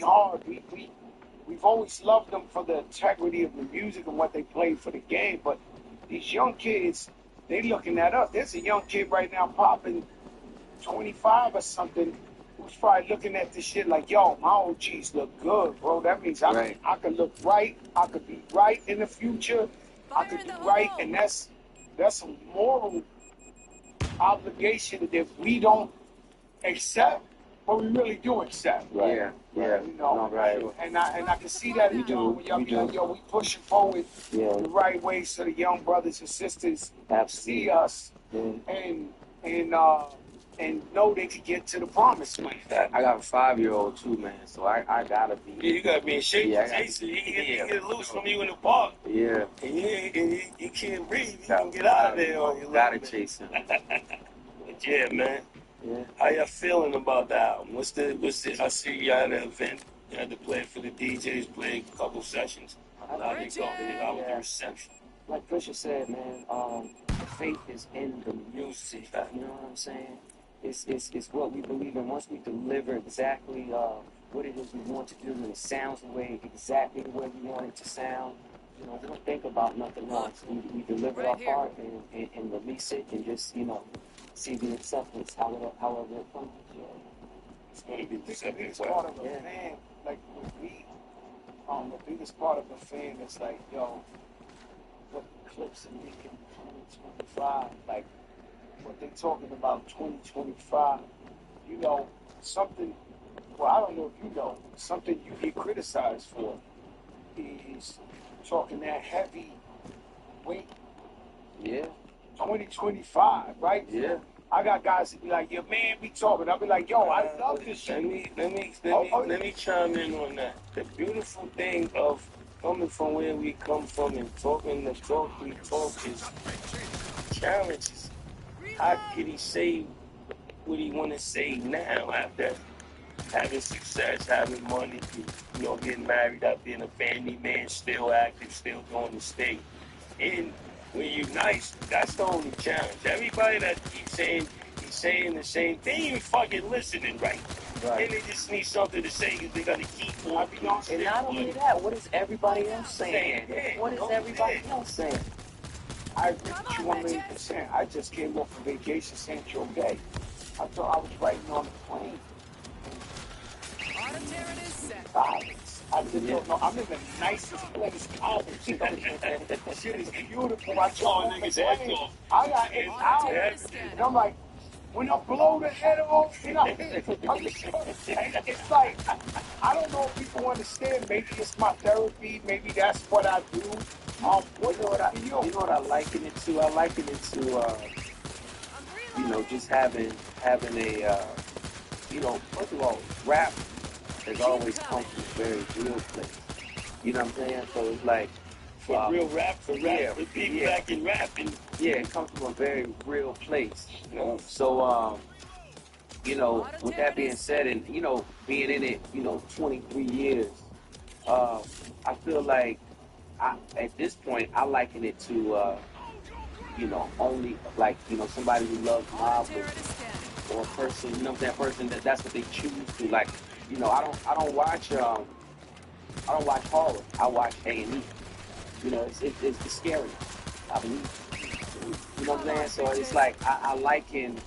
hard. We've always loved them for the integrity of the music and what they play for the game. But these young kids, they looking at us. There's a young kid right now popping 25 or something who's probably looking at this shit like, yo, my OGs look good, bro. That means I could look right. I could be right in the future. I could do right. And that's a moral obligation that we don't accept, but we really do accept. Right. Yeah. You know, right. And I can see that in y'all when y'all be like, yo, we pushing forward the right way so the young brothers and sisters see us and know they could get to the promised land. I got a 5-year-old too, man, so I gotta be. Yeah, you gotta be in shape. Jason, he get loose from you in the park. Yeah. And you can't breathe. You can get out of there on your gotta chase him. But yeah, man. Yeah. How y'all feeling about the album? What's the? I see you at an event. You had to play it for the DJs, play a couple sessions. How they go? How was the reception? Like Fisher said, man, faith is in the music. You know what I'm saying? It's what we believe in. Once we deliver exactly what it is we want to do, and it sounds the way exactly the way we want it to sound, you know, we don't think about nothing else. We deliver our part and release it, and just, you know, see the acceptance, however it comes. The biggest part of a fan, like with me, the biggest part of a fan is like, yo, what clips are making 2025? Like, what they talking about 2025? You know, something, well, I don't know if you know, something you get criticized for is talking that heavy weight. Yeah. 2025, right? Yeah. I got guys that be like, "Your man be talking." I'll be like, "Yo, I love this shit." Let me chime in on that. The beautiful thing of coming from where we come from and talking the talk we talk is challenges. How can he say what he want to say now after having success, having money, you know, getting married, out being a family man, still active, still doing the state, and when you're nice, that's the only challenge. Everybody that keeps saying he's saying the same thing, ain't even fucking listening right. And they just need something to say because they got to keep on. And not only that, what is everybody else saying? What is everybody else saying? I agree with you 100%. I just came off a vacation, Central Bay. I thought I was writing on the plane. I just don't know. I'm in the nicest place ever. This shit is beautiful. I told niggas I got 8 hours. And I'm like, when I blow the head off, you know, it's like, I don't know if people understand. Maybe it's my therapy. Maybe that's what I do. You know what I liken it to? I liken it to, you know, just having a, you know, first of all, rap has always come from a very real place. You know what I'm saying? So it's like, for real rap, for people back in rapping. Yeah, it comes from a very real place. You know? So, you know, with that being said, and, you know, being in it, you know, 23 years, I feel like at this point, I liken it to, you know, only like, you know, somebody who loves marbles or a person, you know what I'm saying, person that's what they choose to. Like, you know, I don't watch horror. I watch A&E. You know, it's scary. I believe. You know what I'm saying? So it's like I liken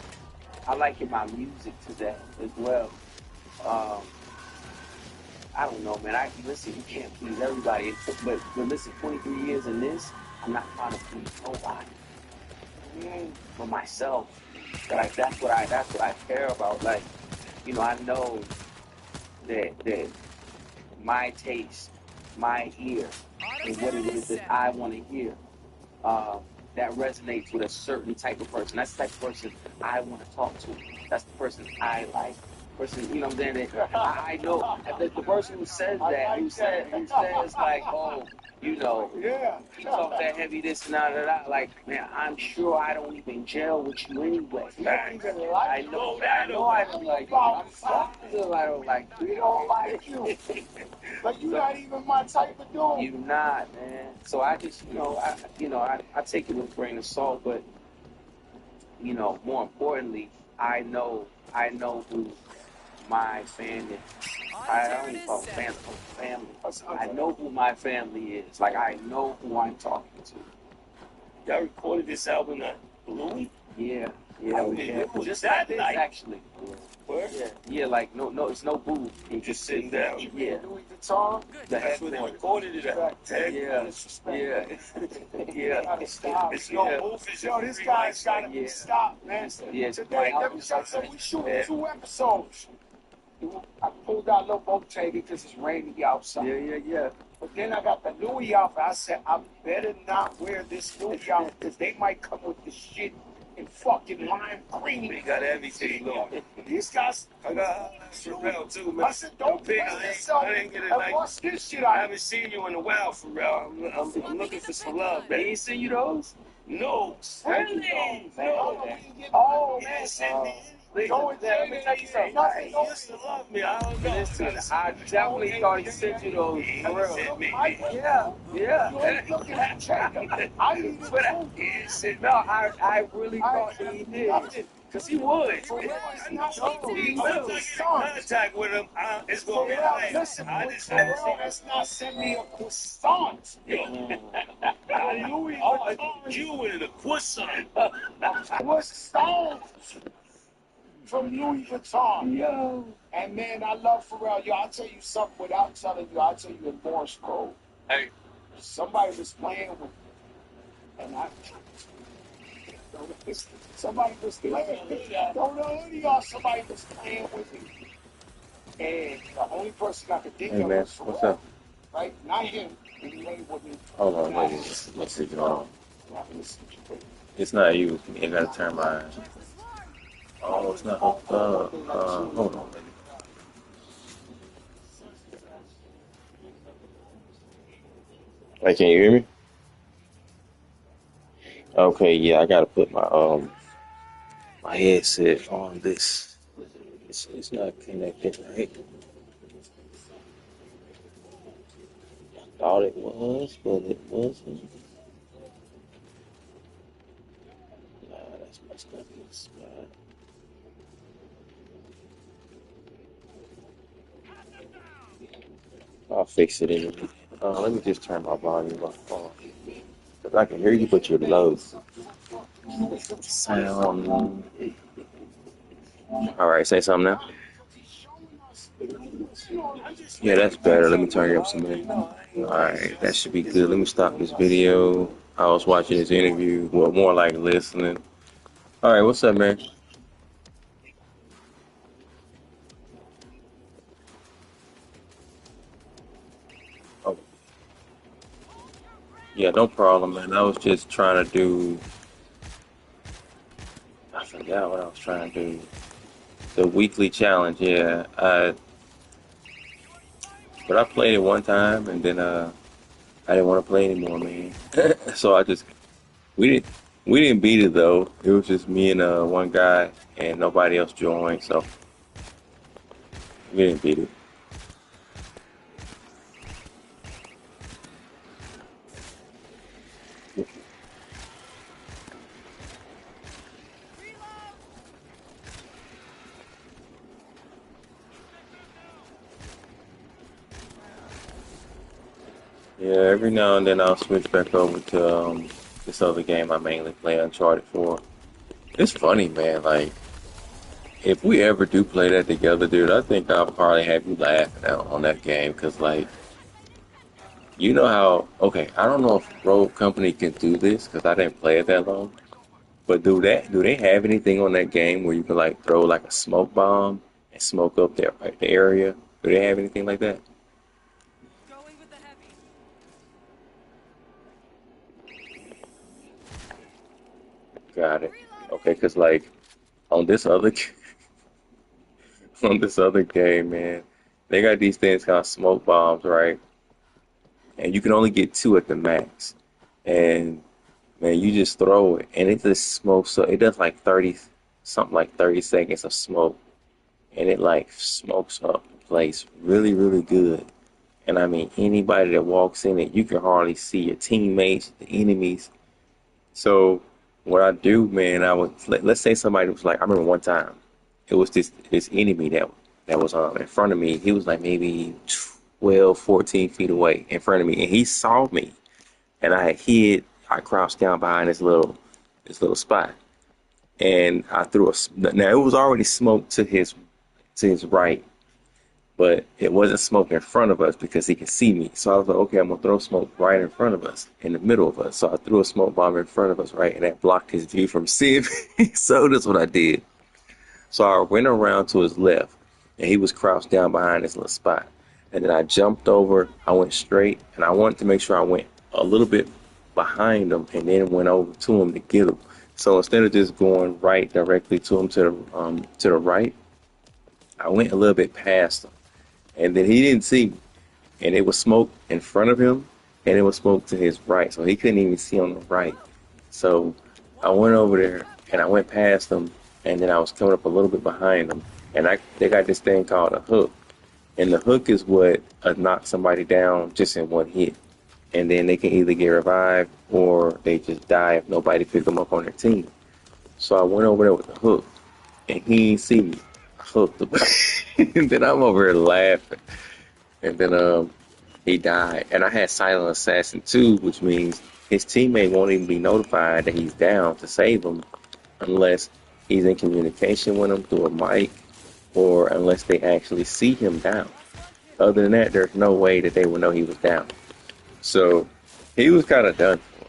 my music to that as well. I don't know, man. Listen, you can't please everybody. But listen, 23 years in this, I'm not trying to please nobody. For myself. Like that's what I care about. Like, you know, I know that my taste, my ear, and what it is that I want to hear, that resonates with a certain type of person. That's the type of person I want to talk to. That's the person I like. Person, you know what I'm saying? I know the person who says that, who says like, oh, you know, you talk that heavy this and that, like, man, I'm sure I don't even gel with you anyway. I know I don't like you. I'm positive I don't like you. We don't like you. But you're not even my type of dude. You're not, man. So I just, I take it with a grain of salt, but, you know, more importantly, I know who my family. I don't even call them family. I know who my family is. Like, I know who I'm talking to. Y'all recorded this album at Louis? Yeah, It was just that like this, night. actually. Where? Yeah, like, no, it's no booth. You just sitting down. Yeah. Louis Vuitton. That's where they recorded it at. It's no booth. Yo, this guy's gotta be stopped, man. Yeah. Today, let me tell you something. We shooting 2 episodes. I pulled out a little boat tank because it's rainy outside. Yeah. But then I got the Louis outfit. I said, I better not wear this Louis outfit because they might come with the shit in fucking lime green. We got everything on. These guys, I got Pharrell too, man. I said, don't pick play yourself. I didn't get it And like. what's this shit? I haven't seen you in a while, Pharrell. I'm looking for some love, They man. ain't send you those? No, Really? Oh, he man. didn't send me. Don't Let me tell you something. He used to love me. I don't know. Listen, I definitely thought he sent you those. He For real. sent me. Yeah. You ain't looking at Jacob. I need to But He didn't send no, I really thought that he did. Because he would. For real, it's not No, he Once I will. get in contact with him, it's gonna be like. Listen, I just Pharrell has not sent me a croissant. Yo, Louis oh, Vuitton. you with a croissant. Croissant from Louis Vuitton. Yo. And man, I love Pharrell. Yo, I'll tell you something without telling you. I'll tell you in Morse code. Hey. Somebody was playing with me. And somebody was playing. Don't know any of y'all. Somebody was playing with me. And the only person I could think Hey of man, was Pharrell. what's up? Right? Not him. And he played with me. Hold on, wait. Let's see. Hold on. It's not you. It's me. I gotta turn my. Oh, it's not hooked up. Hold on. Hey, can you hear me? Okay, yeah, I gotta put my headset on this. It's not connected, right? I thought it was, but it wasn't. Nah, that's messed up in the spot. I'll fix it in a minute. Let me just turn my volume up on. Cause I can hear you, but you're low. Sound. All right, say something now. Yeah, that's better. Let me turn you up some minute. All right, that should be good. Let me stop this video. I was watching this interview. Well, more like listening. All right, what's up, man? Oh, yeah, no problem, man. I was just trying to do. I forgot what I was trying to do. The weekly challenge, yeah. But I played it one time, and then I didn't want to play anymore, man. So we didn't we didn't beat it though. It was just me and one guy, and nobody else joined, so we didn't beat it. Yeah, every now and then I'll switch back over to this other game I mainly play Uncharted for. It's funny, man. Like, if we ever do play that together, dude, I think I'll probably have you laughing out on that game. Cause like, you know how, okay, I don't know if Rogue Company can do this because I didn't play it that long. But do they have anything on that game where you can like throw like a smoke bomb and smoke up there, like, the area? Do they have anything like that? Got it. Okay, cause like on this other on this other game, man, they got these things called smoke bombs, right? And you can only get two at the max. And man, you just throw it, and it just smokes. So it does like 30, something like 30 seconds of smoke, and it like smokes up the place really, really good. And I mean, anybody that walks in it, you can hardly see your teammates, the enemies. So what I do, man, let's say somebody was like, I remember one time, it was this enemy that that was in front of me. He was like maybe 12, 14 feet away in front of me, and he saw me. And I had hid. I crouched down behind this little spot, and I threw a. Now it was already smoke to his right, but it wasn't smoke in front of us because he could see me. So I was like, okay, I'm gonna throw smoke right in front of us, in the middle of us. So I threw a smoke bomb in front of us, right, and that blocked his view from seeing me. So that's what I did. So I went around to his left, and he was crouched down behind this little spot. And then I jumped over. I went straight, and I wanted to make sure I went a little bit behind him, and then went over to him to get him. So instead of just going right directly to him to the right, I went a little bit past him, and then he didn't see me, and it was smoke in front of him, and it was smoke to his right, so he couldn't even see on the right. So I went over there and I went past him, and then I was coming up a little bit behind him, and they got this thing called a hook, and the hook is what knocks somebody down just in one hit, and then they can either get revived or they just die if nobody pick them up on their team. So I went over there with the hook, and he didn't see me. I hooked him, and then I'm over here laughing, and then he died. And I had Silent Assassin too, which means his teammate won't even be notified that he's down to save him unless he's in communication with him through a mic or unless they actually see him down. Other than that, there's no way that they would know he was down. So he was kind of done for,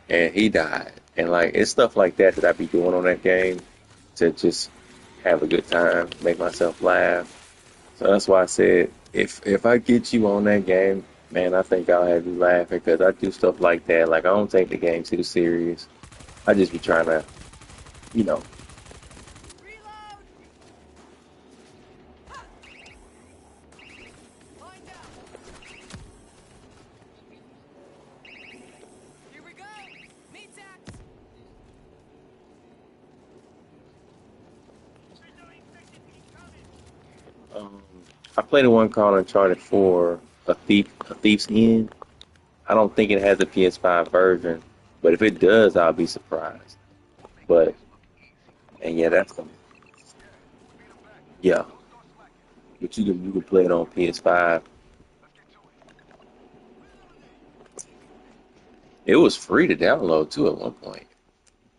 and he died. And like it's stuff like that that I be doing on that game to just have a good time, make myself laugh. So that's why I said if I get you on that game, man, I think I'll have you laughing because I do stuff like that. Like I don't take the game too serious. I just be trying to, you know. Um, I played the one called Uncharted 4, a Thief's End. I don't think it has a PS5 version, but if it does, I'll be surprised. But and yeah, yeah. But you can play it on PS5. It was free to download too at one point,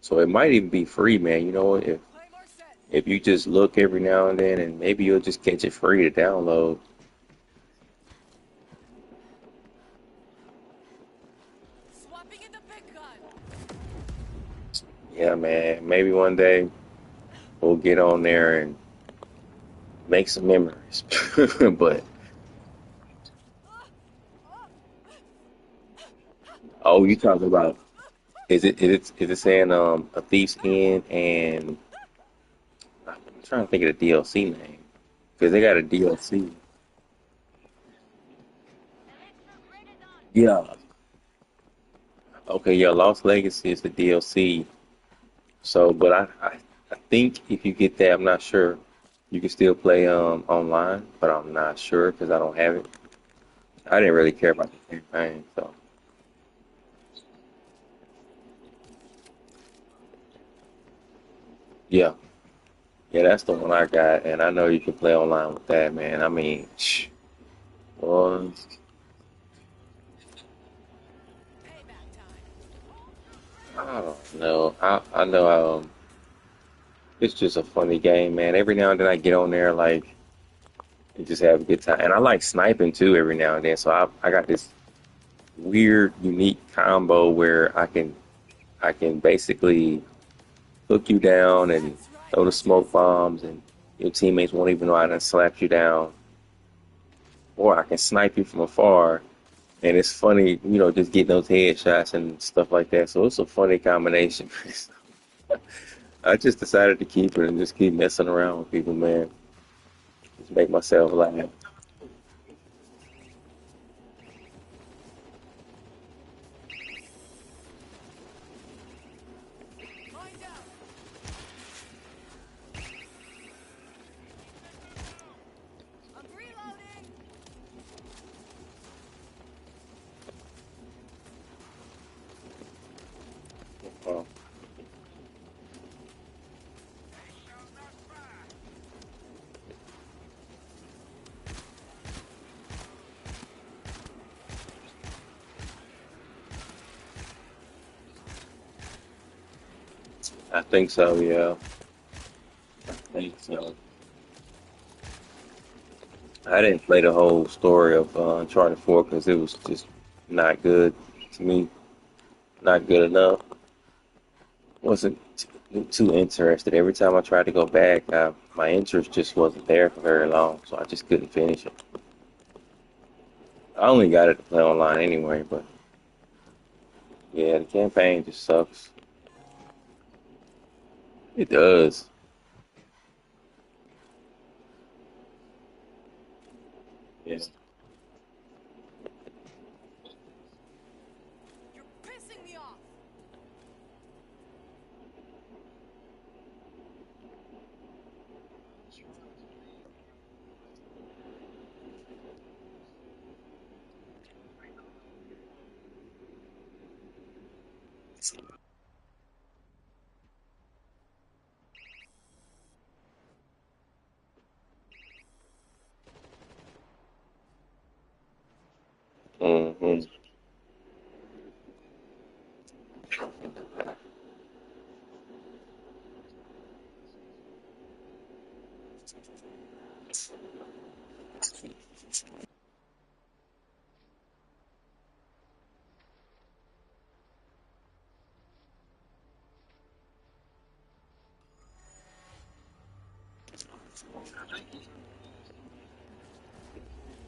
so it might even be free, man. You know, if you just look every now and then, and maybe you'll just catch it free to download. Yeah, man. Maybe one day we'll get on there and make some memories. But oh, you talking about is it saying a thief's end and I'm trying to think of the DLC name because they got a DLC. Yeah. Okay, yeah, Lost Legacy is the DLC. So, but I think if you get that, I'm not sure. You can still play online, but I'm not sure because I don't have it. I didn't really care about the campaign, so yeah, yeah, that's the one I got, and I know you can play online with that, man. I mean, well, I don't know. I know it's just a funny game, man. Every now and then I get on there like and just have a good time, and I like sniping too every now and then. So I got this weird, unique combo where I can basically hook you down and throw the smoke bombs, and your teammates won't even know I done slapped you down. Or I can snipe you from afar, and it's funny, just getting those headshots and stuff like that. So it's a funny combination. I just decided to keep it and just keep messing around with people, man. Just make myself laugh. Uh, I think so. Yeah, I think so. I didn't play the whole story of Uncharted 4 because it was just not good to me. Not good enough. Wasn't too interested. Every time I tried to go back, my interest just wasn't there for very long, so I just couldn't finish it. I only got it to play online anyway, but yeah, the campaign just sucks. It does. Yeah. You're pissing me off. Hmm.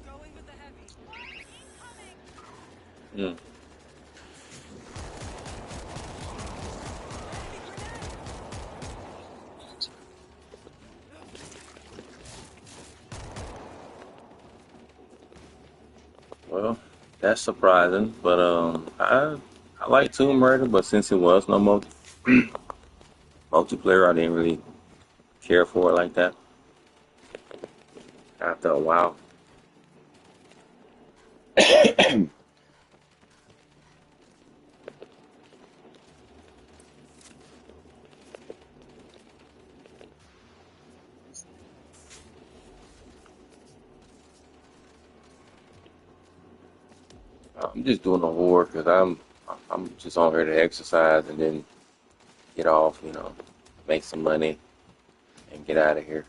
Going with the heavy. Fire incoming. Mm. Enemy grenade. Well, that's surprising, but I like Tomb Raider, but since it was no multiplayer, I didn't really care for it like that after a while. I'm just doing a horde because I'm just on here to exercise and then get off, make some money and get out of here.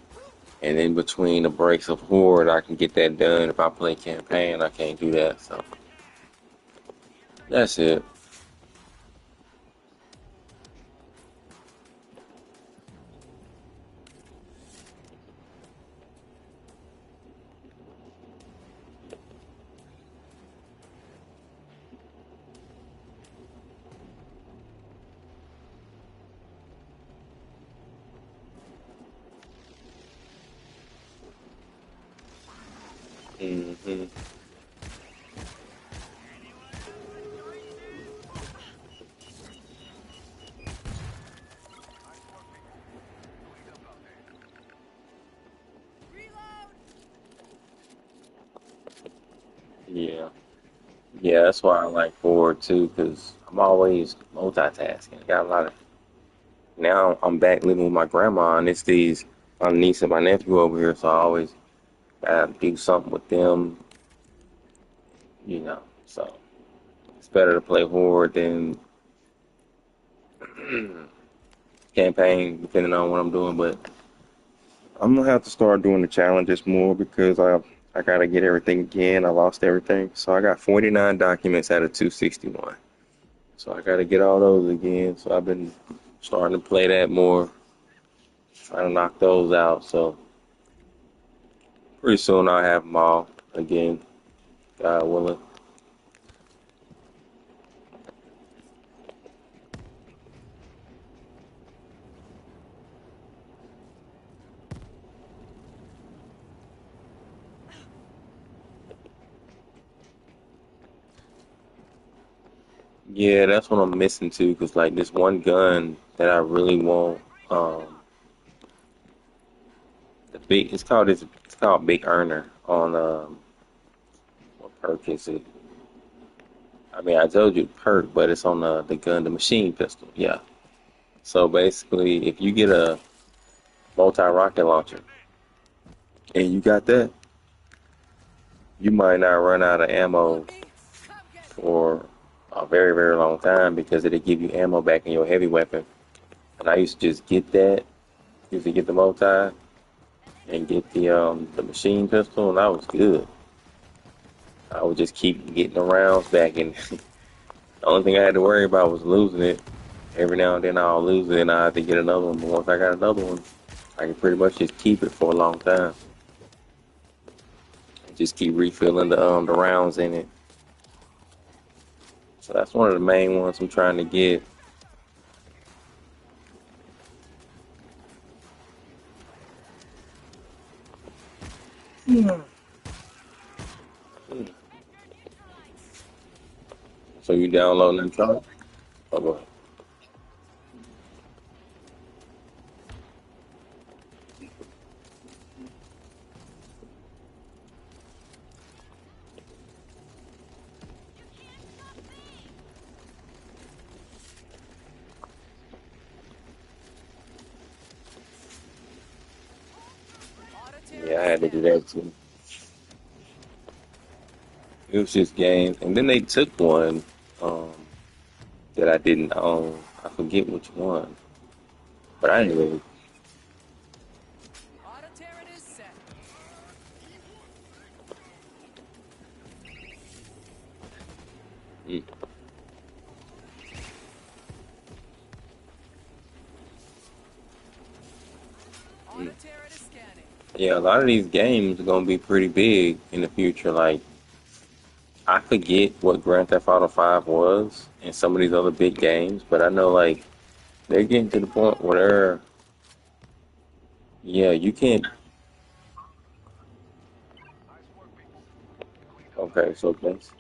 And in between the breaks of horde, I can get that done. If I play campaign, I can't do that. So that's it. Hmm. Reload. Yeah, yeah. That's why I like horde too, because I'm always multitasking. I got a lot of. Now I'm back living with my grandma, and it's these my niece and my nephew over here, so I always gotta do something with them. So it's better to play horde than campaign, depending on what I'm doing. But I'm gonna have to start doing the challenges more because I gotta get everything again. I lost everything, so I got 49 documents out of 261. So I gotta get all those again. So I've been starting to play that more, trying to knock those out. So pretty soon I'll have them all again, God willing. Yeah, that's what I'm missing too. Cause like this one gun that I really want, um, it's called Big Earner on what perk is it? I mean, I told you perk, but it's on the gun, the machine pistol. Yeah. So basically, if you get a multi-rocket launcher and you got that, you might not run out of ammo Looking. Come get me. for a very, very long time because it'll give you ammo back in your heavy weapon And I used to just get that, used to get the multi and get the machine pistol, and I was good. I would just keep getting the rounds back, and the only thing I had to worry about was losing it. Every now and then I'll lose it, and I have to get another one. But once I got another one, I can pretty much just keep it for a long time. Just keep refilling the rounds in it. So that's one of the main ones I'm trying to get. So you downloading them charts? Oh, go ahead. Auto terror Yeah, I is had to do scanning. that too. It was just games, and then they took one um, that I didn't own. I forget which one, but I didn't really. Auto terror is set. Mm, Auto mm. terror is scanning. Yeah, a lot of these games are gonna be pretty big in the future. Like I forget what Grand Theft Auto 5 was and some of these other big games, but I know like they're getting to the point where yeah, you can't. Okay, so that's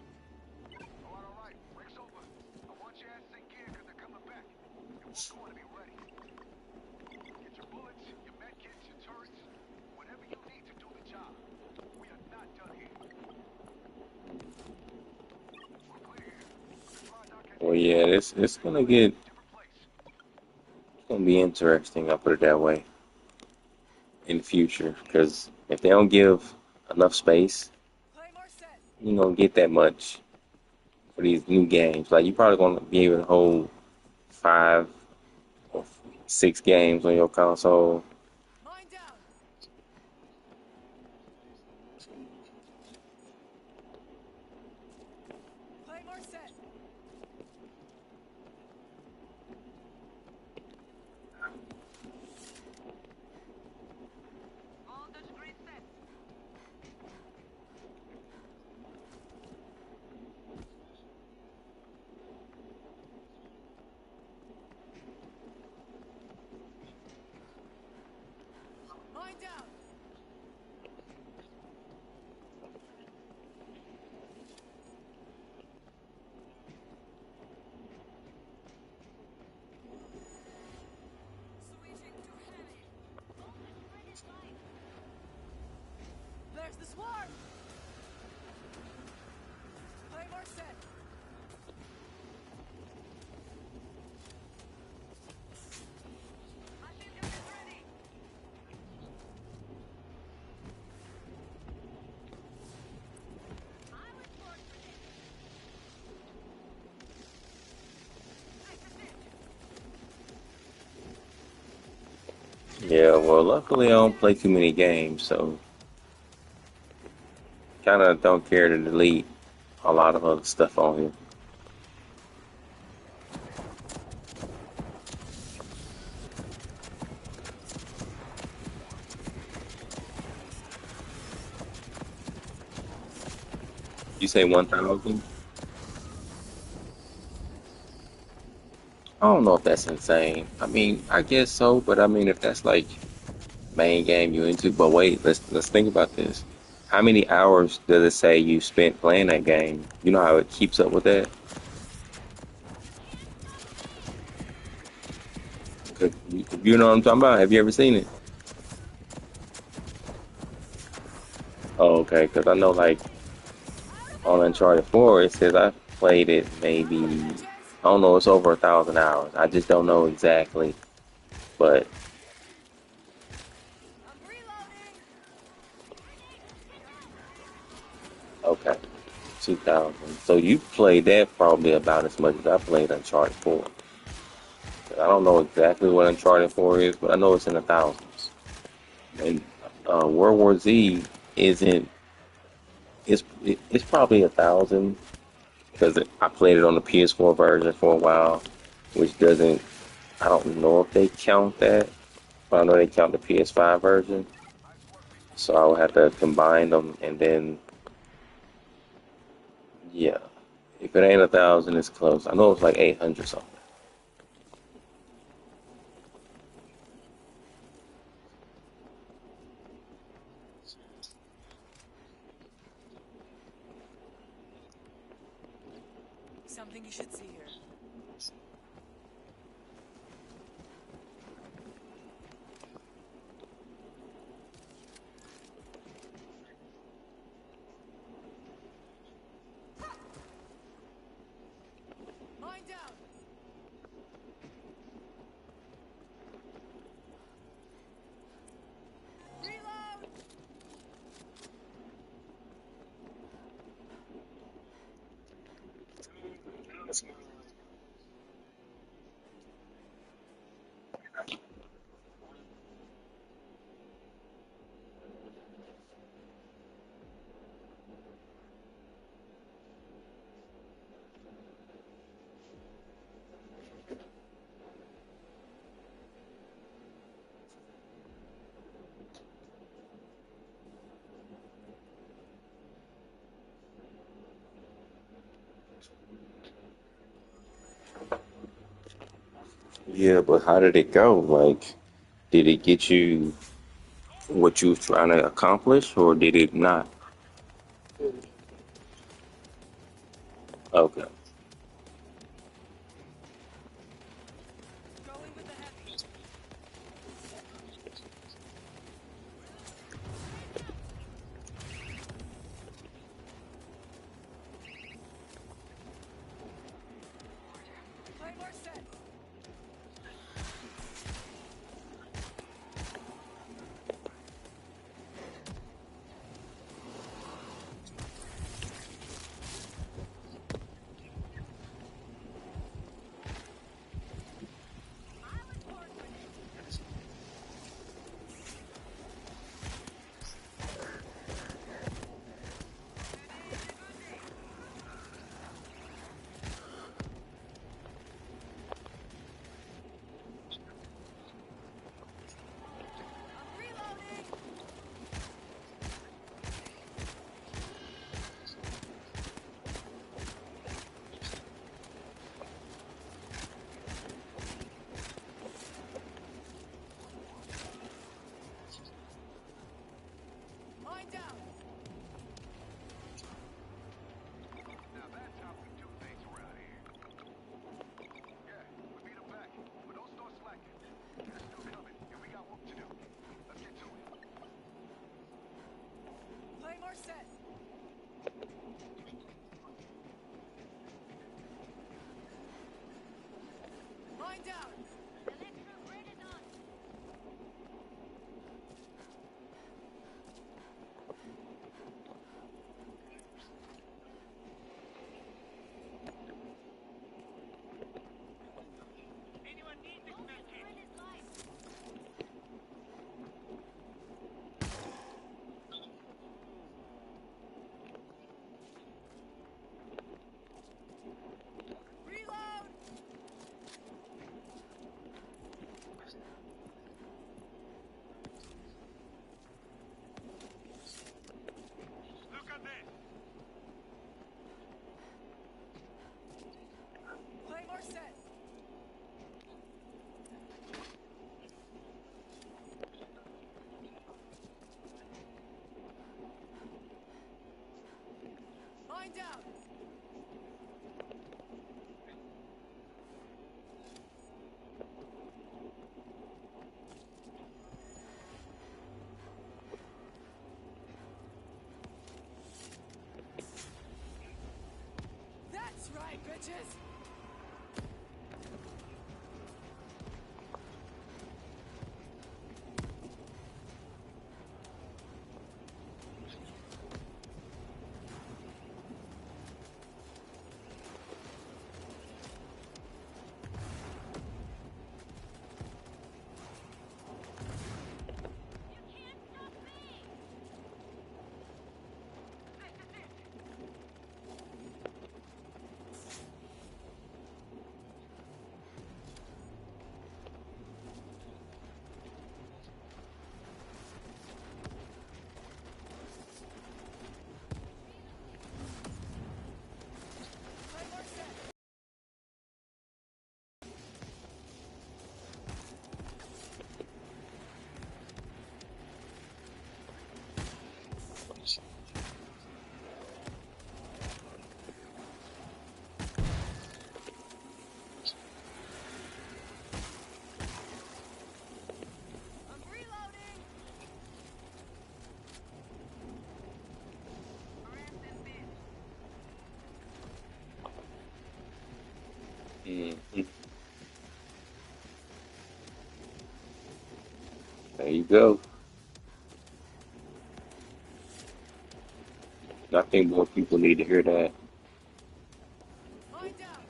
well, yeah, it's gonna be interesting. I'll put it that way in the future because if they don't give enough space, Claymore set. you don't get that much for these new games. Like you probably gonna be able to hold 5 or 6 games on your console. Mine down. Claymore set. All the screen set. Mine down. Switching to heavy. There's the swarm. Claymore set. Machine gun is ready. I was born for this. Yeah, well, luckily I don't play too many games, so kind of don't care to delete a lot of other stuff on here. You say 1,000? I don't know if that's insane. I mean, I guess so, but I mean, if that's like main game you into, but wait, let's think about this. How many hours does it say you spent playing that game? You know how it keeps up with that? 'Cause you know what I'm talking about? Have you ever seen it? Oh, okay, because I know like on Uncharted 4, it says I played it maybe, I don't know, it's over 1,000 hours. I just don't know exactly, but I'm reloading. okay, 2,000. So you played that probably about as much as I played Uncharted 4. I don't know exactly what Uncharted 4 is, but I know it's in the thousands. And World War Z isn't. It's probably 1,000 because I played it on the PS4 version for a while, which doesn't. I don't know if they count that, but I know they count the PS5 version. So I would have to combine them, and then yeah, if it ain't 1,000, it's close. I know it's like 800 something. Something you should see here. Mine down. Reload. Yeah, but how did it go? Like, did it get you what you was trying to accomplish, or did it not? Okay. Going with the heavy. Claymore set. I'm reloading. Mine down. Claymore set. Mine down. Reload. Claymore set. Mine down. That's right, bitches. Mhm. There you go. I think more people need to hear that. Line down.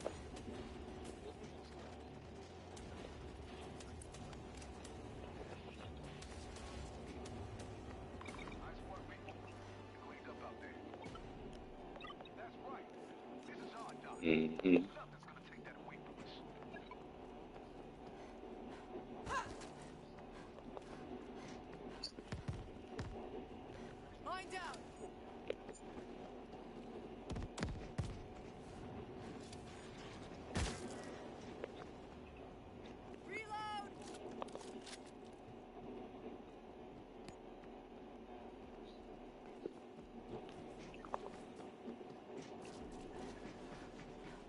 Hmm. Line down. Reload.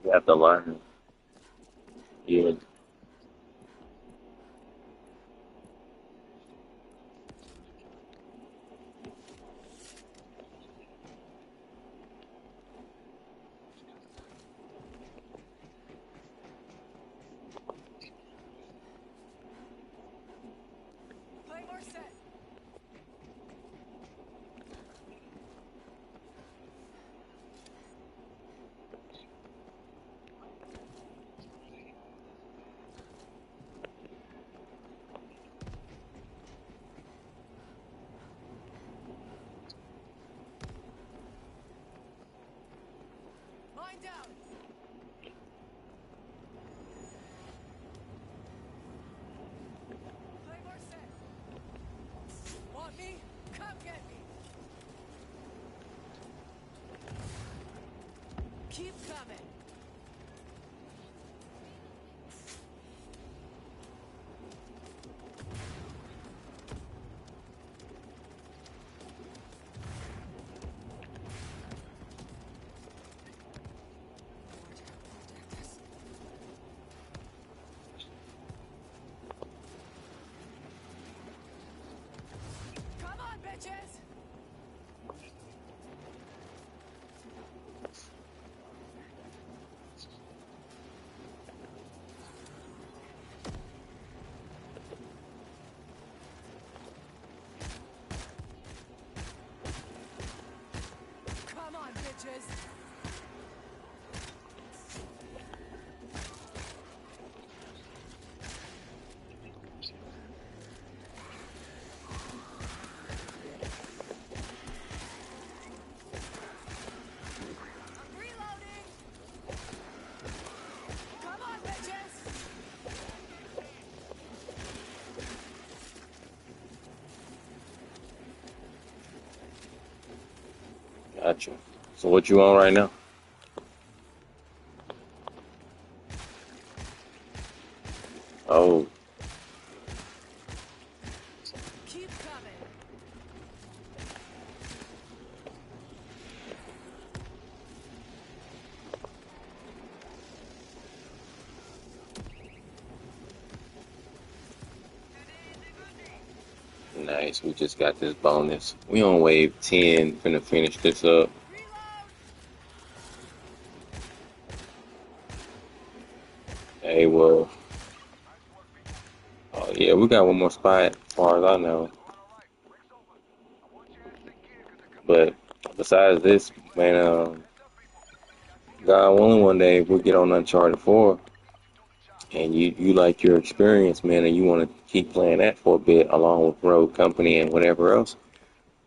You have to learn. Yeah. Claymore set. Line down. Claymore set. Want me? Come get me. Keep coming. Come on, bitches. Come on, bitches. I'm reloading. Come on, bitches. Gotcha. So what you on right now? Oh, Keep coming. nice. We just got this bonus. We on wave 10. Finna finish this up. Reload. Hey, well, oh yeah, we got one more spot, as far as I know. But besides this, man, God willing, one day we'll get on Uncharted 4, and you like your experience, man, and you want to keep playing that for a bit, along with Road Company and whatever else.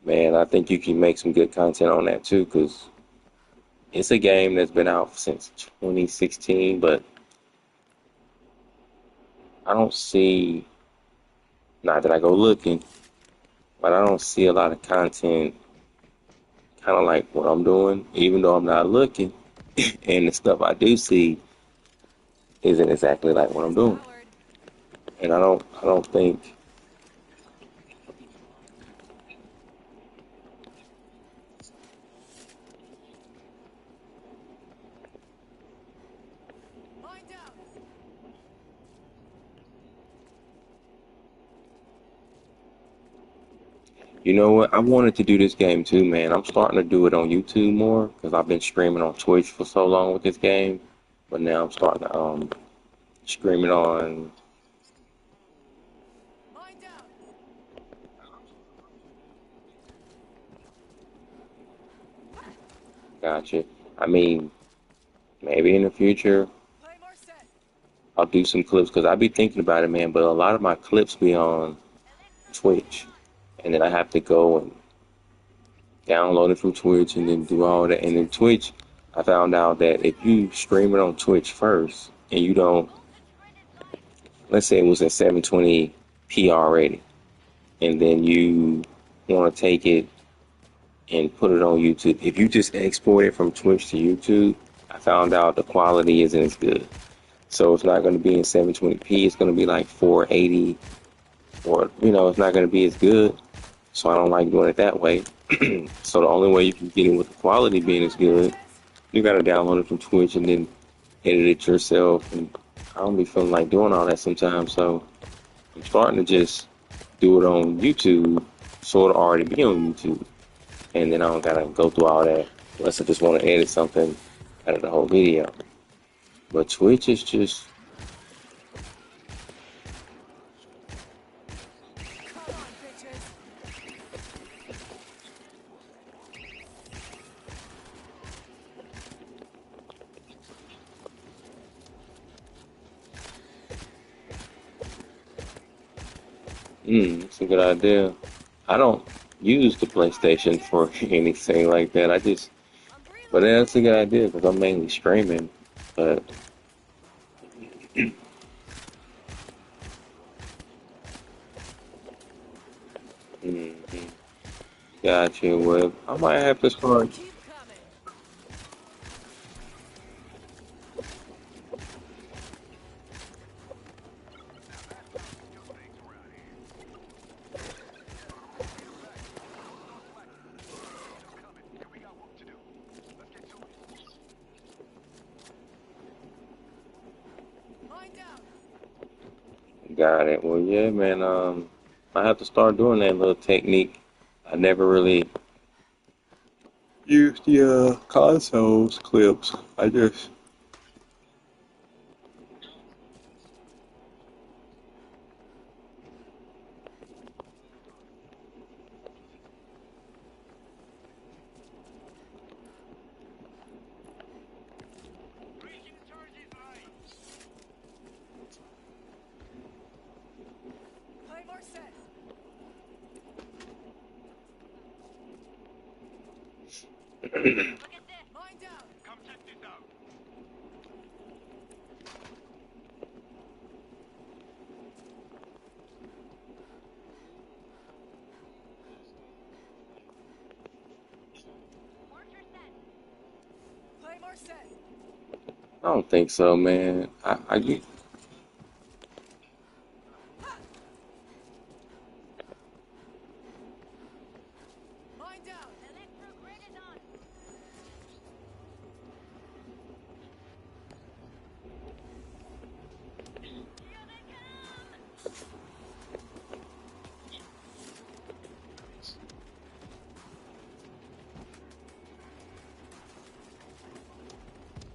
Man, I think you can make some good content on that too, because it's a game that's been out since 2016, but I don't see, not that I go looking, but I don't see a lot of content kind of like what I'm doing, even though I'm not looking, and the stuff I do see isn't exactly like what I'm It's doing. powered. And I don't think, Line down. you know what? I wanted to do this game too, man. I'm starting to do it on YouTube more because I've been streaming on Twitch for so long with this game. but now I'm starting to stream it on. Mind down. Gotcha. I mean, maybe in the future Play more set. I'll do some clips because I be thinking about it, man. But a lot of my clips be on Twitch, and then I have to go and download it from Twitch and then do all that. And then Twitch, I found out that if you stream it on Twitch first and you don't, let's say it was at 720p already, and then you want to take it and put it on YouTube. If you just export it from Twitch to YouTube, I found out the quality isn't as good. So it's not going to be in 720p. It's going to be like 480, or it's not going to be as good. So I don't like doing it that way. So the only way you can get it with the quality being as good, you got to download it from Twitch and then edit it yourself. And I don't be feeling like doing all that sometimes. So I'm starting to just do it on YouTube, so it'll already be on YouTube. And then I don't gotta go through all that unless I just want to edit something out of the whole video. But Twitch is just, Come on, bitches. it's a good idea. I don't use the PlayStation for anything like that. I'm But reloading. that's a good idea because I'm mainly streaming. But mm, gotcha. Well, I might have to start. Keep coming. Mind down. Got it. Well, yeah, man. I have to start doing that little technique. I never really used the consoles clips. I just Play more set. Mind down. Play more set. I don't think so, man. I get Mind down.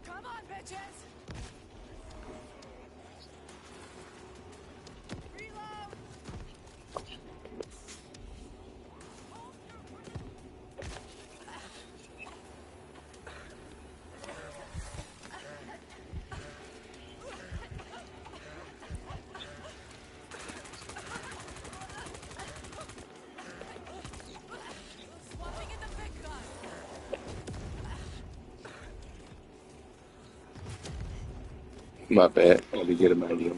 Come on, bitches. Reload. Swapping in the big gun. my bad. I had to get him out of here.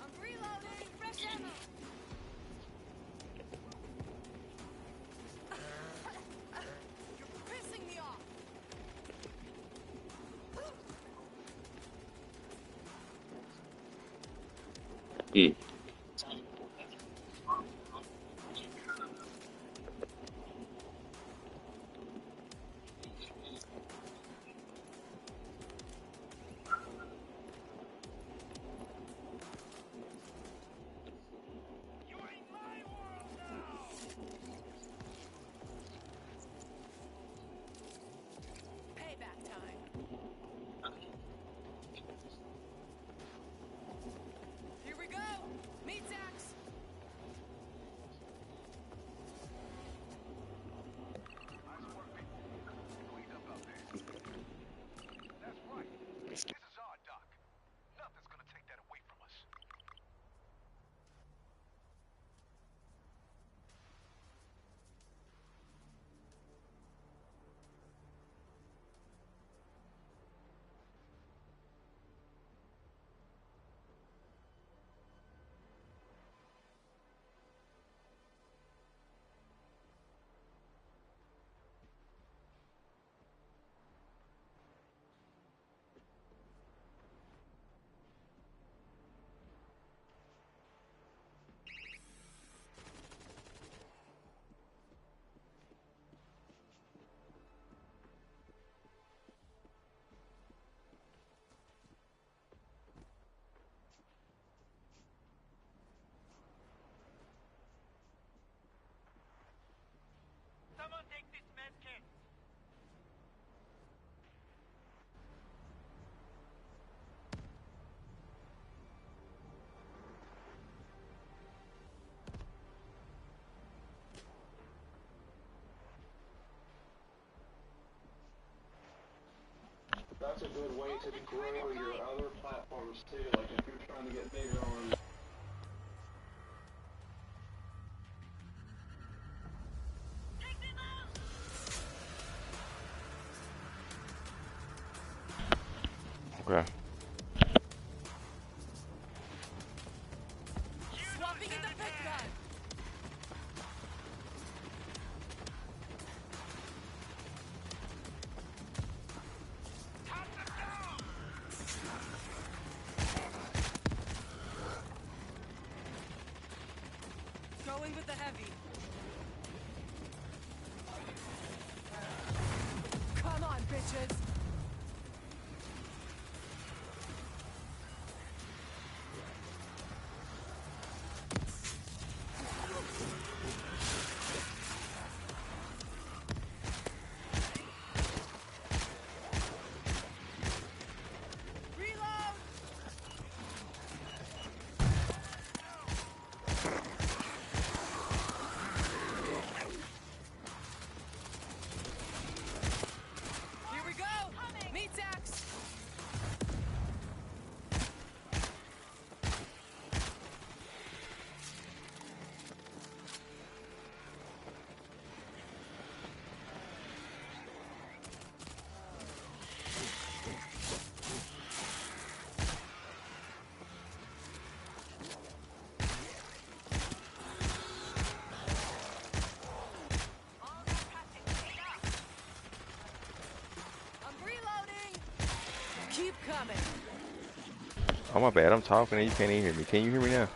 I'm reloading. Fresh ammo. You're pissing me off. Mm. a good way to grow your other platforms too. Like if you're trying to get bigger on. Okay. Swapping in the pit gun. Going with the heavy. Come on, bitches. Reload. Here we go. Meat axe. I'm reloading. Keep coming. Oh, my bad. I'm talking and you can't even hear me. Can you hear me now?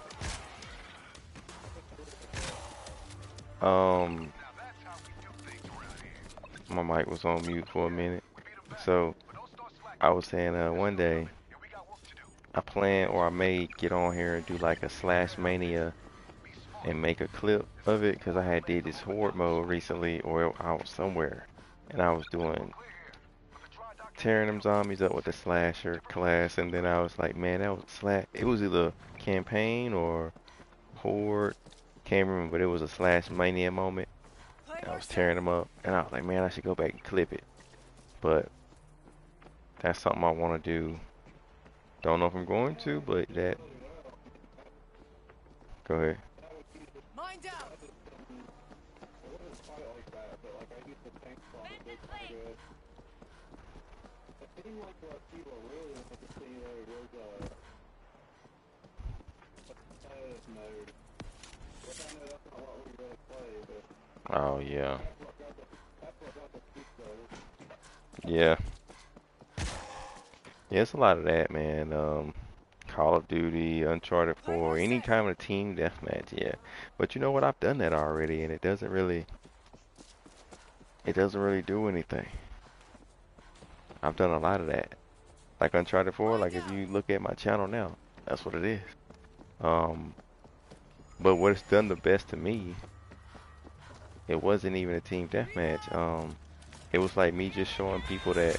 My mic was on mute for a minute. So, I was saying, one day, I plan or I may get on here and do like a Slash Mania and make a clip of it because I had did this horde mode recently, or I was somewhere and I was doing tearing them zombies up with the slasher class, and then I was like, man, that was slash. It was either campaign or horde, can't remember, but it was a Slash Mania moment. Play And I more was tearing them up, and I was like, man, I should go back and clip it. But that's something I want to do. Don't know if I'm going to, but that. Go ahead. Mind out. Oh yeah. Yeah. Yeah, it's a lot of that, man. Call of Duty, Uncharted 4, any kind of team deathmatch, yeah. But you know what? I've done that already, and it doesn't really do anything. I've done a lot of that. Like Uncharted 4, like if you look at my channel now, that's what it is. Um, but what it's done the best to me, it wasn't even a team deathmatch. It was like me just showing people that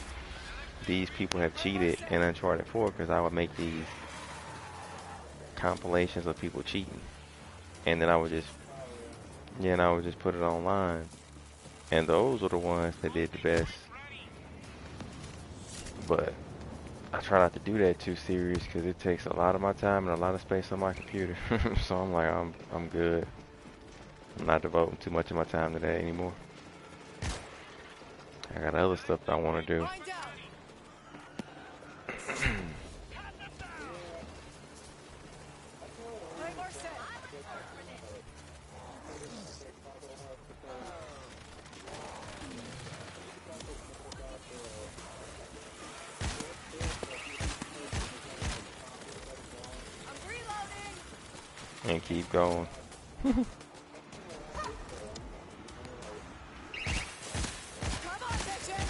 these people have cheated in Uncharted 4 because I would make these compilations of people cheating, and then I would just, yeah, and I would just put it online, and those are the ones that did the best. But I try not to do that too serious because it takes a lot of my time and a lot of space on my computer. So I'm like, I'm good. I'm not devoting too much of my time to that anymore. I got other stuff that I want to do. Mind out. Play more set. I'm reloading. And keep going. Come on, bitches.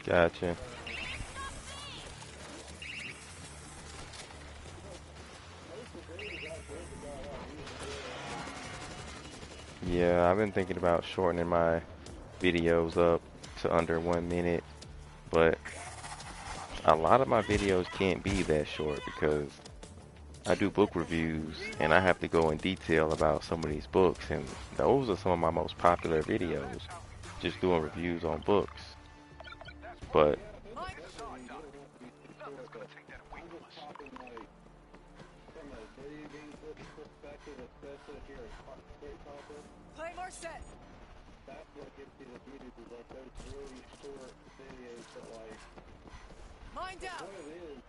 Gotcha. Yeah, I've been thinking about shortening my videos up to under 1 minute, but lot of my videos can't be that short because I do book reviews and I have to go in detail about some of these books, and those are some of my most popular videos, just doing reviews on books. But Play more set. That's what gets you the views, is like those really short videos that like, Mind out. what it is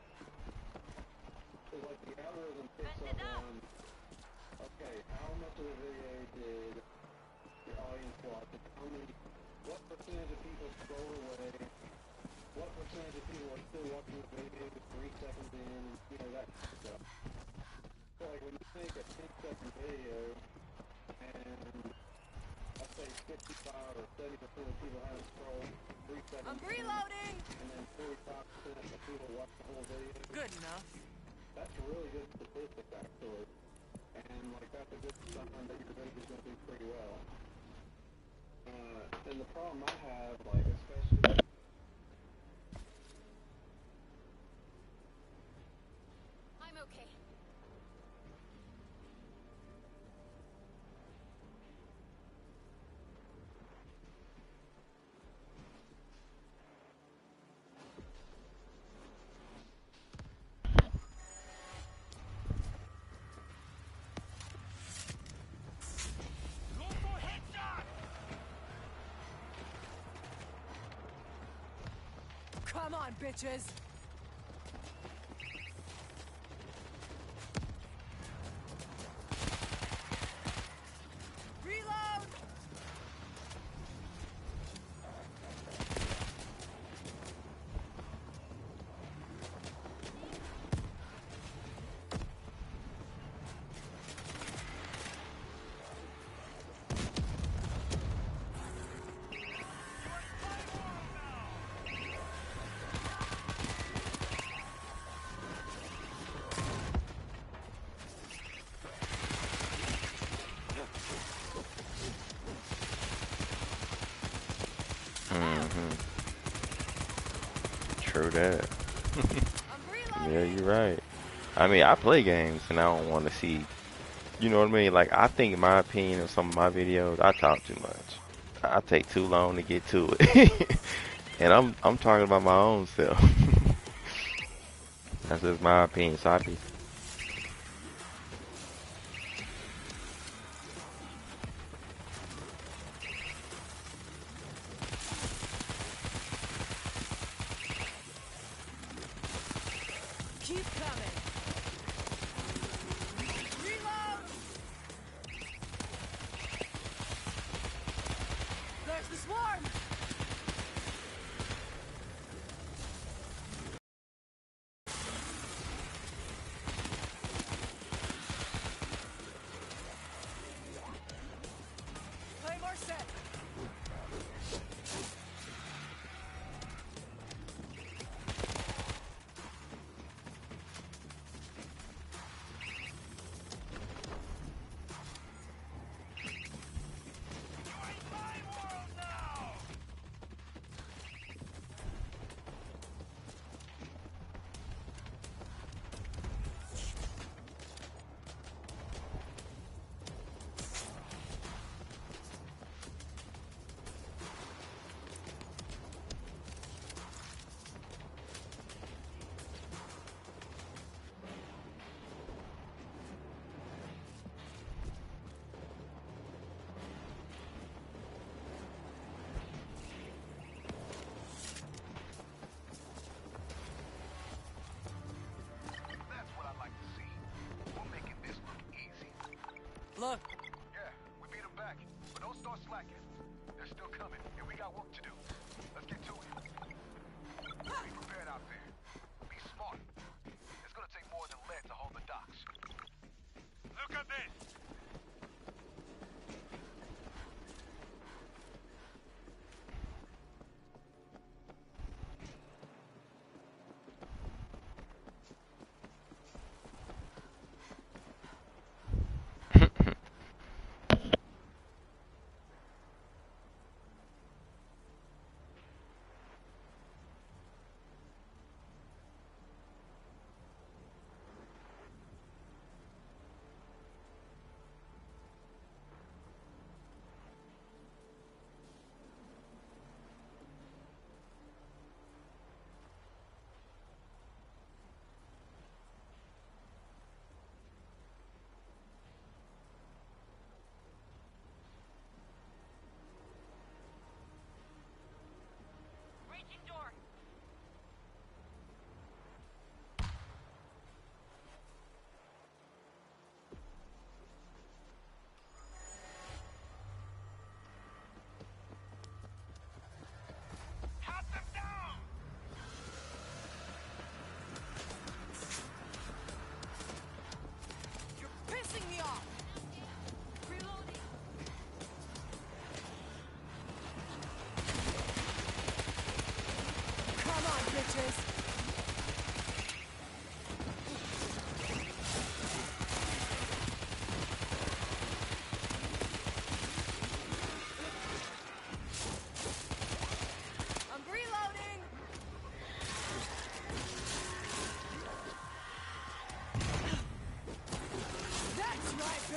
like the algorithm picks up on, okay, how much of the video did your audience watch, and how many, what percentage of people scroll away, what percentage of people are still watching the video 3 seconds in, you know, that kind of stuff. So like when you make a 10-second video, and I'd say 55 or 70% of people haven't scrolled 3 seconds. I'm reloading. And then 45% of people watch the whole video. Good enough. That's a really good statistic, actually. And like that's a good sign that your video's gonna do pretty well. And the problem I have, like especially. I'm okay. Come on, bitches! Reload! True that. I'm Yeah, reloading! you're right. I mean, I play games and I don't want to see, you know what I mean? Like, I think in my opinion of some of my videos, I talk too much. I take too long to get to it. And I'm talking about my own self. That's just my opinion. So I be, Keep coming! Reload! There's the swarm! Play more set! Look, Yeah, we beat them back, but don't start slacking. They're still coming, and we got work to do. Let's get to it. Be prepared out there. Be smart. It's gonna take more than lead to hold the docks. Look at this!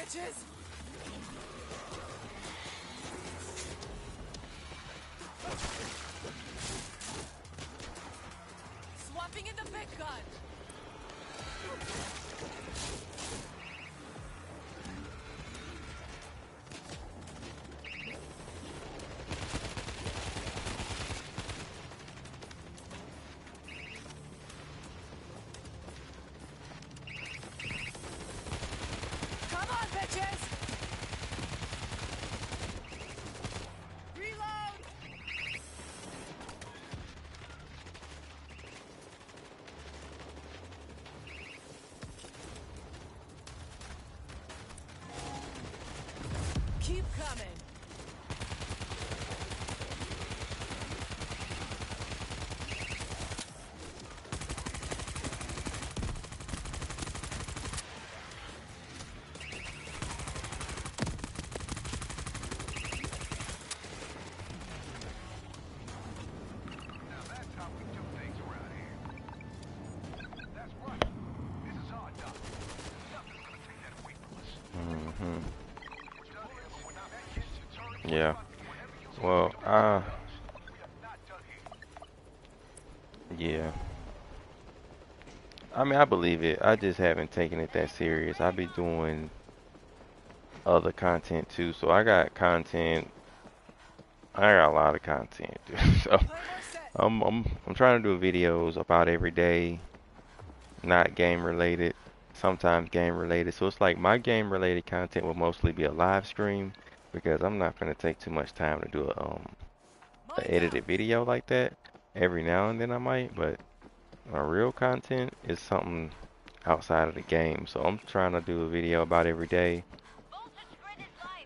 bitches! Swapping in the big gun! Come on, bitches! Reload! Keep coming. Now that's how we do things around here. That's right. This is our dock. Nothing's gonna take that away from us. Mm-hmm. We're done here, but we're not finished. Yeah. Whatever you say, Well, we are not done here. yeah. I mean, I believe it. I just haven't taken it that serious. I be doing other content too. So I got content. I got a lot of content, dude. So Play more set. I'm trying to do videos about every day, not game related, sometimes game related. So it's like my game related content will mostly be a live stream because I'm not gonna take too much time to do a Mine edited video like that. Every now and then I might, but my real content is something outside of the game. So I'm trying to do a video about every day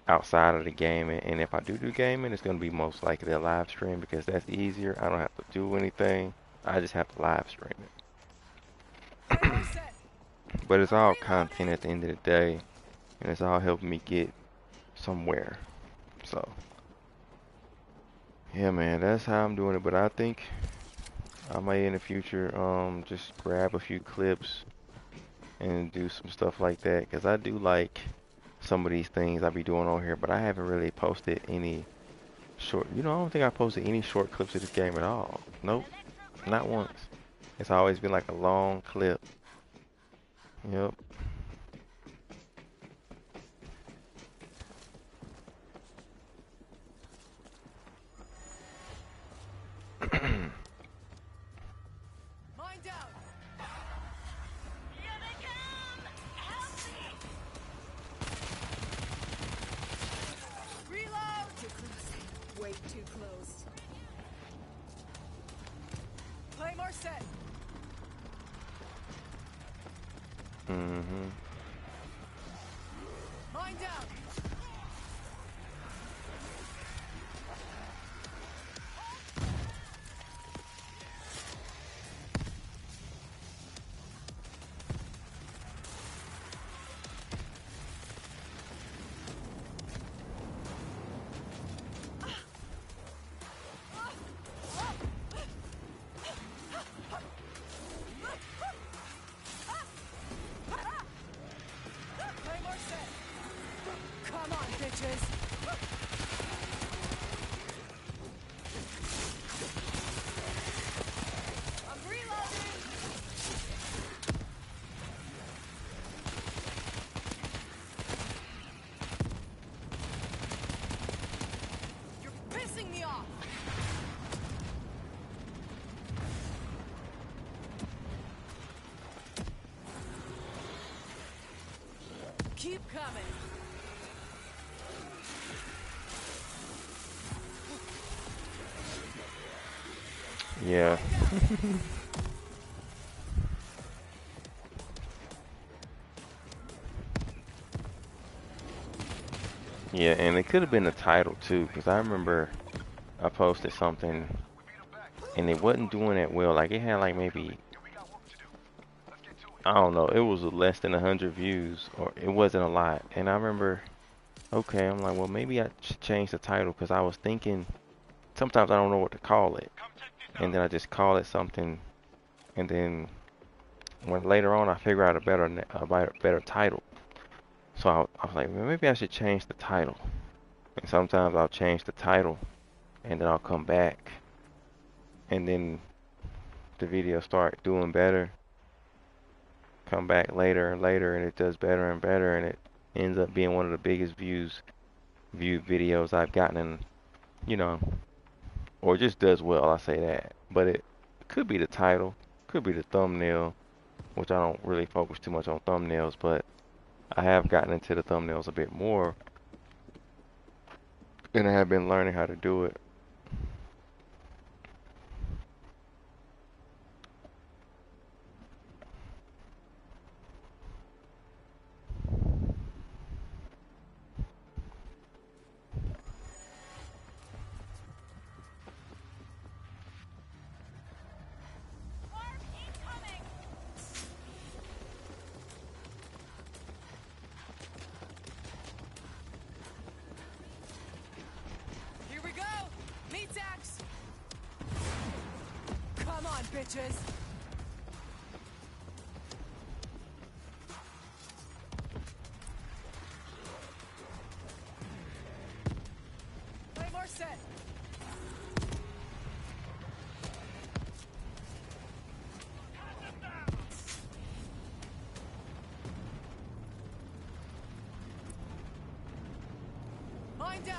outside of the game. And if I do gaming, it's going to be most likely a live stream because that's easier. I don't have to do anything. I just have to live stream it. Play more set. But it's all Reloading. content at the end of the day. And it's all helping me get somewhere. So, yeah, man, that's how I'm doing it. But I think I might in the future just grab a few clips and do some stuff like that because I do like some of these things I be doing on here, but I haven't really posted any short. I don't think I posted any short clips of this game at all. Nope, not once. It's always been like a long clip. Yep. Mine down. Reload. Too close. Way too close. Play more set. Mm-hmm. Mine down. Play more set. Come on, bitches. I'm reloading. You're pissing me off. Keep coming. Yeah. Yeah, and it could have been the title too, because I remember I posted something and it wasn't doing that well. Like it had like maybe, I don't know, it was less than 100 views or it wasn't a lot. And I remember, okay, I'm like, well, maybe I should change the title because I was thinking sometimes I don't know what to call it. And then I just call it something. And then when later on I figure out a better title. So I was like, well, maybe I should change the title. And sometimes I'll change the title and then I'll come back and then the video start doing better. Come back later and later and it does better and better and it ends up being one of the biggest viewed videos I've gotten in, you know, or just does well, I say that. But it could be the title, could be the thumbnail, which I don't really focus too much on thumbnails, but I have gotten into the thumbnails a bit more and I have been learning how to do it. Arm incoming! Here we go! Meat axe! Come on, bitches! Claymore set! Mine down!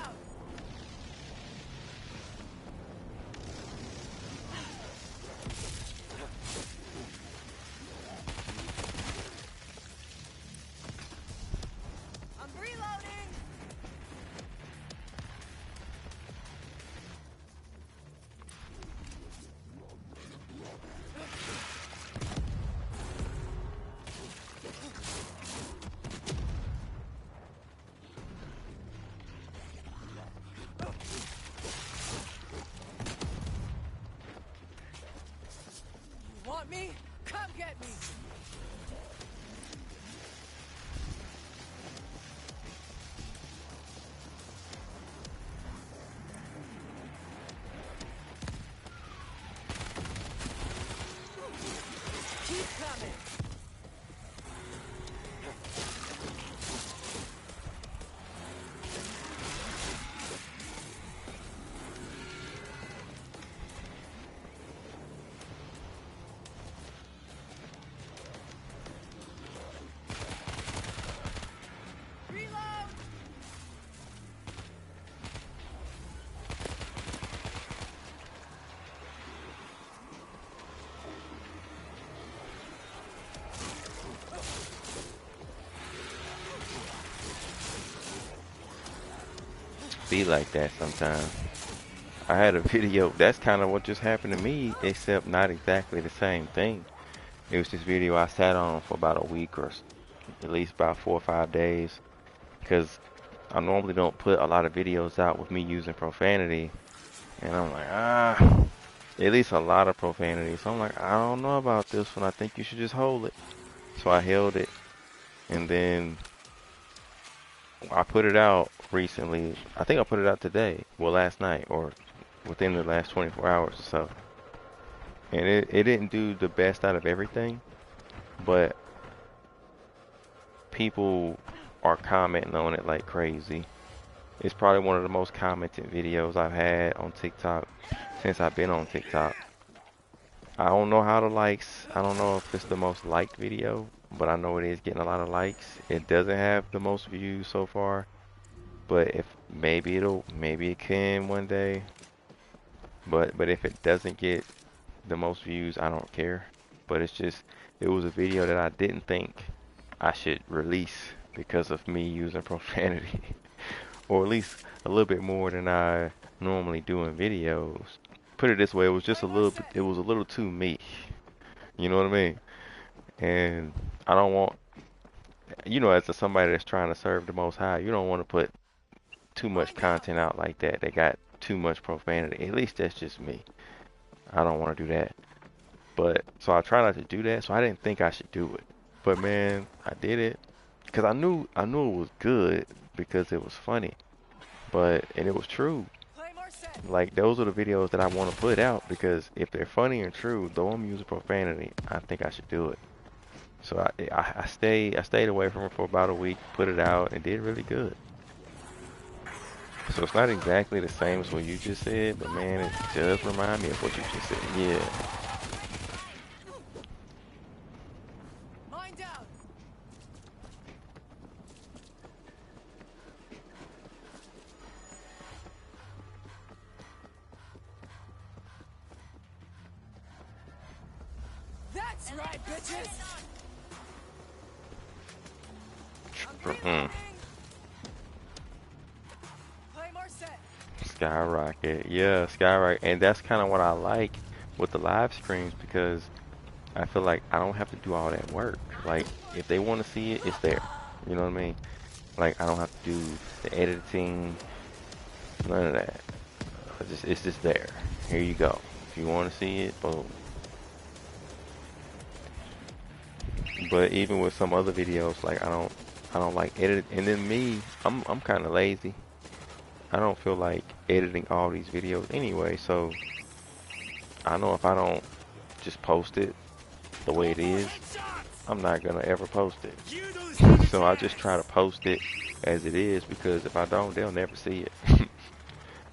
I'm reloading! You want me? Come get me! Keep coming! Reload! Be like that sometimes. I had a video, that's kind of what just happened to me, except not exactly the same thing. It was this video I sat on for about a week or at least about 4 or 5 days because I normally don't put a lot of videos out with me using profanity. And I'm like, at least a lot of profanity. So I'm like, I don't know about this one. I think you should just hold it. So I held it. And then I put it out recently. I think I put it out today. Well, last night or within the last 24 hours or so. And it didn't do the best out of everything. But people are commenting on it like crazy. It's probably one of the most commented videos I've had on TikTok since I've been on TikTok. I don't know how the likes, I don't know if it's the most liked video, but I know it is getting a lot of likes. It doesn't have the most views so far, but if maybe it can one day. But if it doesn't get the most views, I don't care. But it was a video that I didn't think I should release because of me using profanity. Or at least a little bit more than I normally do in videos. Put it this way, it was just a little bit, it was a little too me. You know what I mean? And I don't want, as somebody that's trying to serve the Most High, you don't want to put too much content out like that. They got too much profanity. At least that's just me. I don't want to do that. But so I try not to do that. So I didn't think I should do it. But man, I did it because I knew it was good because it was funny. And it was true. Like those are the videos that I want to put out because if they're funny and true, though I'm using profanity, I think I should do it. So I stayed away from it for about a week, put it out, and did really good. So it's not exactly the same as what you just said, but man, it does remind me of what you just said. Yeah. Mine down. That's right, bitches. I'm reloading. Play more set. Skyrocket. Yeah, Skyrocket. And that's kind of what I like with the live streams because I feel like I don't have to do all that work. Like, if they want to see it, it's there. You know what I mean? Like, I don't have to do the editing, none of that. It's just there. Here you go. If you want to see it, boom. But even with some other videos, like I don't like edit. And then me, I'm kind of lazy. I don't feel like editing all these videos anyway. So I know if I don't just post it the way it is, I'm not gonna ever post it. So I just try to post it as it is because if I don't, they'll never see it.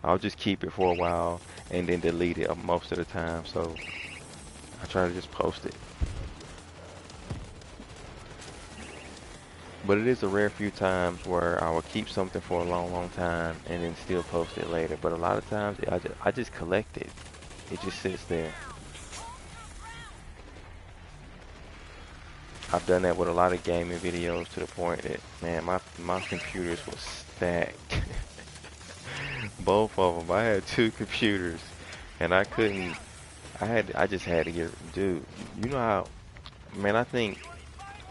I'll just keep it for a while and then delete it most of the time. So I try to just post it. But it is a rare few times where I will keep something for a long, long time and then still post it later. But a lot of times I just collect it. It just sits there. I've done that with a lot of gaming videos to the point that, man, my computers was stacked. Both of them. I had two computers and I couldn't, I just had to get, dude, you know how, man, I think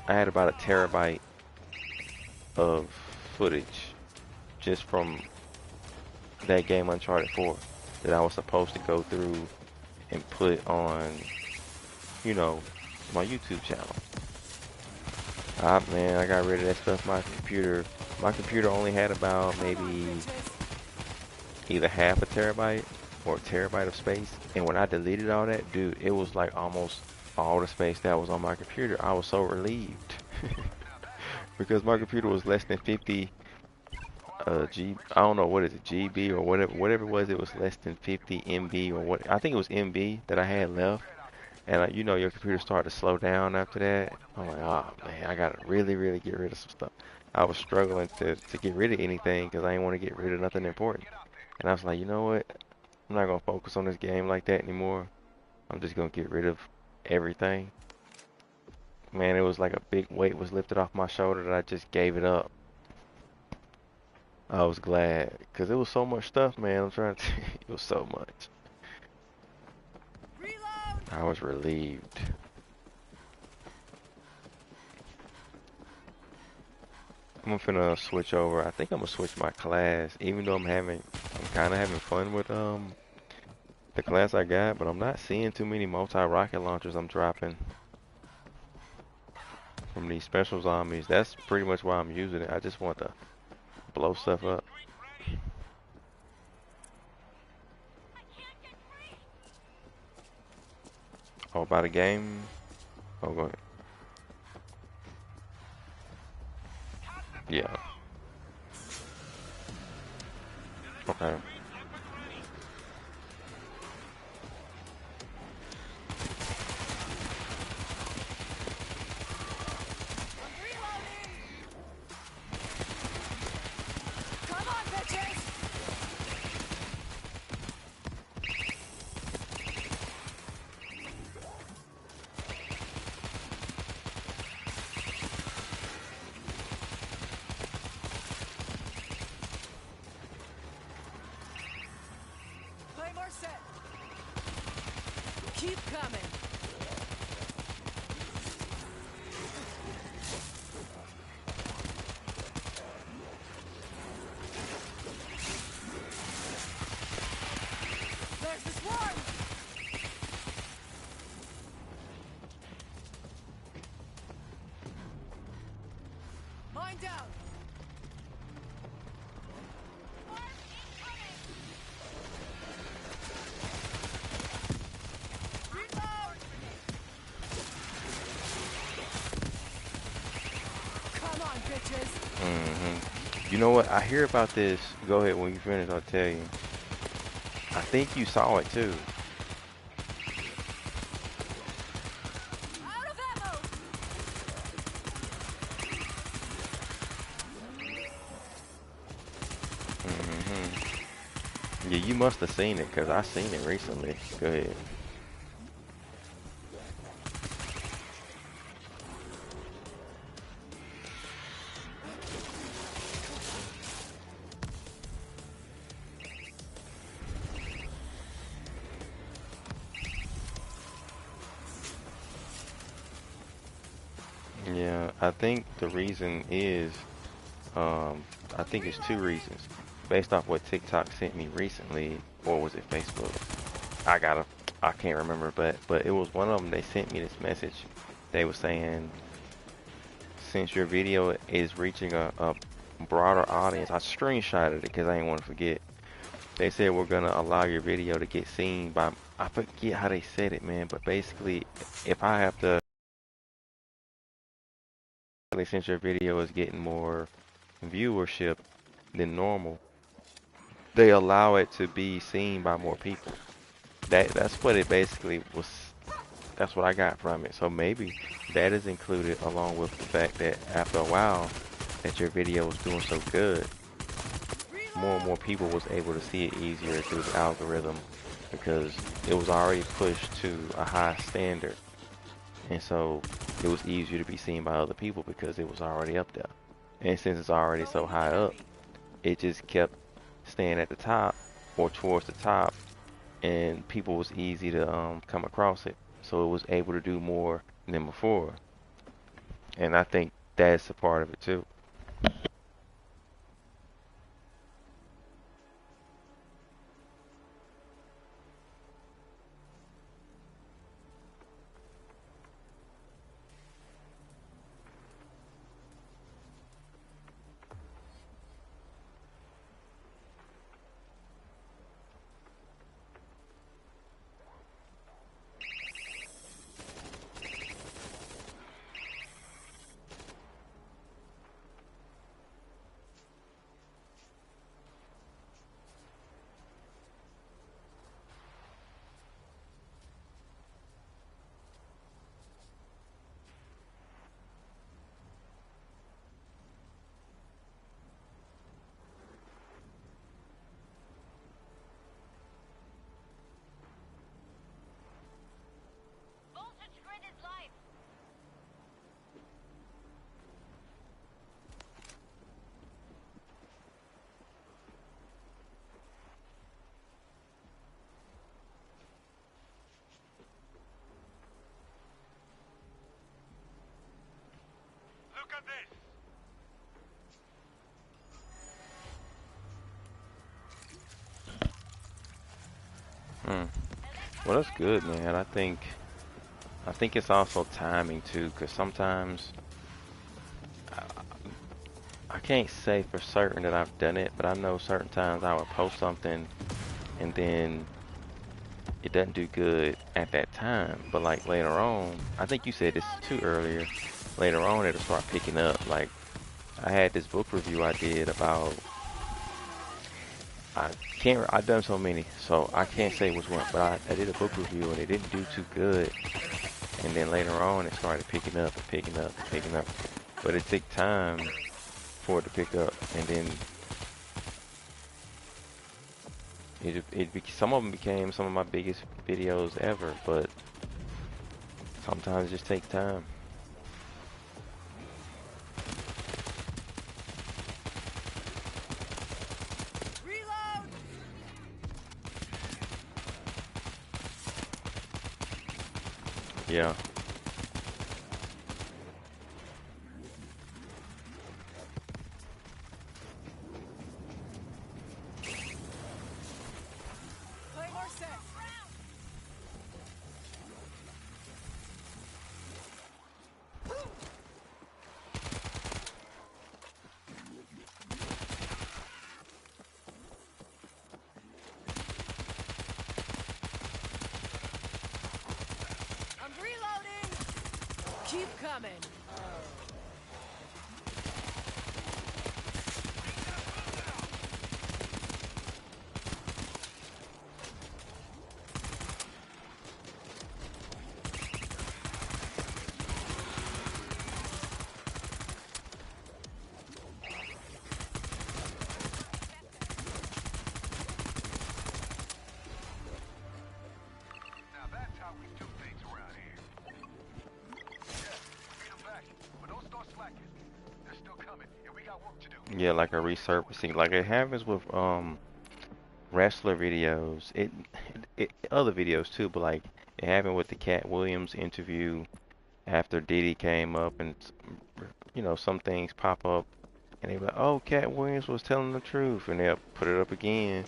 I had about a terabyte of footage just from that game Uncharted 4 that I was supposed to go through and put on, you know, my YouTube channel. Man, I got rid of that stuff. My computer only had about maybe either half a terabyte or a terabyte of space. And when I deleted all that, dude, it was like almost all the space that was on my computer. I was so relieved because my computer was less than 50 I don't know what is it, GB or whatever it was less than 50 MB or what, I think it was MB that I had left. And you know, your computer started to slow down after that. I'm like, oh man, I gotta really, really get rid of some stuff. I was struggling to get rid of anything because I didn't want to get rid of nothing important. And I was like, you know what? I'm not gonna focus on this game like that anymore. I'm just gonna get rid of everything. Man, it was like a big weight was lifted off my shoulder that I just gave it up. I was glad because it was so much stuff, man. I'm trying to, it was so much. Reload. I was relieved. I'm finna switch over. I think I'm gonna switch my class, even though I'm kind of having fun with the class I got, but I'm not seeing too many multi-rocket launchers I'm dropping from these special zombies. That's pretty much why I'm using it. I just want to blow stuff up. Oh, about the game? Oh, go ahead. Yeah. Okay. Come on, bitches. Play more set. Keep coming. There's this one. Mine down. Reload. You know what? I hear about this. Go ahead. When you finish, I'll tell you. I think you saw it too. Out of ammo. Yeah, you must have seen it because I seen it recently. Go ahead. Yeah, I think the reason is, I think it's two reasons. Based off what TikTok sent me recently, or was it Facebook? I gotta, I can't remember, but it was one of them. They sent me this message. They were saying, since your video is reaching a broader audience, I screenshotted it because I didn't want to forget. They said we're gonna allow your video to get seen by, I forget how they said it, man, but basically, if I have to, since your video is getting more viewership than normal, they allow it to be seen by more people. That's what it basically was. That's what I got from it. So maybe that is included along with the fact that after a while that your video was doing so good, more and more people was able to see it easier through the algorithm because it was already pushed to a high standard. And so it was easier to be seen by other people because it was already up there. And since it's already so high up, it just kept staying at the top or towards the top, and people was easy to come across it. So it was able to do more than before. And I think that's a part of it too. Voltage grid is live. Look at this. Hmm. Well, that's good, man. I think it's also timing too, because sometimes I can't say for certain that I've done it, but I know certain times I would post something and then it doesn't do good at that time. But like later on, I think you said this too earlier, later on it'll start picking up. Like I had this book review I did about, I've done so many, so I can't say which one, but I did a book review and it didn't do too good. And then later on it started picking up and picking up and picking up. But it took time for it to pick up, and then some of them became some of my biggest videos ever, but sometimes it just takes time. Reload. Yeah. Play more set. I'm reloading. Keep coming. Yeah, like a resurfacing, like it happens with wrestler videos. It other videos too, but like it happened with the Cat Williams interview after Diddy came up, and some things pop up, and they be like, "Oh, Cat Williams was telling the truth," and they'll put it up again.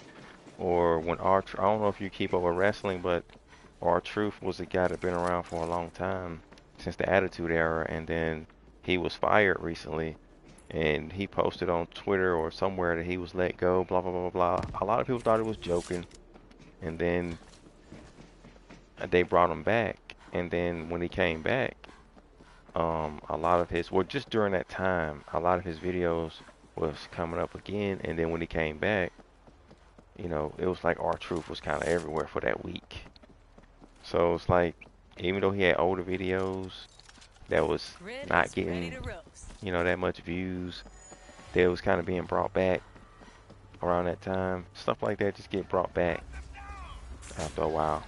Or when I don't know if you keep up with wrestling, but R-Truth was a guy that been around for a long time since the Attitude Era, and then he was fired recently, and he posted on Twitter or somewhere that he was let go, blah blah blah blah blah. A lot of people thought he was joking, and then they brought him back, and then when he came back, a lot of his, well, just during that time, a lot of his videos was coming up again, and then when he came back, it was like R-Truth was kind of everywhere for that week. So it's like, even though he had older videos that was Grid not is ready getting, to roast. that much views, that was kind of being brought back around that time. Stuff like that just get brought back after a while.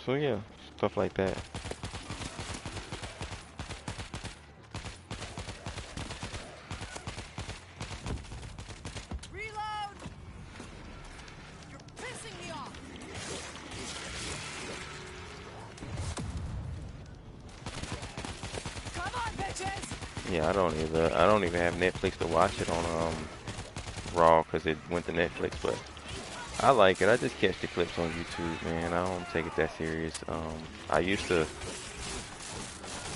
So yeah, stuff like that. Reload! You're pissing me off! Come on, bitches! Yeah, I don't even have Netflix to watch it on Raw because it went to Netflix, but I like it. I just catch the clips on YouTube, man. I don't take it that serious. I used to.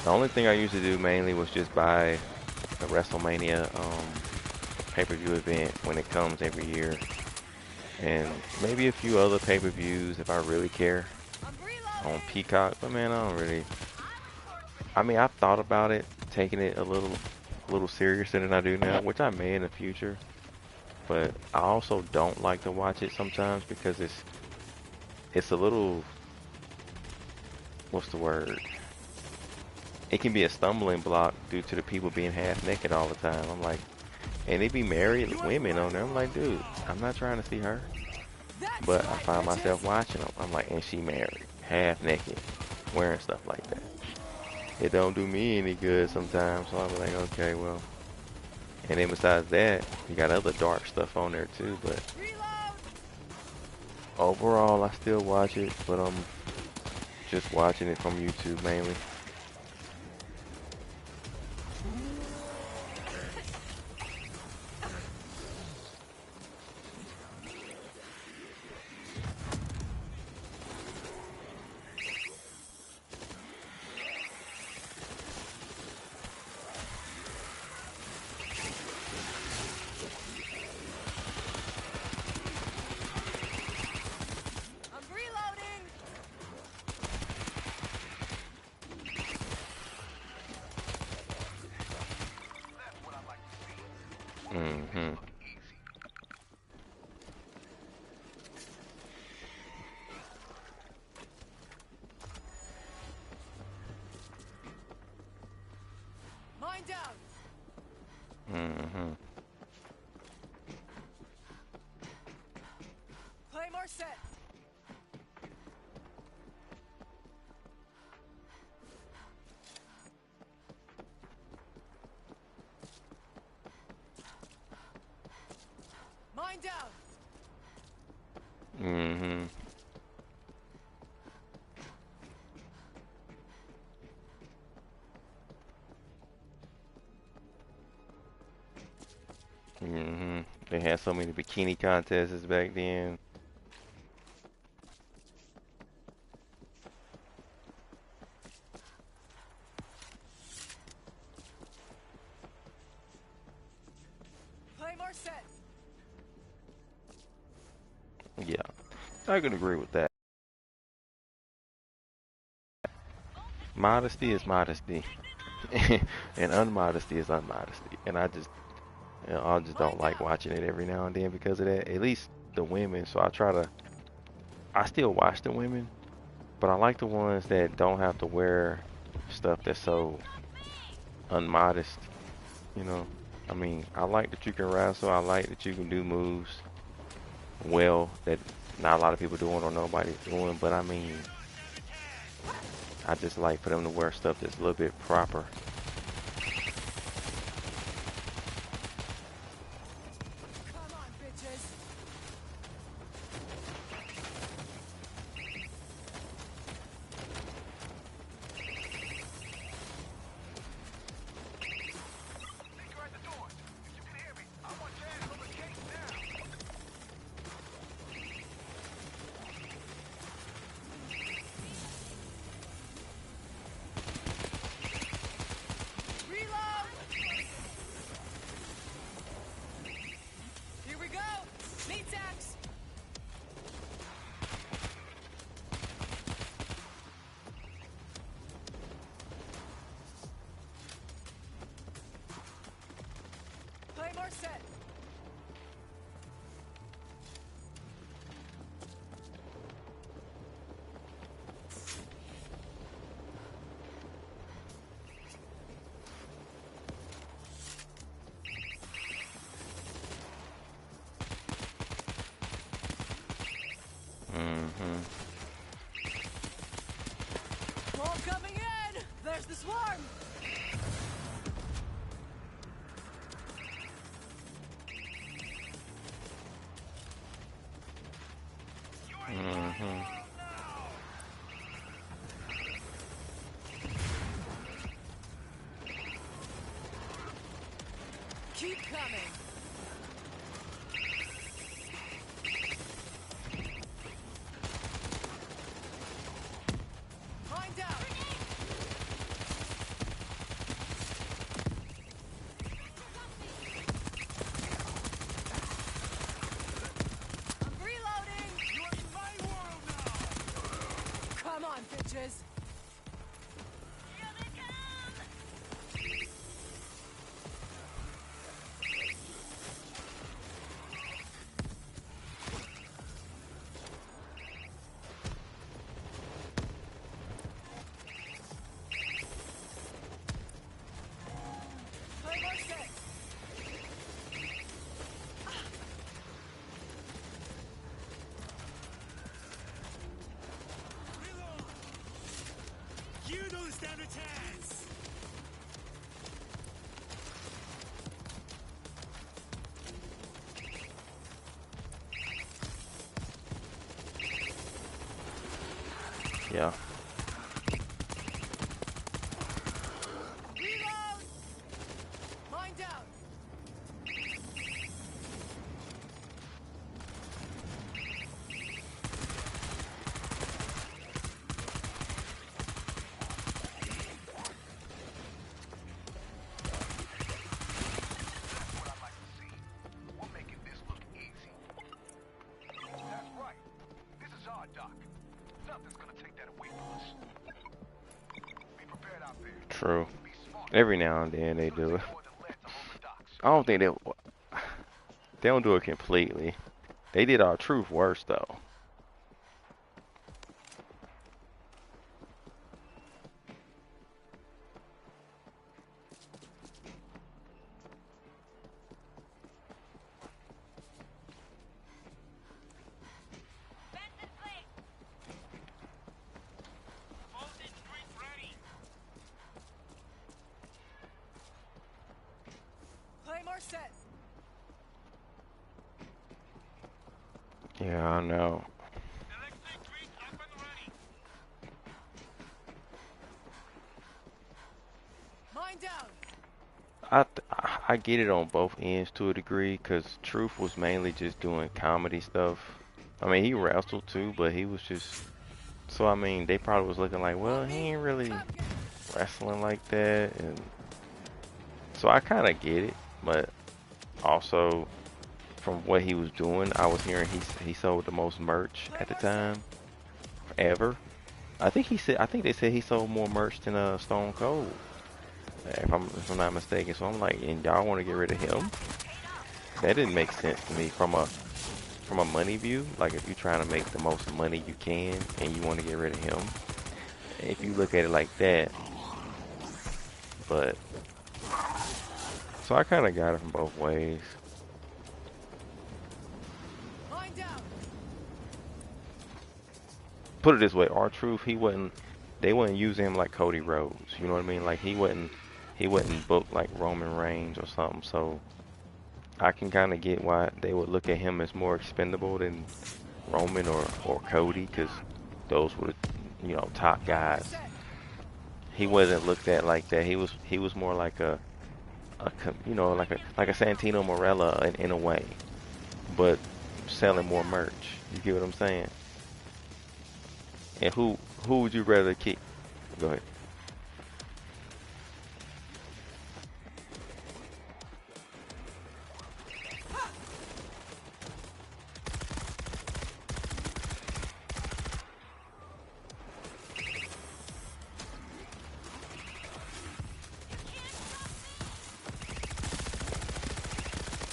The only thing I used to do mainly was just buy a WrestleMania pay-per-view event when it comes every year, and maybe a few other pay-per-views if I really care I'm on reloading! Peacock. But man, I don't really. I mean, I've thought about it, taking it a little seriouser than I do now, which I may in the future. But I also don't like to watch it sometimes because it's a little, what's the word? It can be a stumbling block due to the people being half naked all the time. I'm like, and they be married women on there. I'm like, dude, I'm not trying to see her. That's But I right, find myself bitches! watching them. I'm like, and she married, half naked, wearing stuff like that. It don't do me any good sometimes. So I'm like, okay, well. And then besides that, you got other dark stuff on there too. But Reload! overall, I still watch it, but I'm just watching it from YouTube mainly. I'm reloading! Mm-hmm. Mine down! Mm-hmm. Claymore set! Mine down! Mm-hmm. Mm-hmm. They had so many bikini contests back then. Claymore set! Yeah, I can agree with that. Modesty is modesty, and unmodesty is unmodesty. And I just Mine don't like down! watching it every now and then because of that. At least the women. So I still watch the women, but I like the ones that don't have to wear stuff that's so unmodest. You know, I mean, I like that you can wrestle. I like that you can do moves well that not a lot of people doing or nobody's doing. But I mean, I just like for them to wear stuff that's a little bit proper. Mm-hmm. Keep coming. Mine down. I'm reloading. You're in my world now. Come on, bitches. Here they come. Play more set. Reload. You don't stand a chance. Yeah. Reload. Mine down. That's what I like to see. We're making this look easy. That's right. This is our dock. Nothing's gonna take that away from us. Be prepared out there. True. Be smart. Every now and then they It's gonna do it. take more than lead to hold the docks. I don't think they don't do it completely. They did our truth worse though. Play more set. Yeah, I know. Mine down. I get it on both ends to a degree, cause Truth was mainly just doing comedy stuff. I mean, he wrestled too, but he was just. So I mean, they probably was looking like, well, he ain't really Come get wrestling like that, and so I kind of get it, but also from what he was doing, I was hearing he sold the most merch at the time ever. I think they said he sold more merch than Stone Cold, if I'm not mistaken. So I'm like, and y'all want to get rid of him? That didn't make sense to me from a money view. Like if you're trying to make the most money you can and you want to get rid of him, if you look at it like that, but so I kind of got it from both ways. Mine down. Put it this way, R-Truth, they wouldn't use him like Cody Rhodes. You know what I mean? Like he wouldn't book like Roman Reigns or something. So I can kind of get why they would look at him as more expendable than Roman or Cody, because those were the, top Play more guys. set. He wasn't looked at like that. He was more like like a Santino Morella in a way, but selling more merch. You get what I'm saying? And who would you rather keep? Go ahead.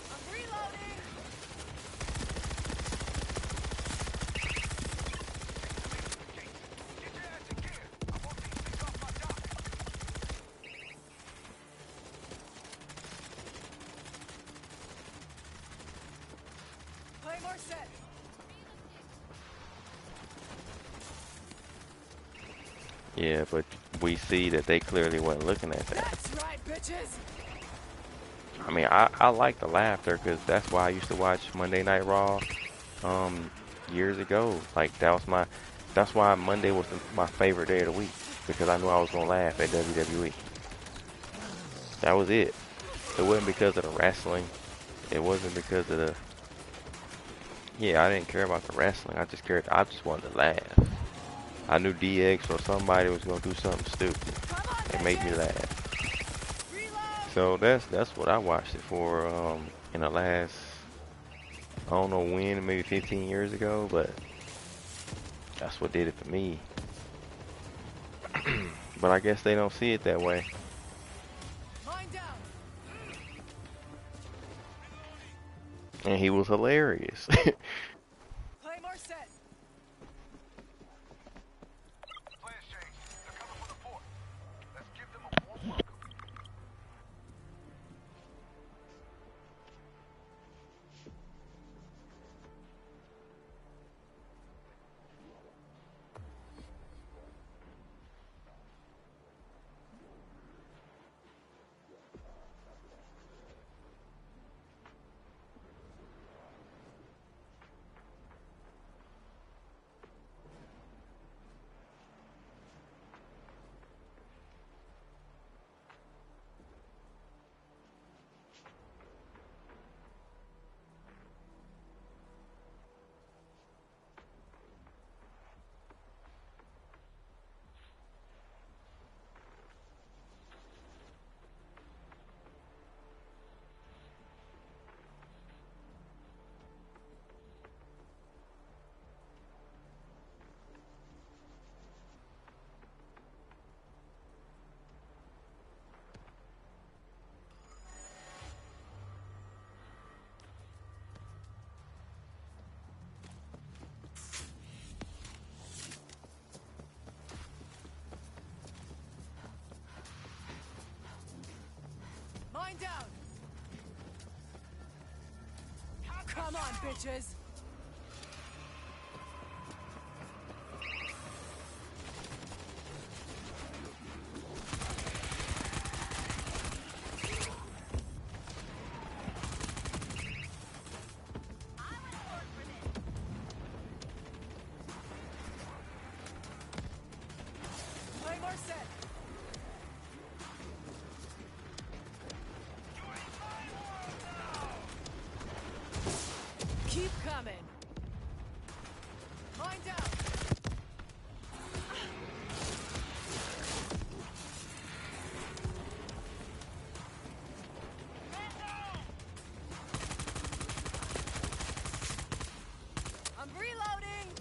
I'm reloading. Get your ass in gear. I want these things off my dock. Play more set. Yeah, but we see that they clearly weren't looking at that. That's right, bitches. I mean, I like the laughter because that's why I used to watch Monday Night Raw years ago. Like that's why Monday was my favorite day of the week because I knew I was gonna laugh at WWE. That was it. It wasn't because of the wrestling. It wasn't because of the yeah. I didn't care about the wrestling. I just cared. I just wanted to laugh. I knew DX or somebody was gonna do something stupid. It made me laugh. So that's what I watched it for in the last I don't know when, maybe 15 years ago, but that's what did it for me. But I guess they don't see it that way. And he was hilarious. Plans change. They're coming for the fort. Let's give them a warm welcome. Mine down. Come on, bitches. Play more set. Keep coming. Mine down. I'm reloading.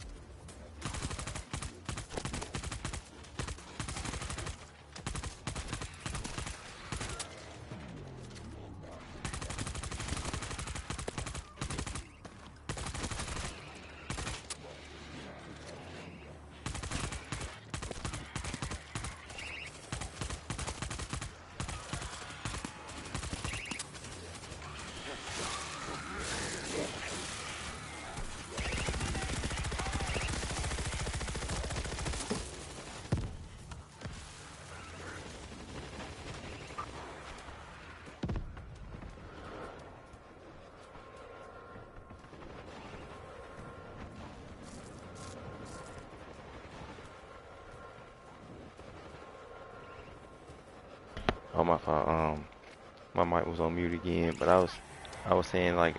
Oh my fault. My mic was on mute again, but I was saying like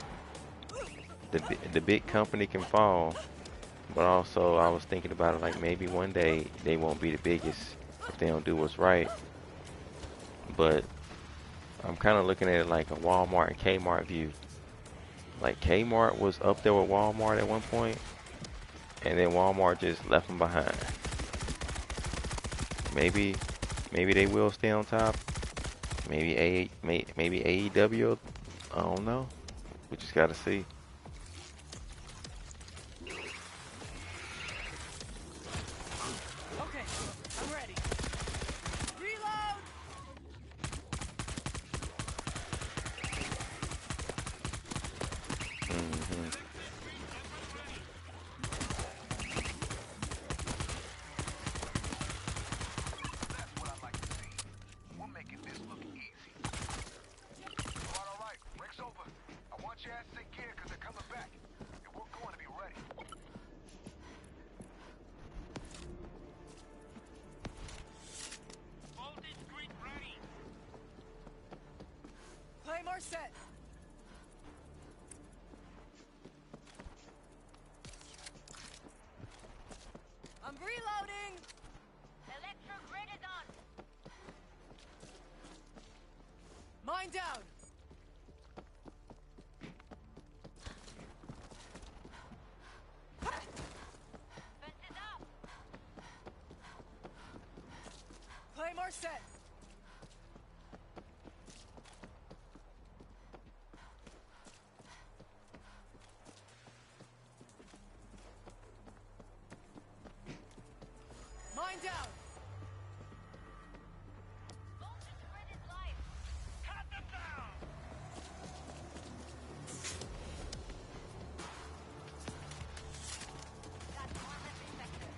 the big company can fall, but also I was thinking about it like maybe one day they won't be the biggest if they don't do what's right. But I'm kind of looking at it like a Walmart and Kmart view. Like Kmart was up there with Walmart at one point, and then Walmart just left them behind. Maybe they will stay on top. Maybe AEW. I don't know. We just gotta see. Okay, I'm ready. Reload. Hmm. your asses in gear because they're coming back. And we're going to be ready. Voltage grid ready. Claymore set. I'm reloading. Electro grid is on. Mine down. Fences up. Claymore set. Mine down. Voltage grid is live. Cut them down. Got more weapon sector.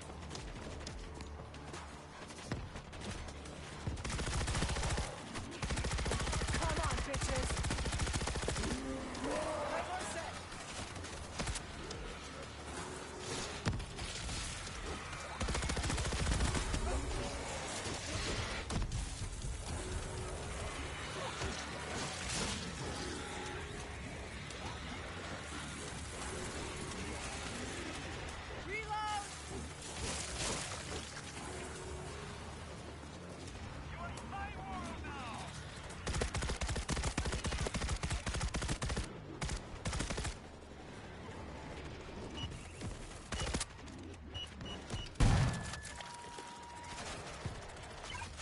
Come on, bitches. Claymore set. Reload. You're in my world now.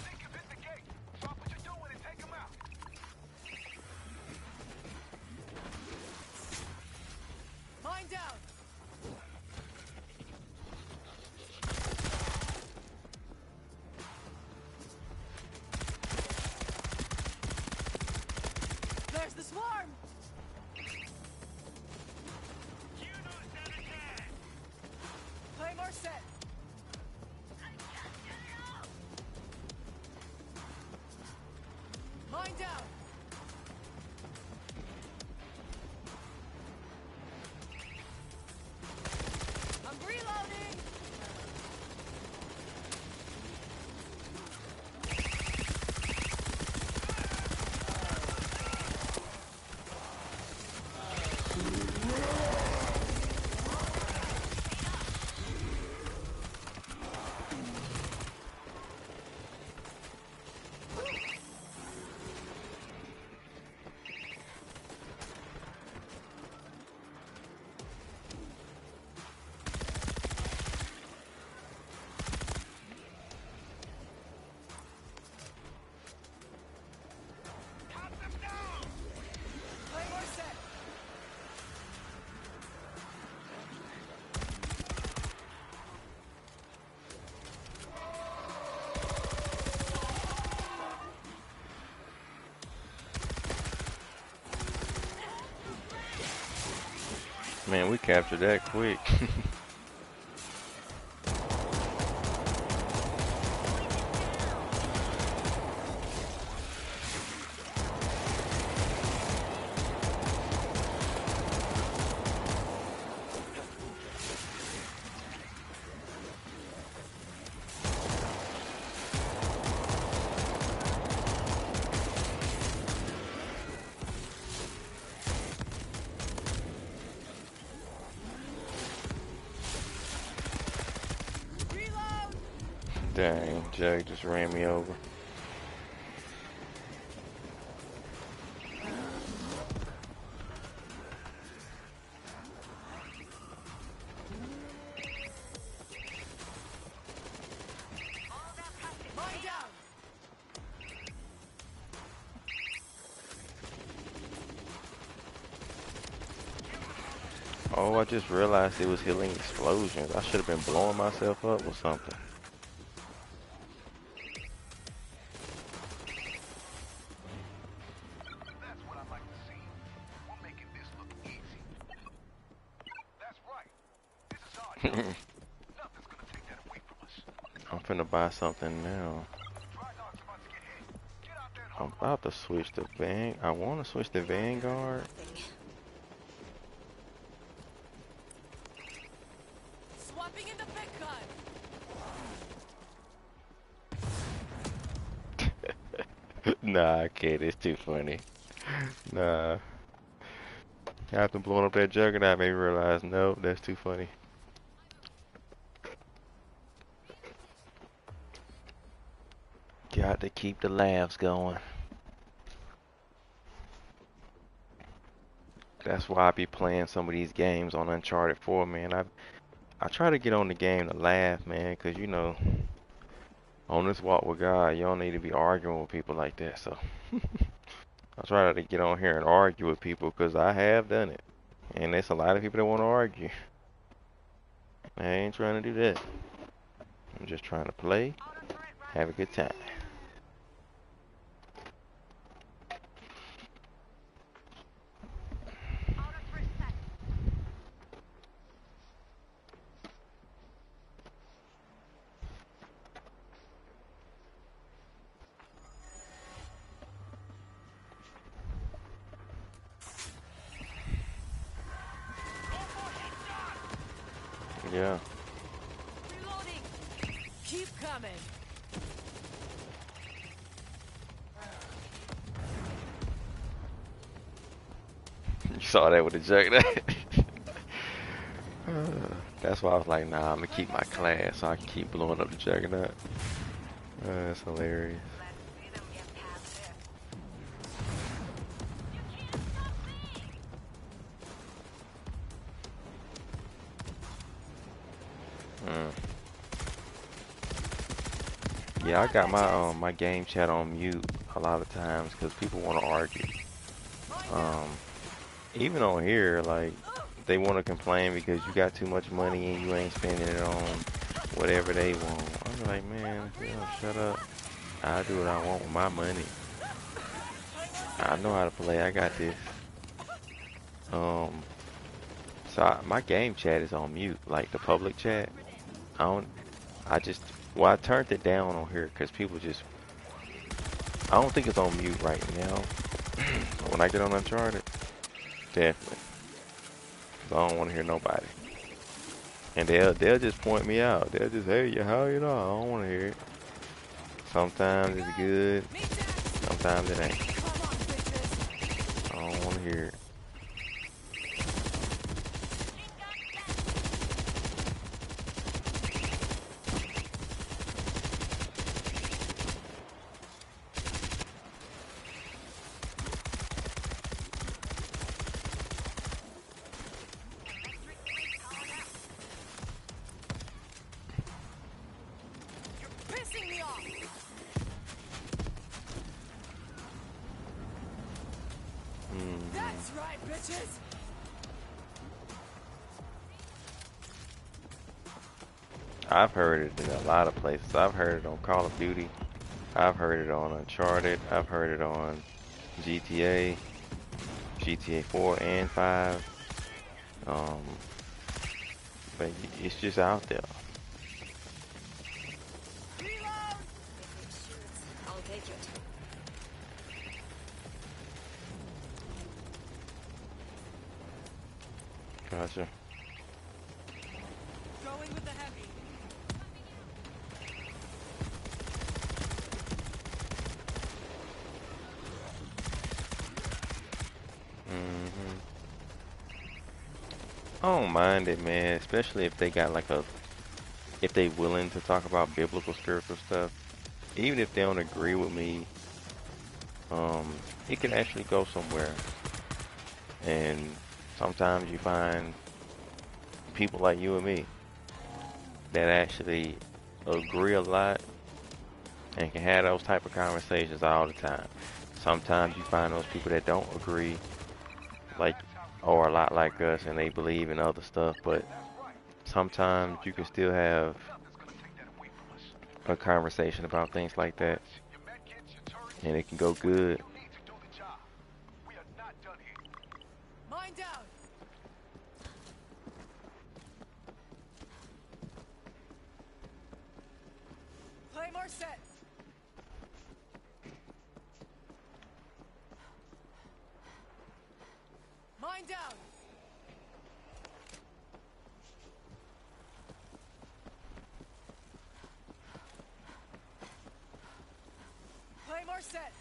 Think you've hit the gate. Drop what you're doing and take them out. Mine down. There's the swarm. You know stand a chance. Claymore set. Mine down. I'm reloading. Cut them down. Claymore set. Man, we captured that quick. Reload. Dang, Jack just ran me over. Mine down. Oh, I just realized it was healing explosions. I should have been blowing myself up or something. That's what I like to see. We're making this look easy. That's right. This is our job. Nothing's gonna take that away from us. I'm finna buy something now. Dry dog's about to get hit. Get out there and I'm hold about to switch to I want to switch to Vanguard. Nah, I can't. It's too funny. Nah. After blowing up that juggernaut made me realize, no, that's too funny. Got to keep the laughs going. That's why I be playing some of these games on Uncharted 4, man. I try to get on the game to laugh, man, 'cause you know, on this walk with God, you don't need to be arguing with people like that. So I try to get on here and argue with people 'cause I have done it. And there's a lot of people that want to argue. I ain't trying to do that. I'm just trying to play, have a good time. Yeah. Reloading. Keep coming. You saw that with the juggernaut. That's why I was like, nah, I'm gonna keep my class so I can keep blowing up the juggernaut. That's hilarious. Mm. Yeah, I got my game chat on mute a lot of times because people want to argue. Um, Even on here, like they want to complain because you got too much money and you ain't spending it on whatever they want. I'm like, man, you know, shut up. I do what I want with my money. I know how to play. I got this. Um, my game chat is on mute, like the public chat. I don't. I just. Well, I turned it down on here because people just. I don't think it's on mute right now. When I get on Uncharted, definitely. 'Cause I don't want to hear nobody. And they'll just point me out. They'll just, hey, how you know? I don't want to hear it. Sometimes it's good. Sometimes it ain't. I don't want to hear it. Pissing me off. That's right, bitches. I've heard it in a lot of places. I've heard it on Call of Duty. I've heard it on Uncharted. I've heard it on GTA, GTA 4 and 5. Um, but it's just out there. Reload. I'll take it. Gotcha. Going with the heavy. hmm I don't mind it, man. Especially if they got like if they willing to talk about biblical spiritual stuff. Even if they don't agree with me, it can actually go somewhere. And sometimes you find people like you and me that actually agree a lot and can have those type of conversations all the time. Sometimes you find those people that don't agree, like, or a lot like us, and they believe in other stuff, but sometimes you can still have a conversation about things like that, and it can go good. Mine down. Claymore set. Mine down. Claymore set.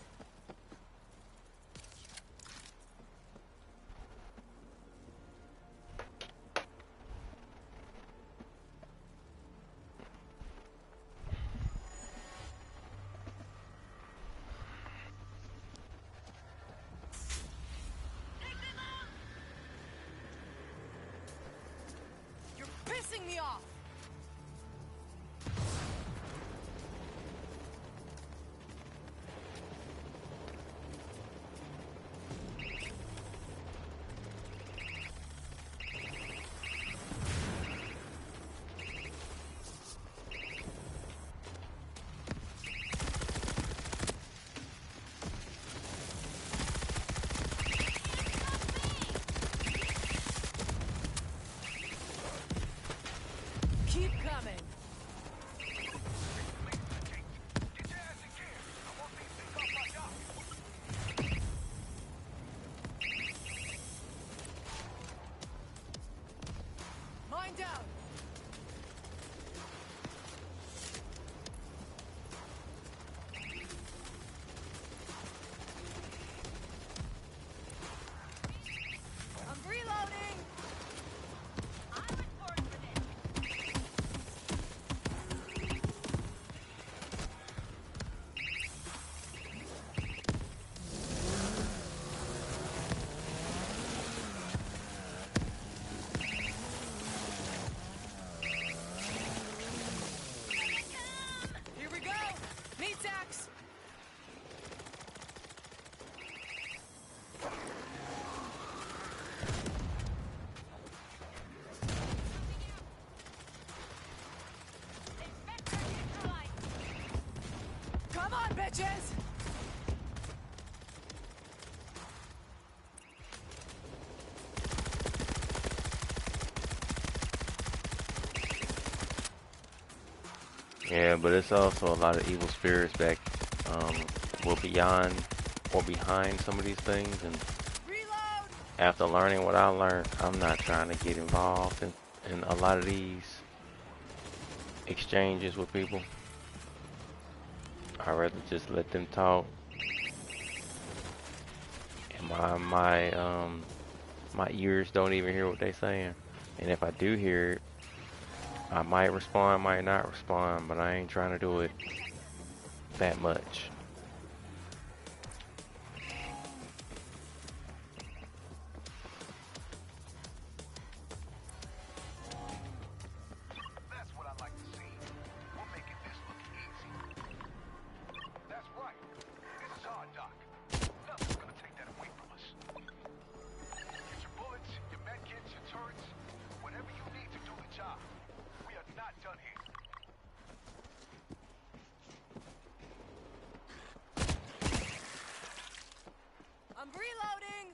throwing me off. Keep coming. Mine down. I'm reloading. I was born for this. Here we go. Meat sacks. Inspector neutralized. Come on, bitches. Yeah, but it's also a lot of evil spirits back, well, beyond or behind some of these things. And Reload. after learning what I learned, I'm not trying to get involved in a lot of these exchanges with people. I'd rather just let them talk. And my ears don't even hear what they saying. And if I do hear it, I might respond, might not respond, but I ain't trying to do it that much. That's what I like to see. We're making this look easy. That's right. This is our dock. Nothing's gonna take that away from us. Get your bullets, your medkits, your turrets, whatever you need to do the job. We are not done here. I'm reloading.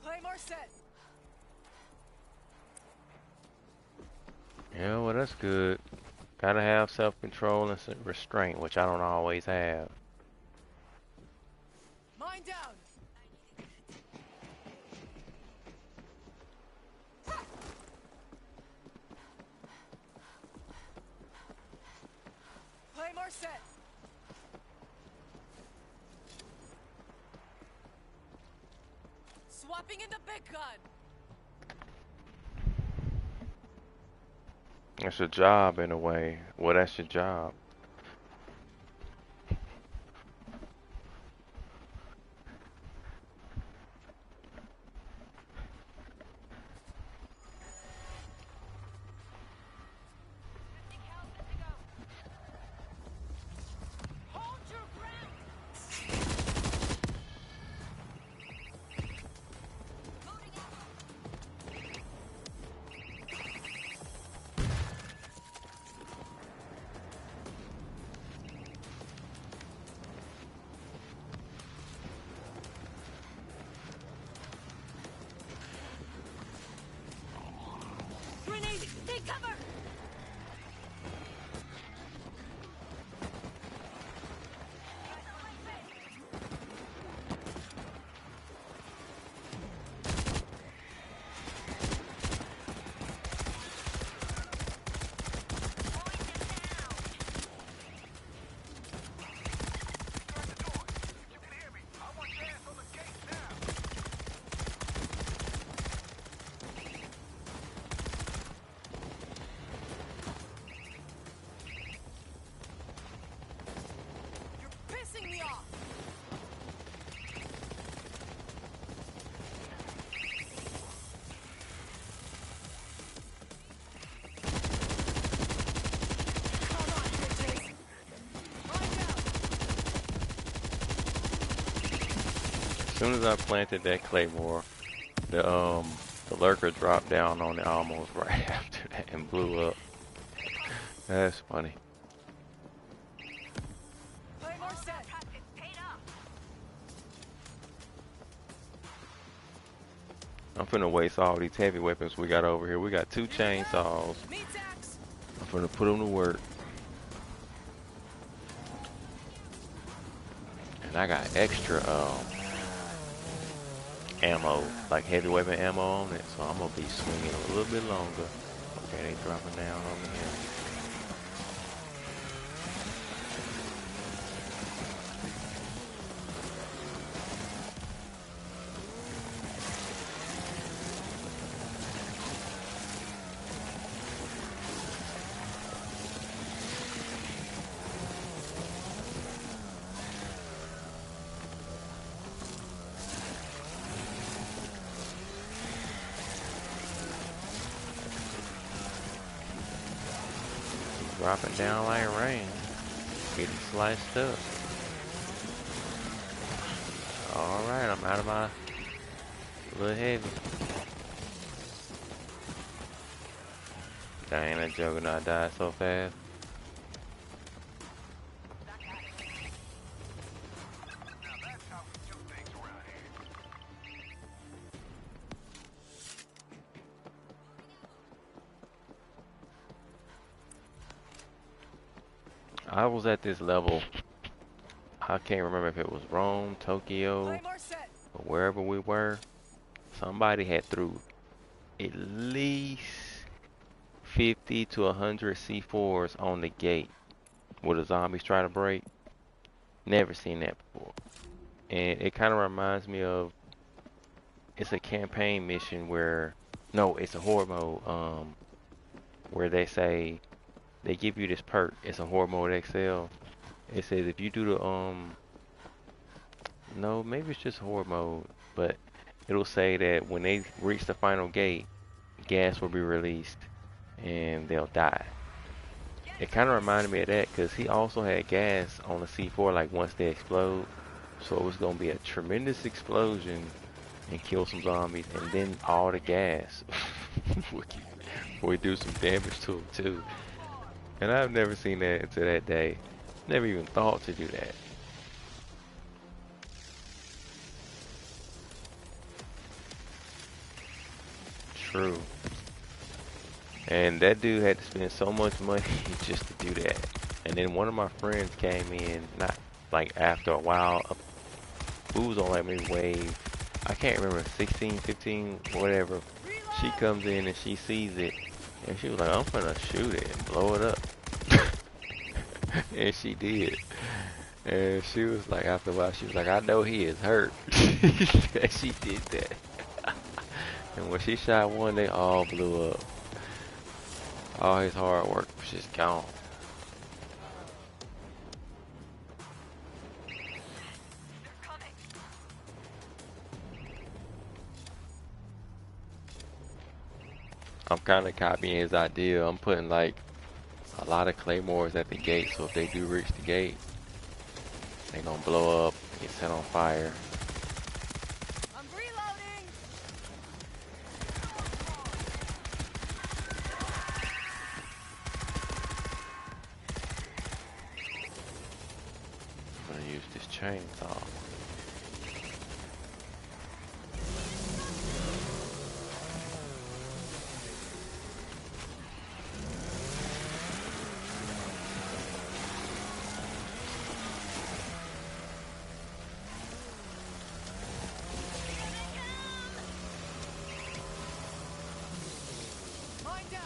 Claymore set. Yeah, well, that's good. Gotta have self-control and some restraint, which I don't always have. Mine down. Claymore set. Swapping in the big gun. It's a job in a way. Well, that's your job. Hold your ground. Loading ammo. soon as I planted that claymore, the lurker dropped down on it almost right after that and blew up. That's funny. Claymore set. It's paid off. I'm finna waste all these heavy weapons we got over here. We got 2 Here we go. chainsaws. Meat axe. I'm finna put them to work. And I got extra ammo, like heavy weapon ammo on it, so I'm gonna be swinging a little bit longer. Okay, they dropping down on me here. Dropping down like rain. Getting sliced up. Alright, I'm out of my little heavy. Dang, that juggernaut died so fast. I was at this level, I can't remember if it was Rome, Tokyo, Claymore set. or wherever we were. Somebody had threw at least 50 to 100 C4s on the gate where the zombies try to break. Never seen that before. And it kind of reminds me of, it's a campaign mission where, no, it's a horde mode, where they say, they give you this perk. It's a horde mode XL. It says if you do the, no, maybe it's just horde mode, but it'll say that when they reach the final gate, gas will be released and they'll die. It kind of reminded me of that because he also had gas on the C4 like once they explode. So it was going to be a tremendous explosion and kill some zombies, and then all the gas would do some damage to them too. And I've never seen that until that day. Never even thought to do that. True. And that dude had to spend so much money just to do that. And then one of my friends came in, not like after a while, who was on like maybe wave, I can't remember, 16, 15, whatever. She comes in and she sees it, and she was like, I'm gonna shoot it and blow it up. And she did. And she was like, after a while, she was like, I know he is hurt. And she did that. And when she shot one, they all blew up. All his hard work was just gone. I'm kind of copying his idea. I'm putting like a lot of claymores at the gate, so if they do reach the gate, they're gonna blow up, get set on fire. I'm reloading. I'm gonna use this chainsaw. Mine down.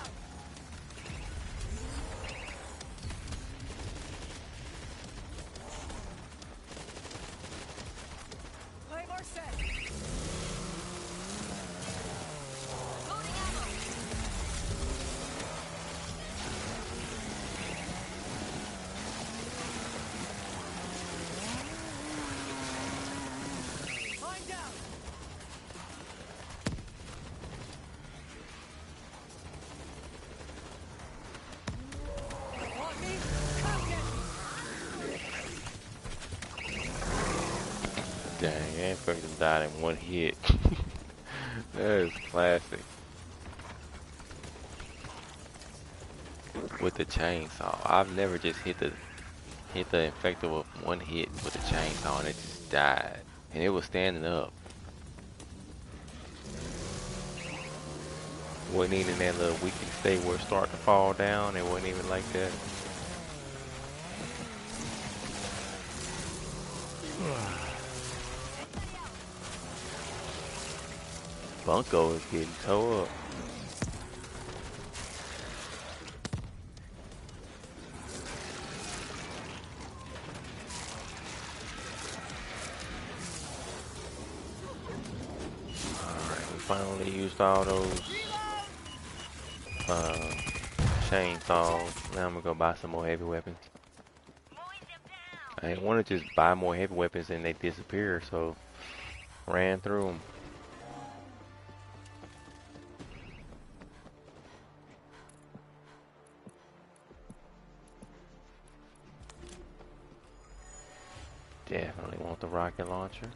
Dang, that infected died in one hit. That is classic. With the chainsaw. I've never just hit the infected with one hit with a chainsaw and it just died. And it was standing up. Wasn't even in that little weakened state where it started to fall down. It wasn't even like that. Bunko is getting towed up. Alright, we finally used all those chainsaws. Now I'm gonna go buy some more heavy weapons. I didn't want to just buy more heavy weapons and they disappear, so ran through them. Definitely want the rocket launcher.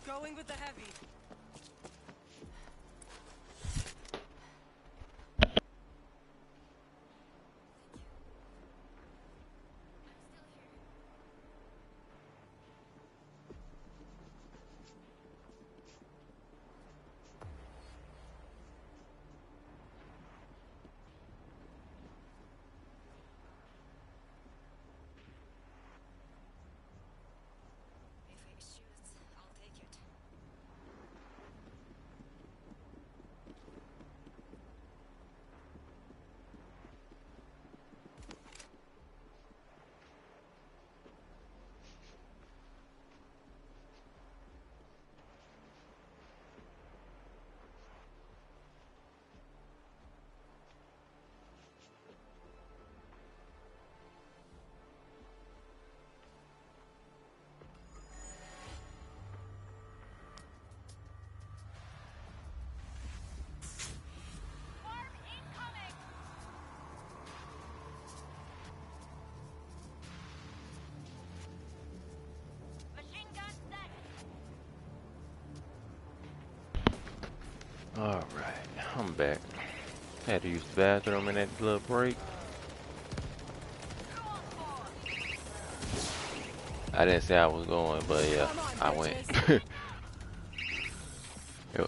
Going with the heavy. If it shoots, I'll take it. Swarm incoming! Machine gun set! Alright, I'm back. Had to use the bathroom in that little break. I didn't say I was going, but yeah, I went. Yo,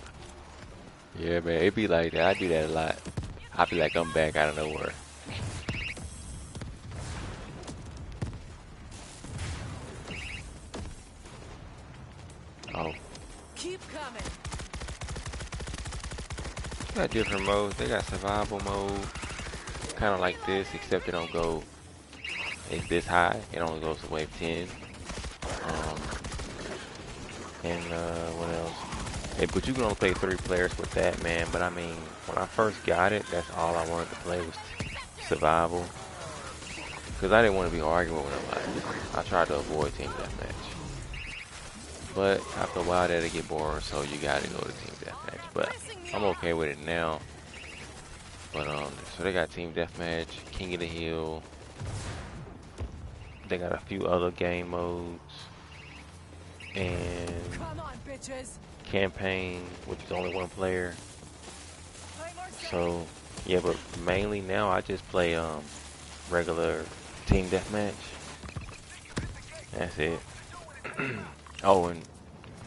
yeah, man, it be like that. I do that a lot. I be like, I'm back out of nowhere. Oh, Keep coming. they got different modes. They got survival mode, kind of like this, except it don't go. It's this high. It only goes to wave 10. And what else? Hey, but you can only play 3 players with that, man. But I mean, when I first got it, that's all I wanted to play was survival. Because I didn't want to be arguing with nobody. I tried to avoid team deathmatch. But after a while, that'll get boring, so you gotta go to team deathmatch. But I'm okay with it now. But so they got team deathmatch, King of the Hill. They got a few other game modes. And Come on, bitches. campaign, which is only 1 player. Play more safe. So yeah, but mainly now I just play regular team deathmatch. That's it. Oh, and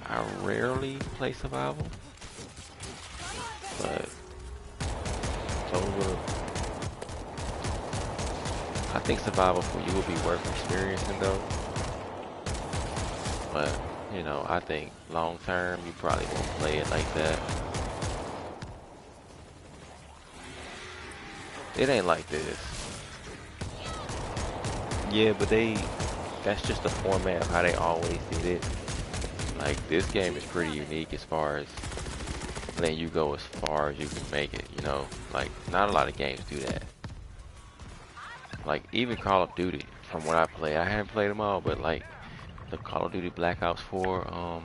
I rarely play survival, but total. I think survival for you would be worth experiencing though. But you know, I think long term you probably won't play it like that. It ain't like this. Yeah, but that's just the format of how they always did it. Like, this game is pretty unique as far as letting you go as far as you can make it, you know? Like, not a lot of games do that. Like, even Call of Duty, from what I play, I haven't played them all, but like, the Call of Duty Black Ops 4,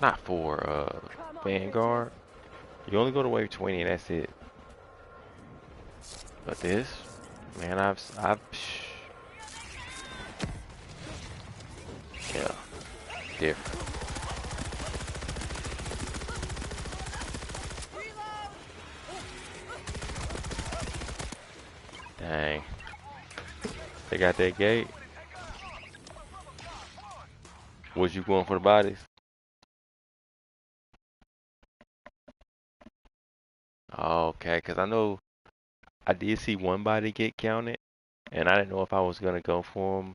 not 4, Vanguard, you only go to wave 20 and that's it. But this, man, different. Dang. They got that gate. Was you going for the bodies? Okay, because I know I did see one body get counted, and I didn't know if I was gonna go for him.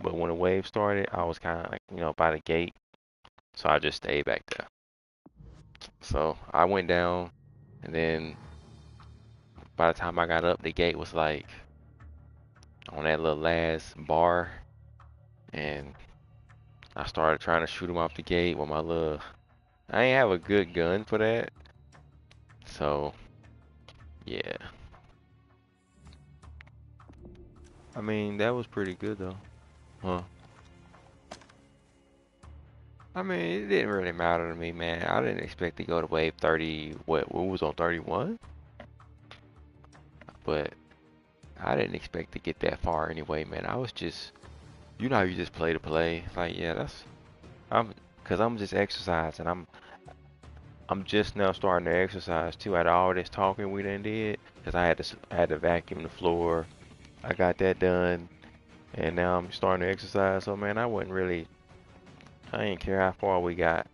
But when the wave started, I was kind of like, by the gate, so I just stayed back there. So I went down, and then by the time I got up, the gate was like on that little last bar, and I started trying to shoot him off the gate with my little. I ain't have a good gun for that, so yeah. I mean, that was pretty good though, huh? I mean, it didn't really matter to me, man. I didn't expect to go to wave 30. What was on 31? But I didn't expect to get that far anyway, man. I was just, how you just play to play. Like, yeah, cause I'm just exercising. I'm just now starting to exercise too. Out of all this talking we done did, cause I had to vacuum the floor. I got that done, and now I'm starting to exercise. So man, I ain't care how far we got.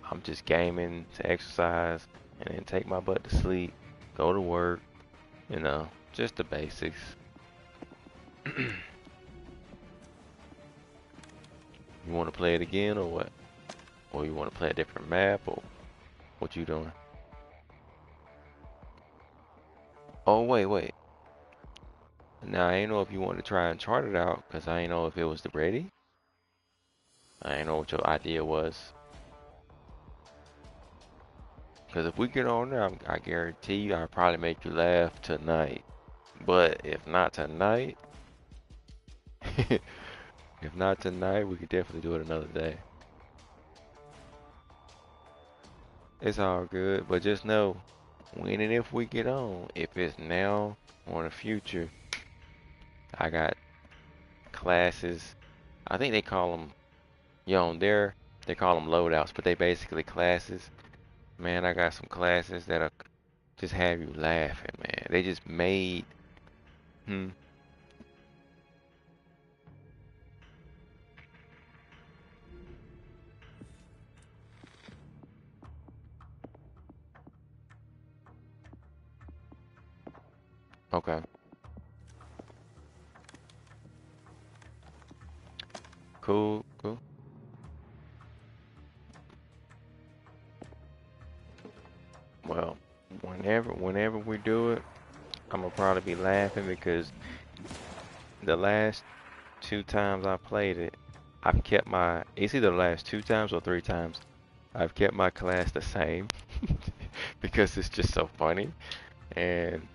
I'm just gaming to exercise, and then take my butt to sleep, go to work, just the basics. You want to play it again or what? Or you want to play a different map or what you doing? Oh, wait. Now, I ain't know if you want to try and chart it out because I ain't know if it was ready. I ain't know what your idea was. Because if we get on there, I guarantee you I'll probably make you laugh tonight. But if not tonight, if not tonight, we could definitely do it another day. It's all good, but just know, when and if we get on, if it's now or in the future, I got classes. I think they call them, on there, they call them loadouts, but they basically classes. Man, I got some classes that'll just have you laughing, man. They just made, hmm, okay, cool. Well, whenever we do it, I'm gonna probably be laughing because the last 2 times I played it, it's either the last 2 times or 3 times, I've kept my class the same because it's just so funny. And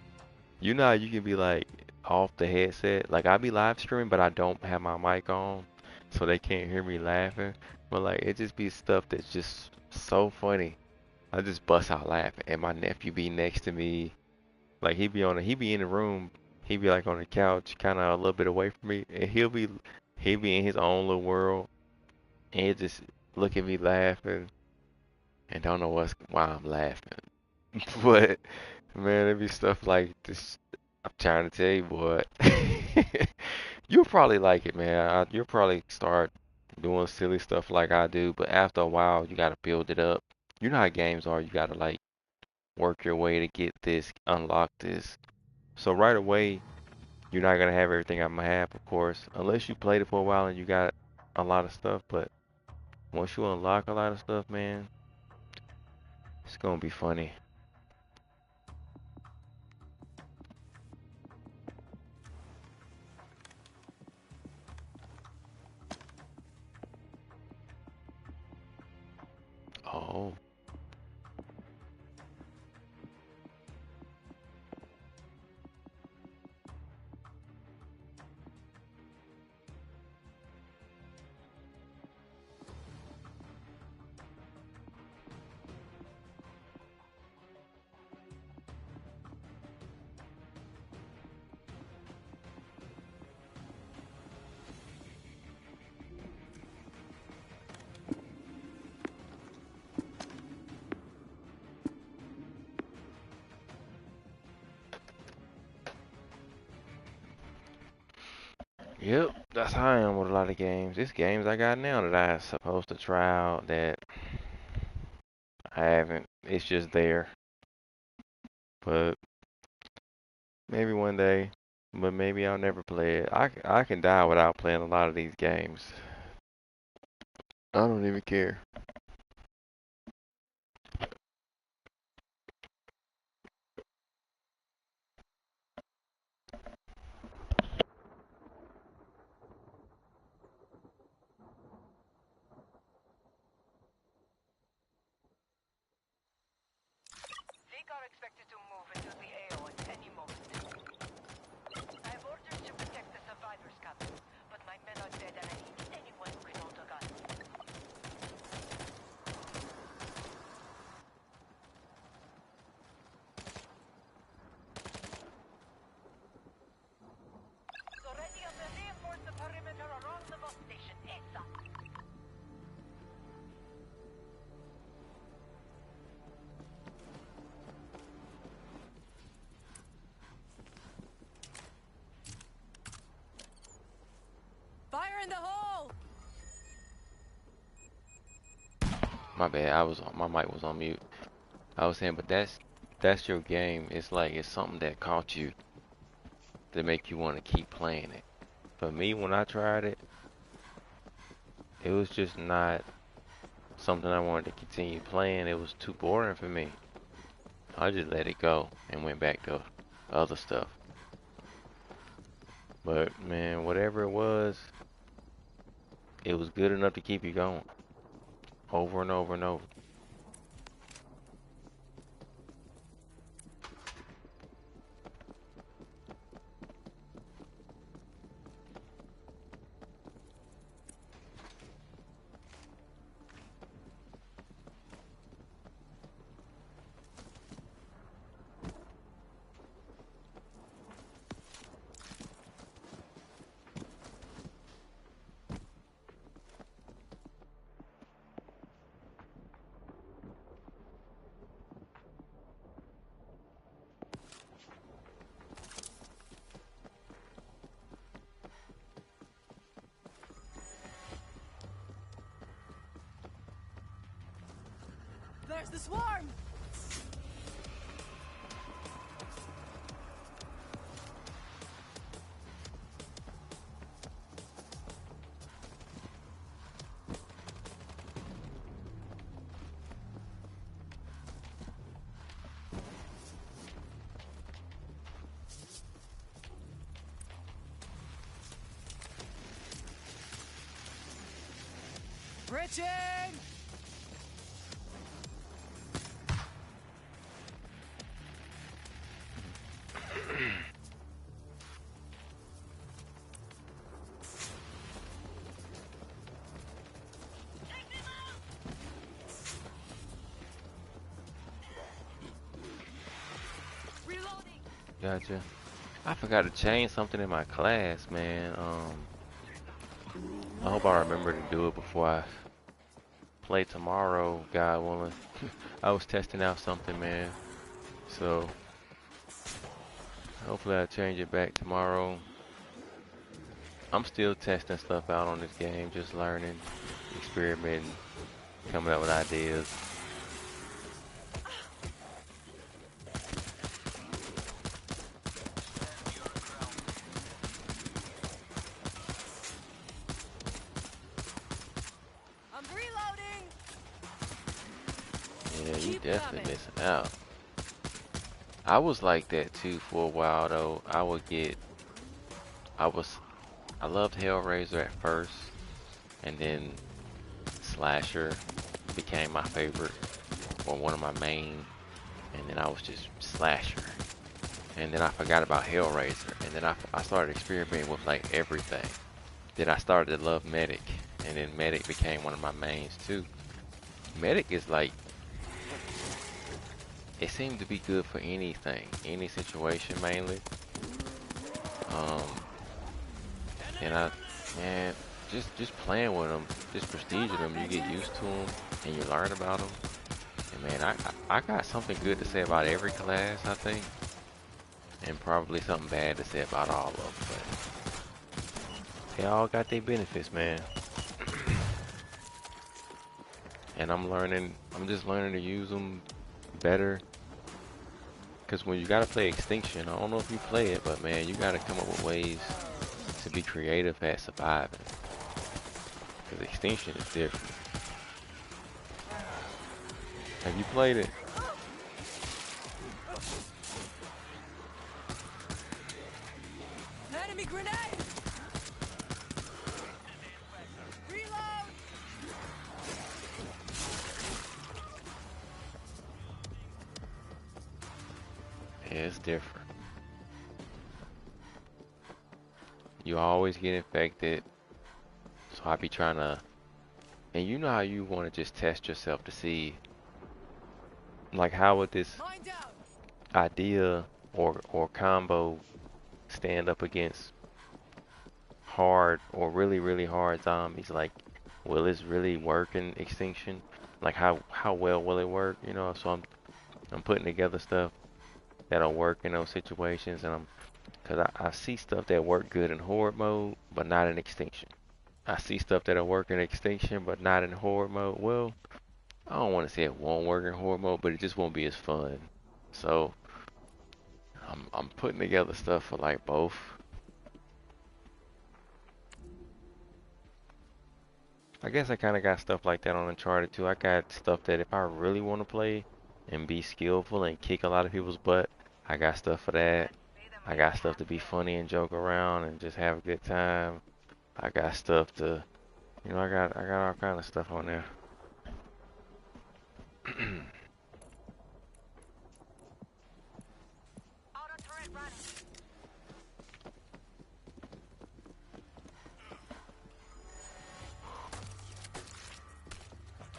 you know how you can be like off the headset, like I be live streaming, but I don't have my mic on, so they can't hear me laughing. But like it just be stuff that's just so funny. I just bust out laughing, and my nephew be next to me, like he be in the room, he be like on the couch, kind of a little bit away from me, and he be in his own little world, and he just look at me laughing, and don't know why I'm laughing. But man, it be stuff like this. I'm trying to tell you, boy. You'll probably like it, man. You'll probably start doing silly stuff like I do, but after a while, you gotta build it up. You know how games are. You gotta like work your way to get this, unlock this. So right away, you're not gonna have everything I'm gonna have, of course, unless you played it for a while and you got a lot of stuff. But once you unlock a lot of stuff, man, it's gonna be funny. Oh, Yep, that's how I am with a lot of games. It's games I got now that I'm supposed to try out that I haven't. It's just there. But maybe one day. But maybe I'll never play it. I can die without playing a lot of these games. I don't even care. Zeke are expected to move into the AO at any moment. I have orders to protect the survivors, Captain, but my men are dead and I need anyone who can hold a gun. So ready up and reinforce the perimeter around the bus station. ASAP. Fire in the hole! My bad. My mic was on mute. I was saying, but that's your game. It's like it's something that caught you to make you want to keep playing it. For me, when I tried it, it was just not something I wanted to continue playing. It was too boring for me. I just let it go and went back to other stuff. But man, whatever it was good enough to keep you going over and over and over. There's the swarm! Bridging! Reloading. Gotcha. I forgot to change something in my class, man. I hope I remember to do it before I play tomorrow, God willing. I was testing out something, man. So hopefully I change it back tomorrow. I'm still testing stuff out on this game, just learning, experimenting, coming up with ideas. I'm reloading! Yeah, you Keep definitely coming. missing out. I was like that too for a while though. I was, I loved Hellraiser at first, and then Slasher became my favorite, or one of my main, and then I was just Slasher. And then I forgot about Hellraiser, and then I started experimenting with like everything. Then I started to love Medic, and then Medic became one of my mains too. Medic is like, it seemed to be good for anything, any situation mainly. Um, and man, just playing with them, just prestiging them, you get used to them, and you learn about them. And man, I got something good to say about every class, I think, and probably something bad to say about all of them. They all got their benefits, man. And I'm just learning to use them better. Because when you gotta play Extinction, I don't know if you play it, but man, you gotta come up with ways to be creative at surviving. Because Extinction is different. Have you played it? Enemy grenade! Reload! Yeah, it's different. You always get infected, so I be trying to, and you know how you want to just test yourself to see, like how would this Mine down! idea or combo stand up against hard or really hard zombies? Like, will this really work in Extinction? Like how well will it work? You know, so I'm putting together stuff that'll work in those situations, and cause I see stuff that work good in horde mode, but not in Extinction. I see stuff that'll work in Extinction, but not in horde mode. Well, I don't want to say it won't work in horde mode, but it just won't be as fun. So I'm putting together stuff for like both. I guess I kind of got stuff like that on Uncharted too. I got stuff that if I really want to play and be skillful and kick a lot of people's butt, I got stuff for that. I got stuff to be funny and joke around and just have a good time. I got stuff to, I got all kind of stuff on there. Auto turret running.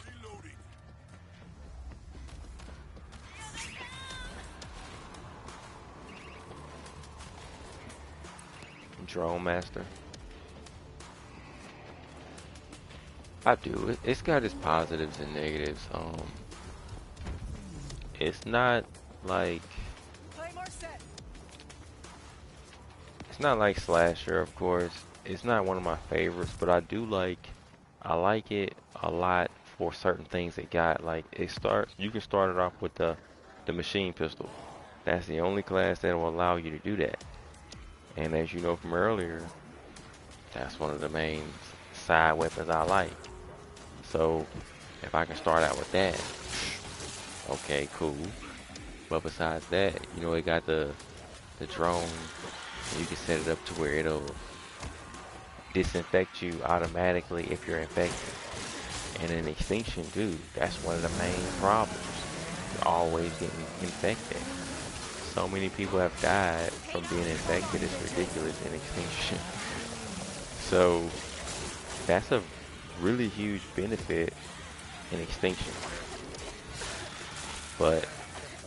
Reloading. Drone Master. I do. It's got its positives and negatives. It's not like Claymore set! it's not like Slasher, of course. It's not one of my favorites, but I like it a lot for certain things it got. Like you can start it off with the machine pistol. That's the only class that will allow you to do that. And as you know from earlier, that's one of the main side weapons I like. So if I can start out with that, okay, cool. But besides that, it got the drone, and you can set it up to where it'll disinfect you automatically if you're infected. And in Extinction, dude, that's one of the main problems. You're always getting infected. So many people have died from being infected. It's ridiculous in Extinction. So that's a really huge benefit in Extinction. But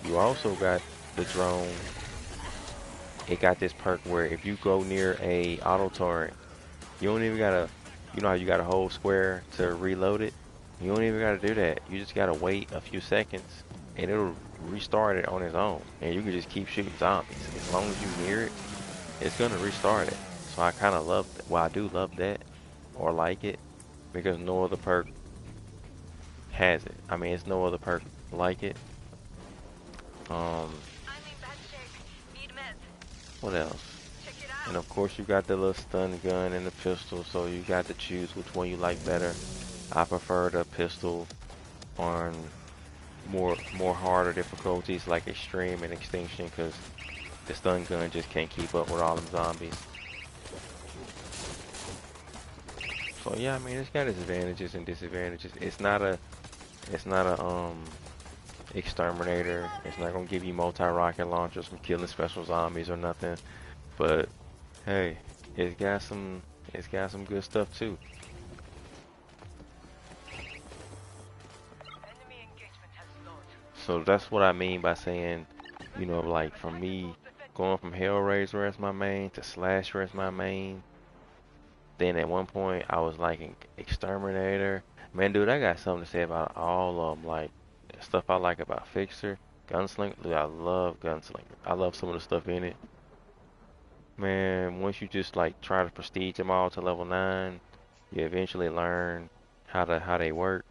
you also got the drone. It got this perk where if you go near a auto turret, you don't even gotta, you know how you gotta hold square to reload it? You don't even gotta do that. You just gotta wait a few seconds and it'll restart it on its own. And you can just keep shooting zombies. As long as you near it, it's gonna restart it. So I kinda love, well, I do love that or like it because no other perk has it. I mean, it's no other perk like it. I'm in bad shape. Need meds. What else? Check it And out. of course you got the little stun gun and the pistol, so you got to choose which one you like better. I prefer the pistol on more harder difficulties like extreme and extinction, because the stun gun just can't keep up with all them zombies. So yeah, I mean it's got its advantages and disadvantages. It's not a exterminator. It's not gonna give you multi-rocket launchers from killing special zombies or nothing. But hey, it's got some good stuff too. Enemy engagement has slowed. So that's what I mean by saying, like for me, going from Hellraiser as my main to Slasher as my main. Then at one point I was liking Exterminator. Man, dude, I got something to say about all of them. Like stuff I like about Fixer, Gunslinger. Dude, I love Gunslinger. I love some of the stuff in it. Man, once you just like try to prestige them all to level 9, you eventually learn how they work.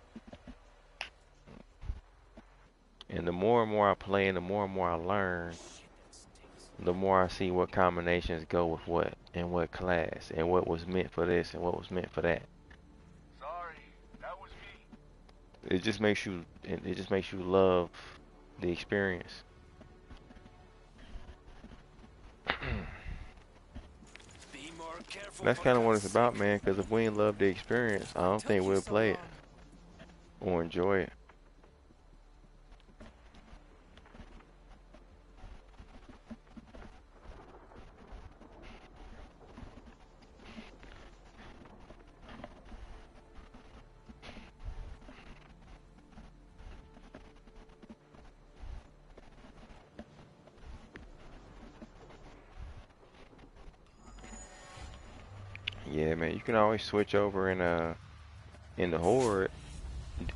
And the more and more I play and the more I learn, the more I see what combinations go with what and what class and what was meant for this and what was meant for that. Sorry, that was me. It just makes you love the experience. Be more careful That's for kind of what God's it's about, sake. man, because if we ain't love the experience, I don't think Took you we'll so play it long. or enjoy it. Yeah, man, you can always switch over in the horde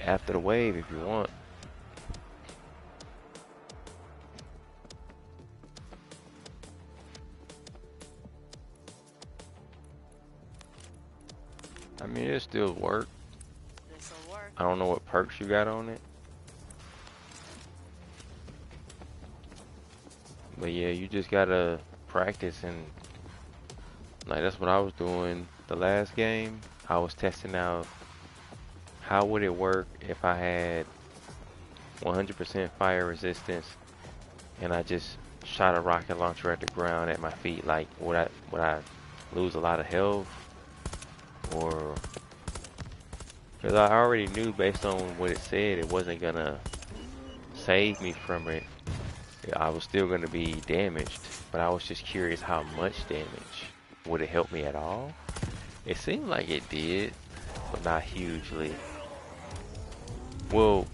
after the wave if you want. I mean, it still work. This'll work. I don't know what perks you got on it, but yeah, you just gotta practice and like that's what I was doing the last game. I was testing out how would it work if I had 100% fire resistance and I just shot a rocket launcher at the ground at my feet. Like, would I lose a lot of health, or because I already knew based on what it said, it wasn't gonna save me from it. I was still gonna be damaged, but I was just curious how much damage. Would it help me at all? It seemed like it did, but not hugely. Well,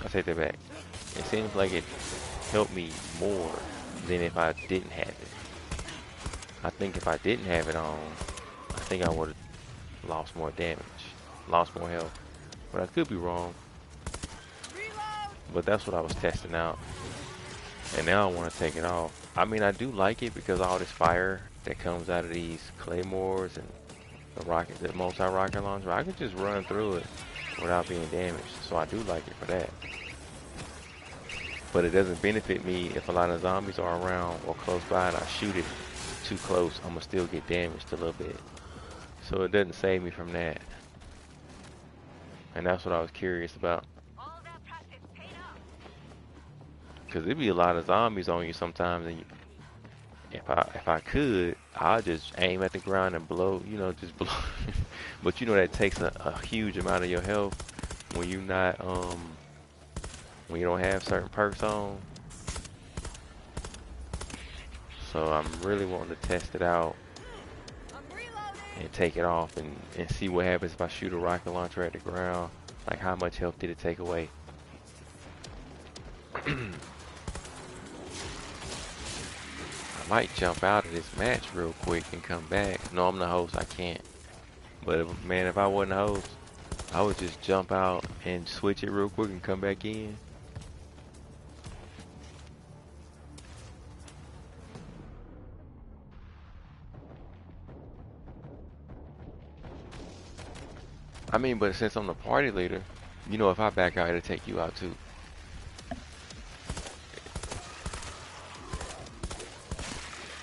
I take that back. It seems like it helped me more than if I didn't have it. I think if I didn't have it on, I think I would have lost more damage, lost more health. But I could be wrong. Reload! But that's what I was testing out. And now I want to take it off. I mean, I do like it because all this fire that comes out of these claymores and the multi-rocket launcher, I can just run through it without being damaged. So I do like it for that. But it doesn't benefit me if a lot of zombies are around or close by and I shoot it too close. I'm gonna still get damaged a little bit. So it doesn't save me from that. And that's what I was curious about. All that practice paid off. Cause there'd be a lot of zombies on you sometimes, and if I could, I'd just aim at the ground and blow, just blow. But that takes a huge amount of your health when you not when you don't have certain perks on. So I'm really wanting to test it out I'm reloading! and take it off and see what happens if I shoot a rocket launcher at the ground. Like how much health did it take away? I might jump out of this match real quick and come back. No, I'm the host. I can't. But man, if I wasn't the host, I would just jump out and switch it real quick and come back in. I mean, but since I'm the party leader, if I back out, it'll take you out too.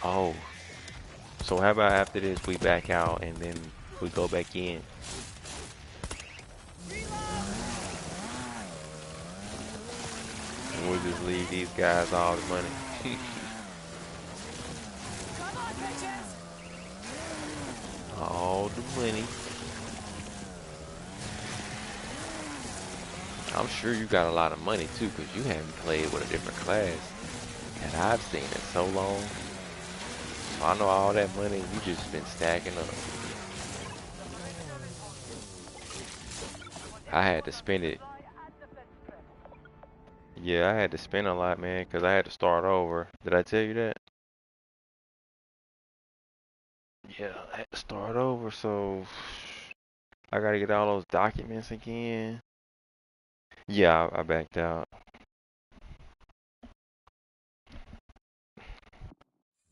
Oh, so how about after this we back out and then we go back in? And we'll just leave these guys all the money. Come on, bitches! All the money. I'm sure you got a lot of money too, because you haven't played with a different class. And I've seen it so long. So I know all that money you just been stacking up. I had to spend it. Yeah, I had to spend a lot, man, because I had to start over. Did I tell you that? Yeah, I had to start over, so I gotta get all those documents again. Yeah, I backed out.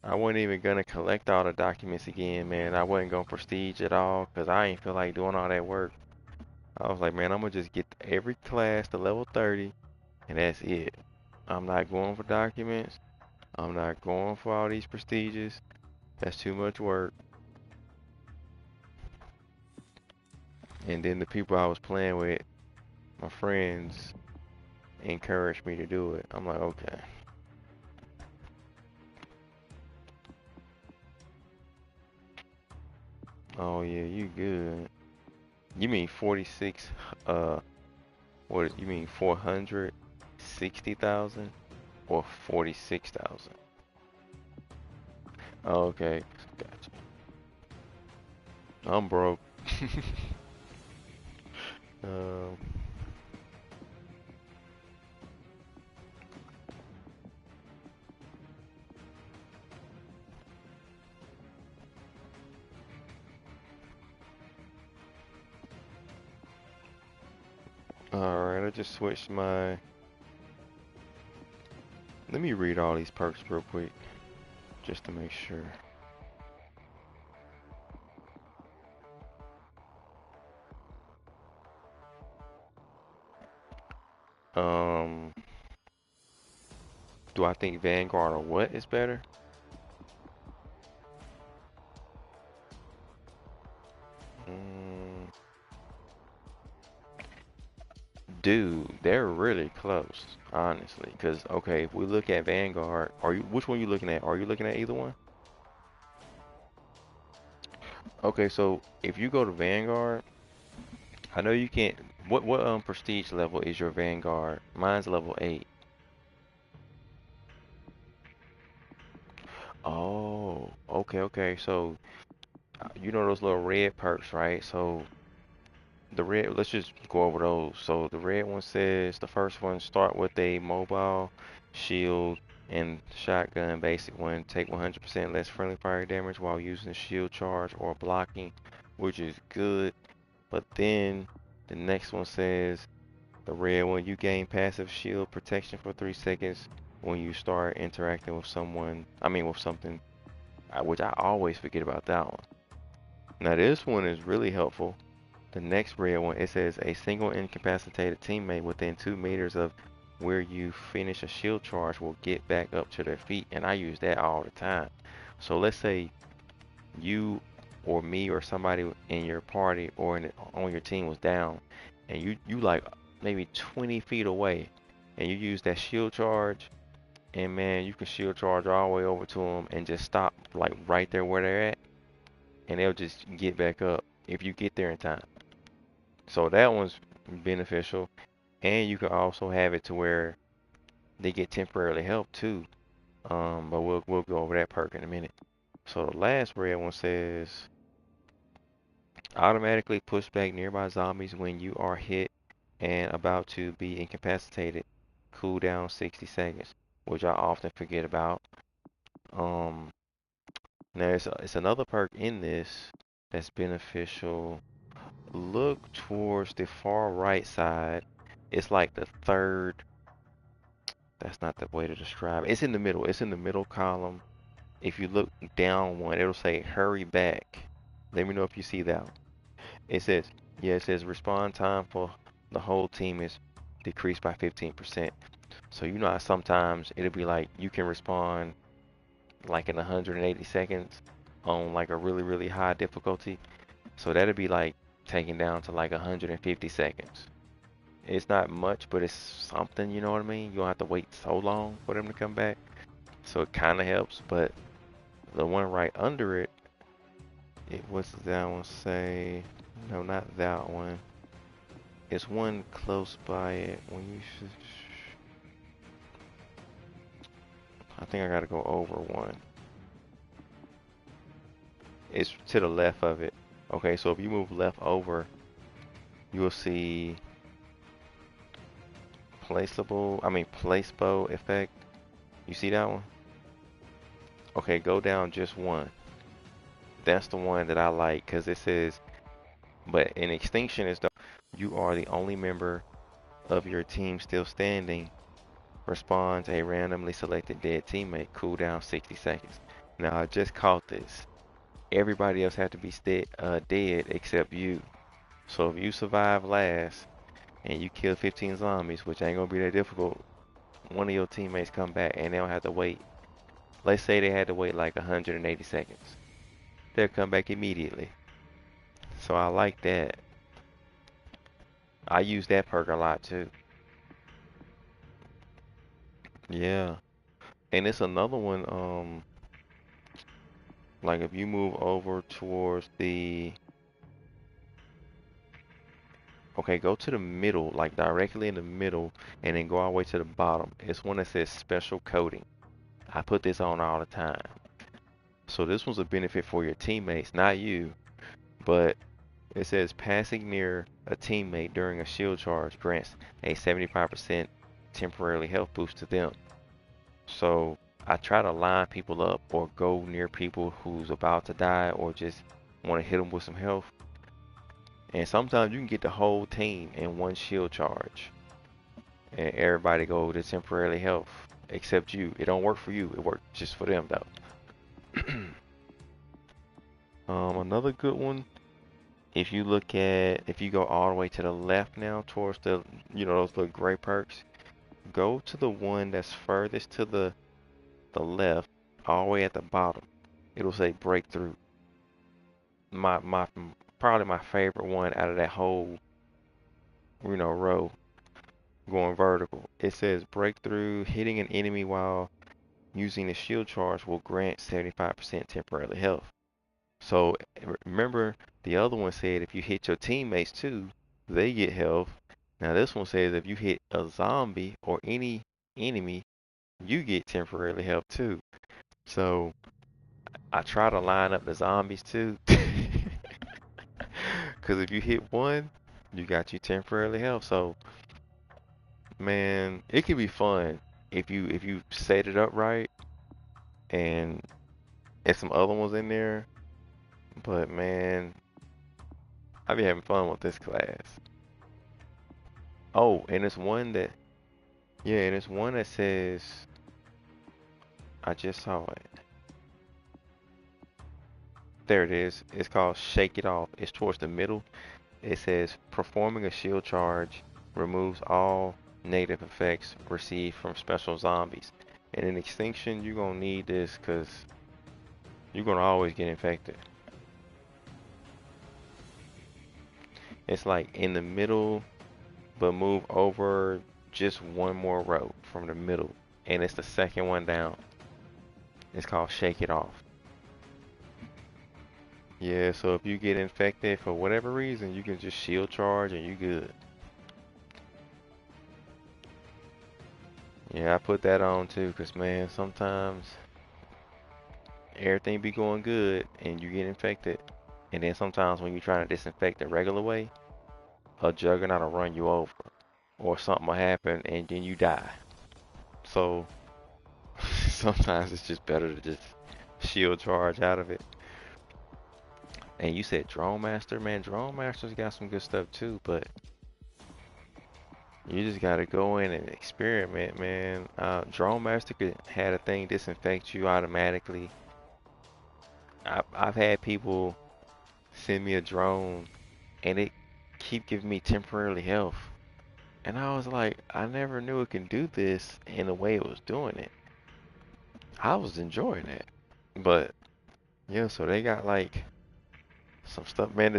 I wasn't even gonna collect all the documents again, man. I wasn't gonna prestige at all because I ain't feel like doing all that work. I was like, man, I'm gonna just get every class to level 30 and that's it. I'm not going for documents. I'm not going for all these prestiges. That's too much work. And then the people I was playing with, my friends, encouraged me to do it. I'm like, okay. Oh yeah, you good. You mean 46, you mean 460,000 or 46,000? Oh, okay, gotcha. I'm broke. Um, Alright, I just switched my... Let me read all these perks real quick, just to make sure. Um, do I think Vanguard or what is better? Mm, dude, they're really close, honestly. Cause okay, if we look at Vanguard, which one you looking at? Are you looking at either one? Okay, so if you go to Vanguard, I know you can't. What prestige level is your Vanguard? Mine's level 8. Oh, okay. So you know those little red perks, right? So the red, let's just go over those. So the red one says the first one start with a mobile shield and shotgun. Basic one take 100% less friendly fire damage while using shield charge or blocking, which is good. But then the next one says the red one, you gain passive shield protection for 3 seconds when you start interacting with someone. I mean with something, which I always forget about that one. Now this one is really helpful. The next red one, it says a single incapacitated teammate within 2 meters of where you finish a shield charge will get back up to their feet, and I use that all the time. So let's say you or me or somebody in your party or on your team was down, and you like maybe 20 feet away, and you use that shield charge, and man, you can shield charge all the way over to them and just stop like right there where they're at, and they'll just get back up if you get there in time. So that one's beneficial, and you can also have it to where they get temporarily help too. But we'll go over that perk in a minute. So the last red one says automatically push back nearby zombies when you are hit and about to be incapacitated. Cooldown 60 seconds, which I often forget about. Um, Now it's another perk in this that's beneficial. Look towards the far right side. It's like the third. That's not the way to describe it. It's in the middle. It's in the middle column. If you look down one, it'll say hurry back. Let me know if you see that one. It says, yeah, it says respawn time for the whole team is decreased by 15%. So you know how sometimes it'll be like you can respawn like in 180 seconds on like a really high difficulty. So that'll be like taken down to like 150 seconds. It's not much, but it's something, you know what I mean? You don't have to wait so long for them to come back. So it kind of helps, but the one right under it, what's that one say? No, not that one. It's one close by it. When you should, I think I gotta go over one. It's to the left of it. Okay, so if you move left over, you will see placebo effect. You see that one? Okay, go down just one. That's the one that I like because it says, but an extinction is the you are the only member of your team still standing. Respawns a randomly selected dead teammate. Cooldown 60 seconds. Now I just caught this. Everybody else had to be dead except you. So if you survive last and you kill 15 zombies, which ain't gonna be that difficult, one of your teammates come back and they don't have to wait. Let's say they had to wait like 180 seconds. They'll come back immediately. So I like that. I use that perk a lot too. Yeah. And it's another one, like if you move over towards the, okay, go to the middle, like directly in the middle, and then go all the way to the bottom. It's one that says special coding. I put this on all the time. So this one's a benefit for your teammates, not you, but it says passing near a teammate during a shield charge grants a 75% temporarily health boost to them. So I try to line people up or go near people who's about to die or just want to hit them with some health. And sometimes you can get the whole team in one shield charge. And everybody go to temporarily health except you. It don't work for you. It works just for them though. Another good one. If you look at, if you go all the way to the left now towards the, those little gray perks, go to the one that's furthest to the left, all the way at the bottom. It'll say breakthrough. My probably my favorite one out of that whole, row going vertical. It says breakthrough, hitting an enemy while using a shield charge will grant 75% temporary health. So remember, the other one said if you hit your teammates too, they get health. Now this one says if you hit a zombie or any enemy, you get temporarily health too. So I try to line up the zombies too. Because if you hit one, you got you temporarily health. So man, it can be fun if you set it up right and some other ones in there. But man, I be having fun with this class. Oh, and it's one that, yeah, and it's one that says, I just saw it. There it is. It's called Shake It Off. It's towards the middle. It says performing a shield charge removes all negative effects received from special zombies. And in extinction, you're gonna need this because you're gonna always get infected. It's like in the middle, but move over just one more row from the middle, and it's the second one down. It's called Shake It Off. Yeah, so if you get infected for whatever reason, you can just shield charge and you good. Yeah, I put that on too, cause man, sometimes everything be going good and you get infected, and then sometimes when you're trying to disinfect the regular way, a juggernaut will run you over, or something will happen and then you die. So sometimes it's just better to just shield charge out of it. And you said Drone Master, man, Drone Master's got some good stuff too, but you just gotta go in and experiment, man. Drone Master could had a thing disinfect you automatically. I've had people send me a drone and it keep giving me temporarily health. And I was like, I never knew it can do this in the way it was doing it. I was enjoying it. But yeah, so they got like some stuff, man.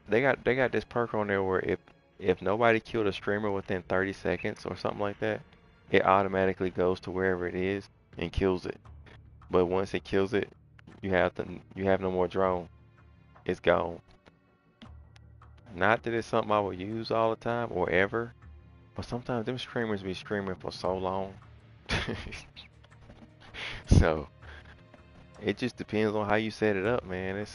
They got this perk on there where if nobody killed a streamer within 30 seconds or something like that, it automatically goes to wherever it is and kills it. But once it kills it, you have no more drone. It's gone. Not that it's something I would use all the time or ever, but sometimes them streamers be streaming for so long. So it just depends on how you set it up, man.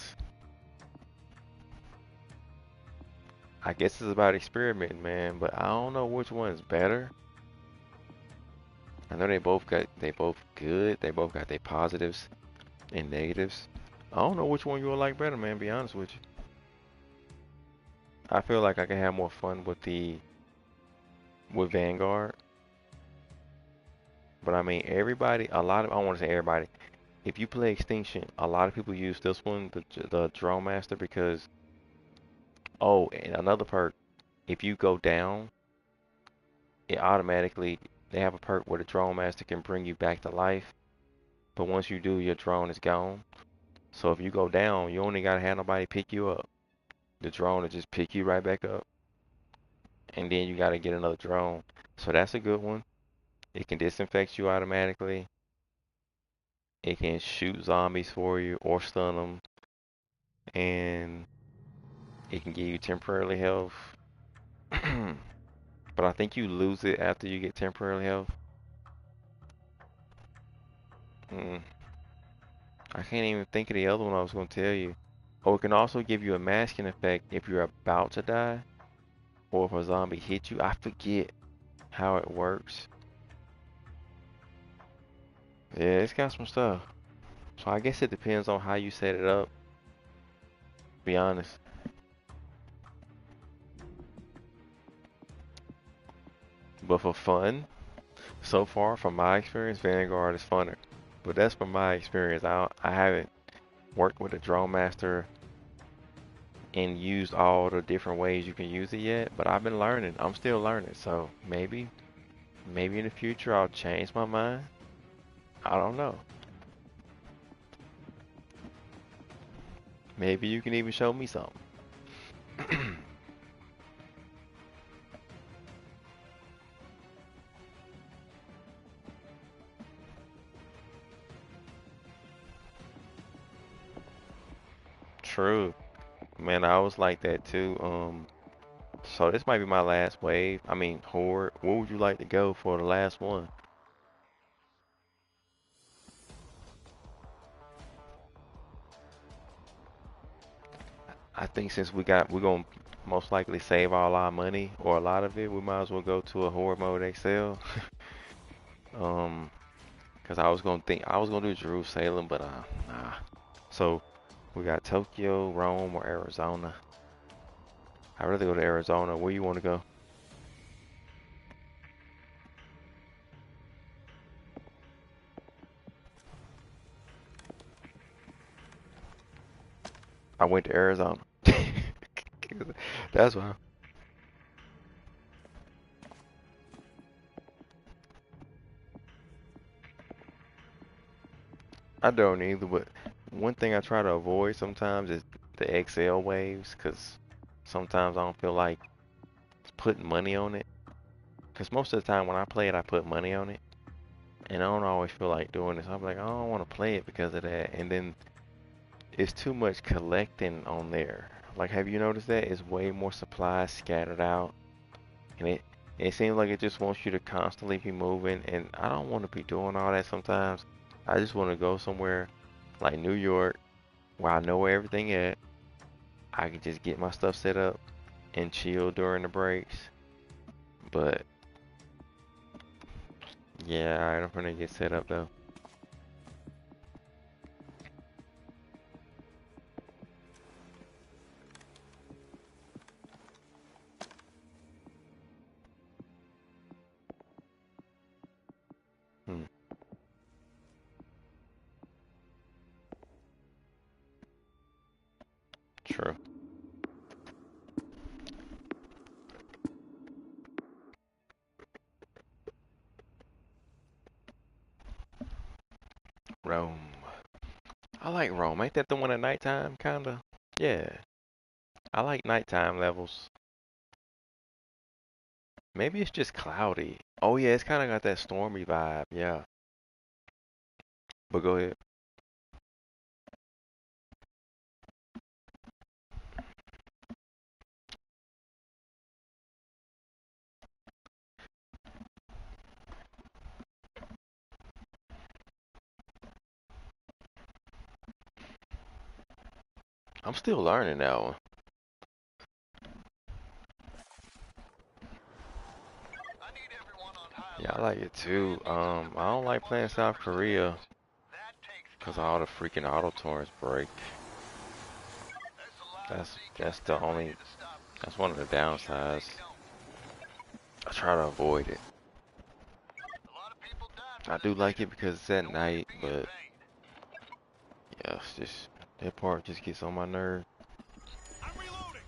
I guess it's about experimenting, man, but I don't know which one is better. I know they both good. They both got their positives and negatives. I don't know which one you would like better, man, be honest with you. I feel like I can have more fun with Vanguard. But I mean everybody, I don't want to say everybody. if you play Extinction, a lot of people use this one, the Drone Master, because oh, and another perk, if you go down, it automatically they have a perk where the Drone Master can bring you back to life. But once you do, your drone is gone. So if you go down, you only gotta have nobody pick you up. The drone will just pick you right back up, and then you gotta get another drone. So that's a good one. It can disinfect you automatically. It can shoot zombies for you or stun them, and it can give you temporary health. But I think you lose it after you get temporary health. Mm, I can't even think of the other one I was gonna tell you. Oh, it can also give you a masking effect if you're about to die, or if a zombie hits you. I forget how it works. Yeah, it's got some stuff. So I guess it depends on how you set it up, to be honest. But for fun, so far from my experience, Vanguard is funner. But that's from my experience. I haven't worked with a drone master and used all the different ways you can use it yet, but I've been learning. I'm still learning. So maybe in the future I'll change my mind. I don't know. Maybe you can even show me something. True. Man, I was like that too. So this might be my last wave. I mean, Horde. Where would you like to go for the last one? I think since we're gonna most likely save all our money or a lot of it, we might as well go to a Horde mode XL. Um, cause I was gonna do Jerusalem, but nah. So we got Tokyo, Rome, or Arizona. I'd rather go to Arizona. Where you want to go? I went to Arizona. That's why. I don't either, but one thing I try to avoid sometimes is the XL waves, cause sometimes I don't feel like putting money on it. Cause most of the time when I play it, I put money on it, and I don't always feel like doing this. I'm like, I don't want to play it because of that, and then it's too much collecting on there. Like, have you noticed that? It's way more supplies scattered out, and it seems like it just wants you to constantly be moving, and I don't want to be doing all that sometimes. I just want to go somewhere like New York where I know where everything at. I can just get my stuff set up and chill during the breaks. But yeah, alright, I'm gonna get set up though. Hmm, true. Rome. I like Rome. Ain't that the one at nighttime, kinda? Yeah, I like nighttime levels. Maybe it's just cloudy. Oh yeah, it's kinda got that stormy vibe. Yeah, but go ahead. I'm still learning that one. Yeah, I like it too. I don't like playing South Korea because all the freaking auto torrents break. That's the only that's one of the downsides. I try to avoid it. I do like it because it's at night, but Yeah, it's just that part just gets on my nerve. I'm reloading.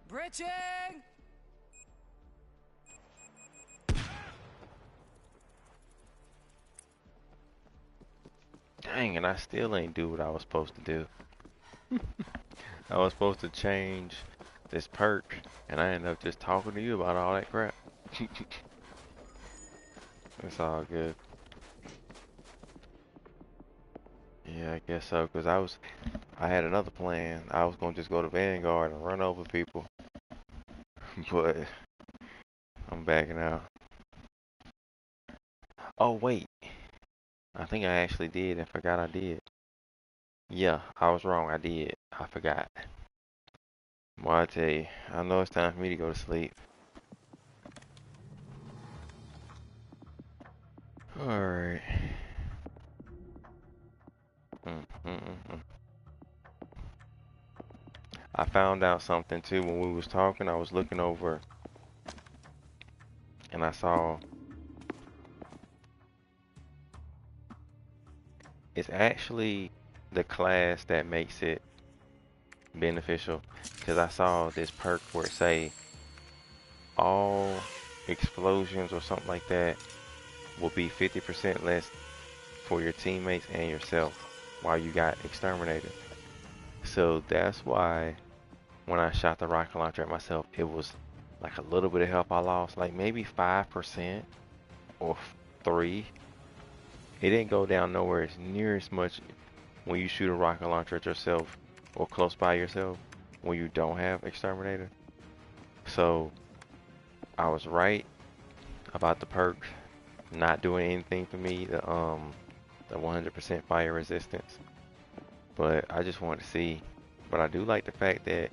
Bridging! Dang, and I still ain't do what I was supposed to do. I was supposed to change this perk, and I ended up just talking to you about all that crap. It's all good. Yeah, I guess so, because I had another plan. I was gonna just go to Vanguard and run over people, but I'm backing out. Oh wait, I think I actually did and forgot I did. Yeah, I was wrong. I did. I forgot. Well, I tell you, I know it's time for me to go to sleep. Alright. Mm. I found out something too when we was talking. I was looking over and I saw it's actually the class that makes it beneficial. Because I saw this perk where it say all explosions or something like that will be 50% less for your teammates and yourself while you got exterminated. So that's why when I shot the rocket launcher at myself, it was like a little bit of health I lost, like maybe 5% or 3. It didn't go down nowhere as near as much when you shoot a rocket launcher at yourself or close by yourself when you don't have exterminator. So I was right about the perk not doing anything for me, the 100% fire resistance. But I just wanted to see. But I do like the fact that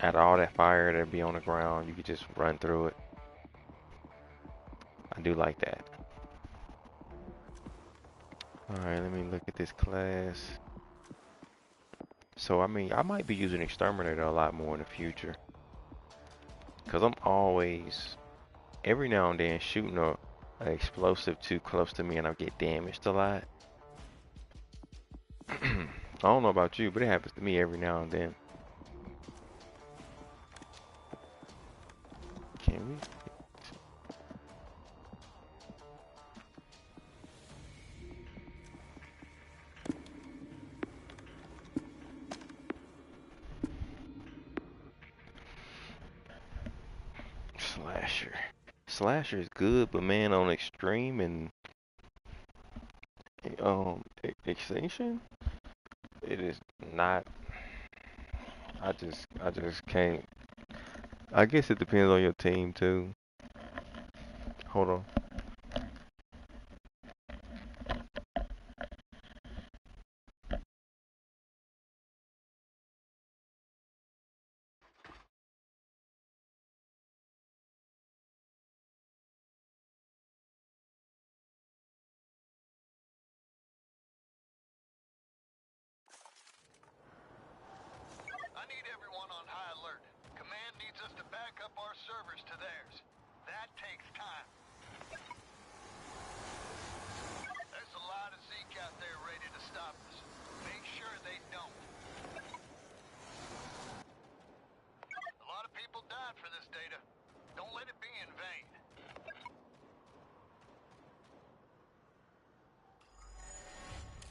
out of all that fire that'd be on the ground, you could just run through it. I do like that. Alright, let me look at this class. So, I mean, I might be using Exterminator a lot more in the future. Because I'm always, every now and then, shooting an explosive too close to me and I get damaged a lot. I don't know about you, but it happens to me every now and then. Can we? Slasher. Slasher is good, but man, on Extreme and Extinction, it is not. I just can't. I guess it depends on your team too. Hold on. I need everyone on high alert. Command needs us to back up our servers to theirs. That takes time. There's a lot of Zeke out there ready to stop us. Make sure they don't. A lot of people died for this data. Don't let it be in vain.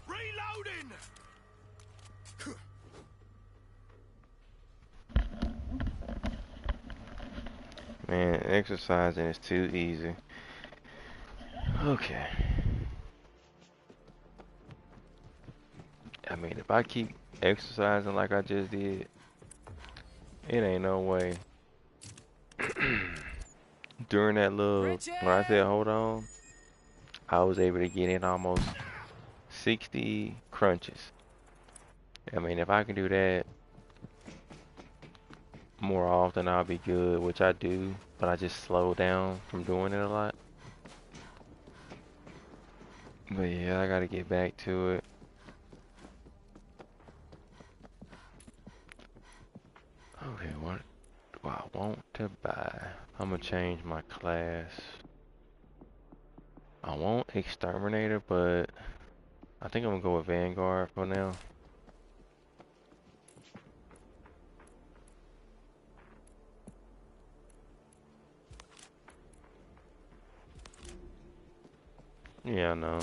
Reloading! Man, exercising is too easy. Okay. I mean, if I keep exercising like I just did, it ain't no way. During that little, when I said hold on, I was able to get in almost 60 crunches. I mean, if I can do that more often, I'll be good, which I do, but I just slow down from doing it a lot. But yeah, I gotta get back to it. Okay, what do I want to buy? I'm gonna change my class. I want Exterminator, but I think I'm gonna go with Vanguard for now. Yeah, I know.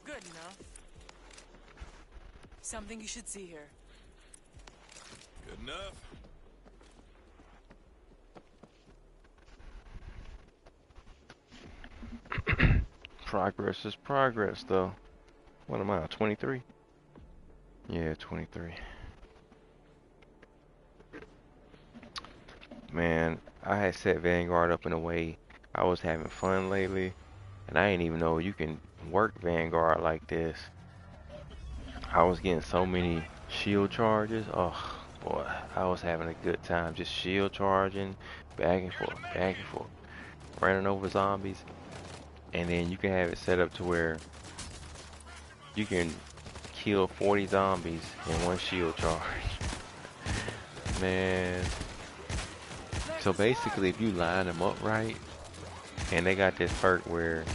Good enough. Something you should see here. Good enough. Progress is progress, though. What am I, 23? Yeah, 23. Man, I had set Vanguard up in a way I was having fun lately, and I didn't even know you can work Vanguard like this. I was getting so many shield charges. Oh, boy, I was having a good time just shield charging, back and forth, running over zombies. And then you can have it set up to where you can kill 40 zombies in one shield charge. Man. So basically, if you line them up right, and they got this perk where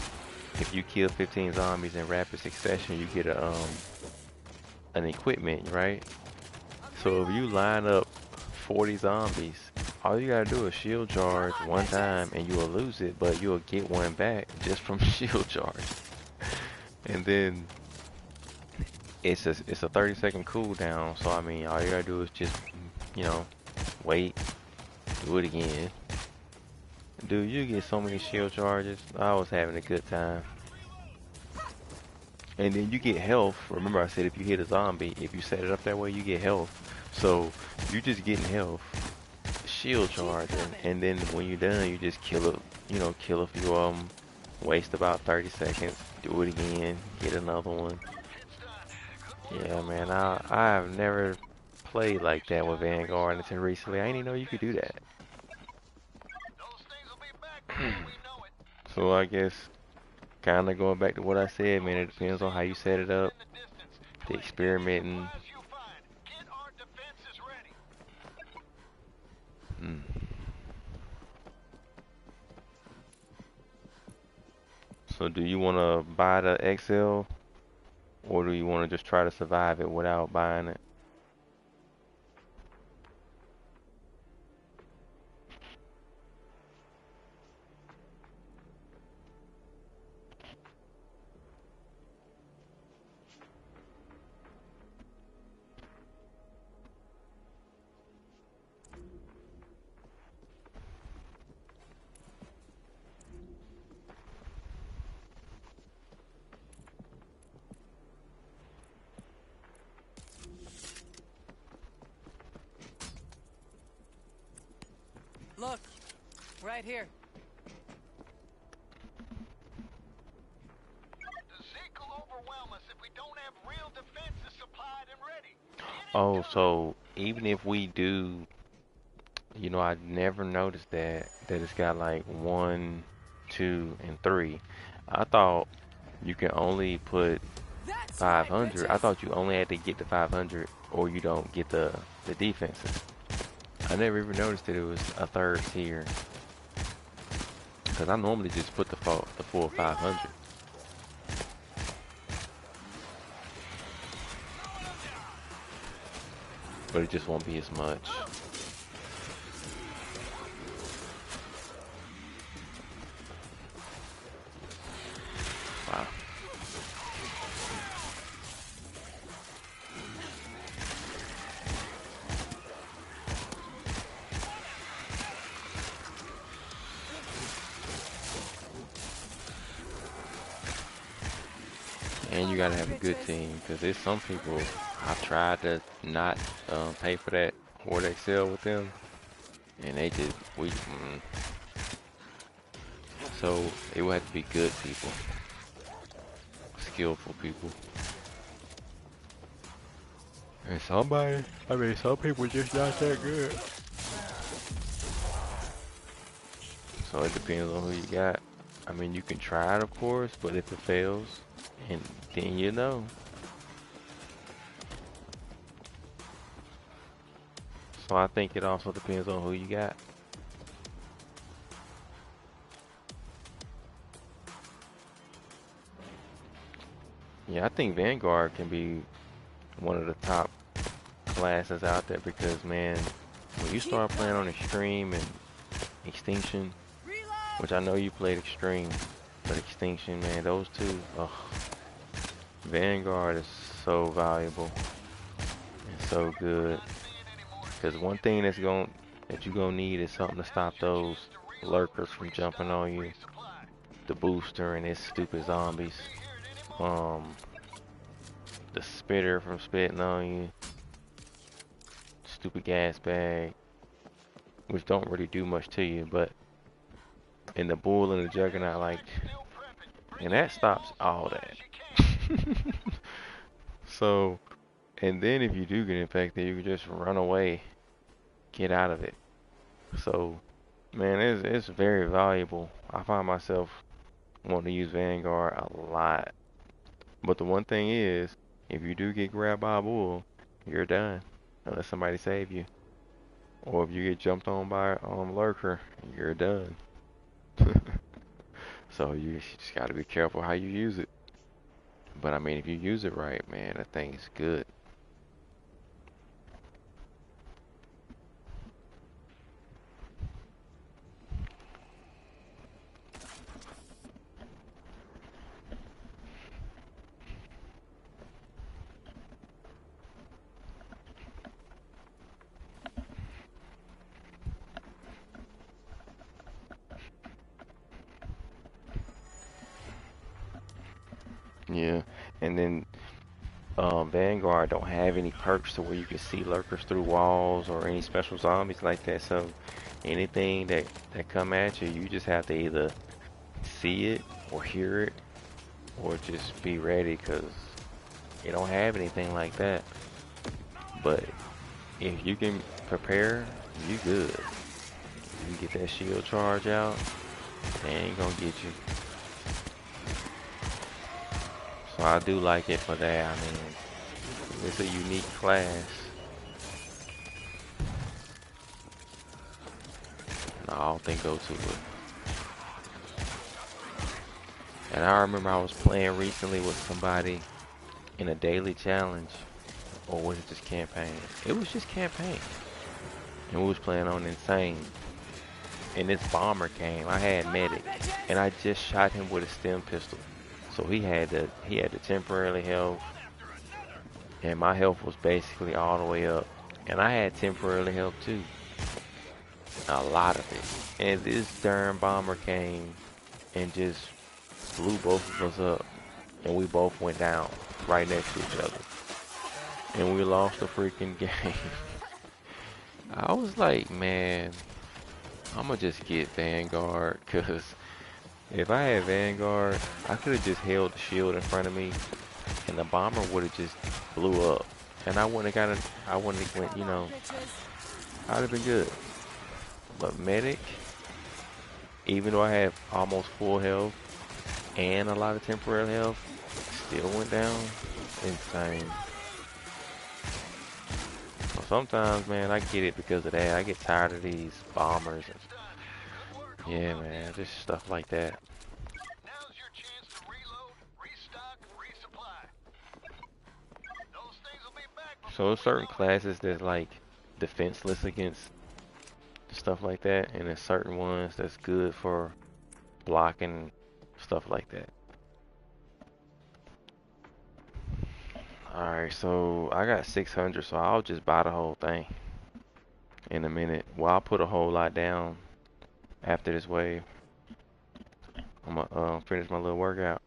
if you kill 15 zombies in rapid succession, you get an equipment, right? So if you line up 40 zombies, all you gotta do is shield charge one time and you will lose it, but you'll get one back just from shield charge. And then it's a 30-second cooldown, so I mean all you gotta do is just, you know, wait, do it again. Dude, you get so many shield charges. I was having a good time. And then you get health. Remember I said if you hit a zombie, if you set it up that way, you get health. So you're just getting health, shield charging, and then when you're done, you just kill a few of them, waste about 30 seconds, do it again, get another one. Yeah, man, I've never played like that with Vanguard until recently. I didn't even know you could do that. So I guess kind of going back to what I said, man, it depends on how you set it up, the experimenting. Mm. So do you want to buy the XL, or do you want to just try to survive it without buying it? Look, right here. The Zeke will overwhelm us if we don't have real defenses supplied and ready. Oh, so even if we do, you know, I never noticed that it's got like 1, 2, and 3. I thought you can only put That's right, 500. I bitches. thought you only had to get the 500 or you don't get the defenses. I never even noticed that it was a third tier. Because I normally just put the full 500. But it just won't be as much. Wow. And you gotta have a good team, because there's some people I've tried to not pay for that Horde Excel with them, and they just So it would have to be good people. skillful people. And some people just not that good. So it depends on who you got. I mean, you can try it, of course, but if it fails, and then you know. So I think it also depends on who you got. Yeah, I think Vanguard can be one of the top classes out there because, man, when you start playing on Extreme and Extinction, which I know you played Extreme, but Extinction, man, those two, ugh, Vanguard is so valuable and so good. Because one thing that you're gonna need is something to stop those lurkers from jumping on you, the booster and its stupid zombies, the spitter from spitting on you, stupid gas bag, which don't really do much to you, but in the bull and the juggernaut, like, and that stops all that. So, and then if you do get infected, you can just run away, get out of it. So, man, it's very valuable. I find myself wanting to use Vanguard a lot. But the one thing is, if you do get grabbed by a bull, you're done. Unless somebody save you. Or if you get jumped on by a lurker, you're done. So you just gotta be careful how you use it. But I mean, if you use it right, man, that thing is good. Yeah, and then Vanguard don't have any perks to where you can see lurkers through walls or any special zombies like that. So anything that come at you, you just have to either see it or hear it or just be ready because you don't have anything like that. But if you can prepare, you good. You get that shield charge out, they ain't gonna get you. So I do like it for that. I mean, it's a unique class. No, I don't think go to it. And I remember I was playing recently with somebody in a daily challenge, or was it just campaign? It was just campaign. And we was playing on insane. And this bomber came. I had medic, and I just shot him with a stem pistol. So he had the temporarily health, and my health was basically all the way up. And I had temporarily health too, a lot of it. And this darn bomber came and just blew both of us up, and we both went down right next to each other, and we lost the freaking game. I was like, man, I'm gonna just get Vanguard, cause if I had Vanguard, I could have just held the shield in front of me, and the bomber would have just blew up, and I wouldn't have went, I'd have been good. But medic, even though I had almost full health and a lot of temporary health, still went down. Insane. So sometimes, man, I get it because of that. I get tired of these bombers and yeah, man, just stuff like that. Now's your chance to reload, restock, resupply. Those things will be back So there's certain classes that's like defenseless against stuff like that, and there's certain ones that's good for blocking stuff like that. Alright, so I got 600, so I'll just buy the whole thing in a minute. Well, I'll put a whole lot down after this wave. I'm gonna finish my little workout.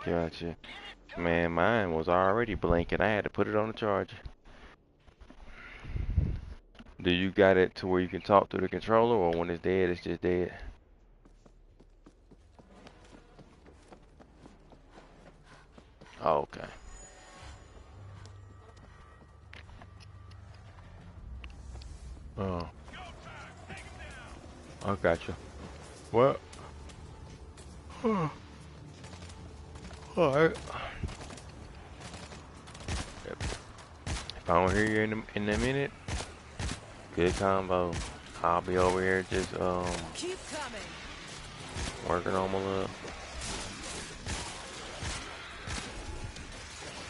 Gotcha. Man, mine was already blinking. I had to put it on the charger. Do you got it to where you can talk through the controller, or when it's dead, it's just dead? Oh, okay. Oh, I gotcha. What? Alright. If I don't hear you in a minute, good combo. I'll be over here just Keep coming. working on my little.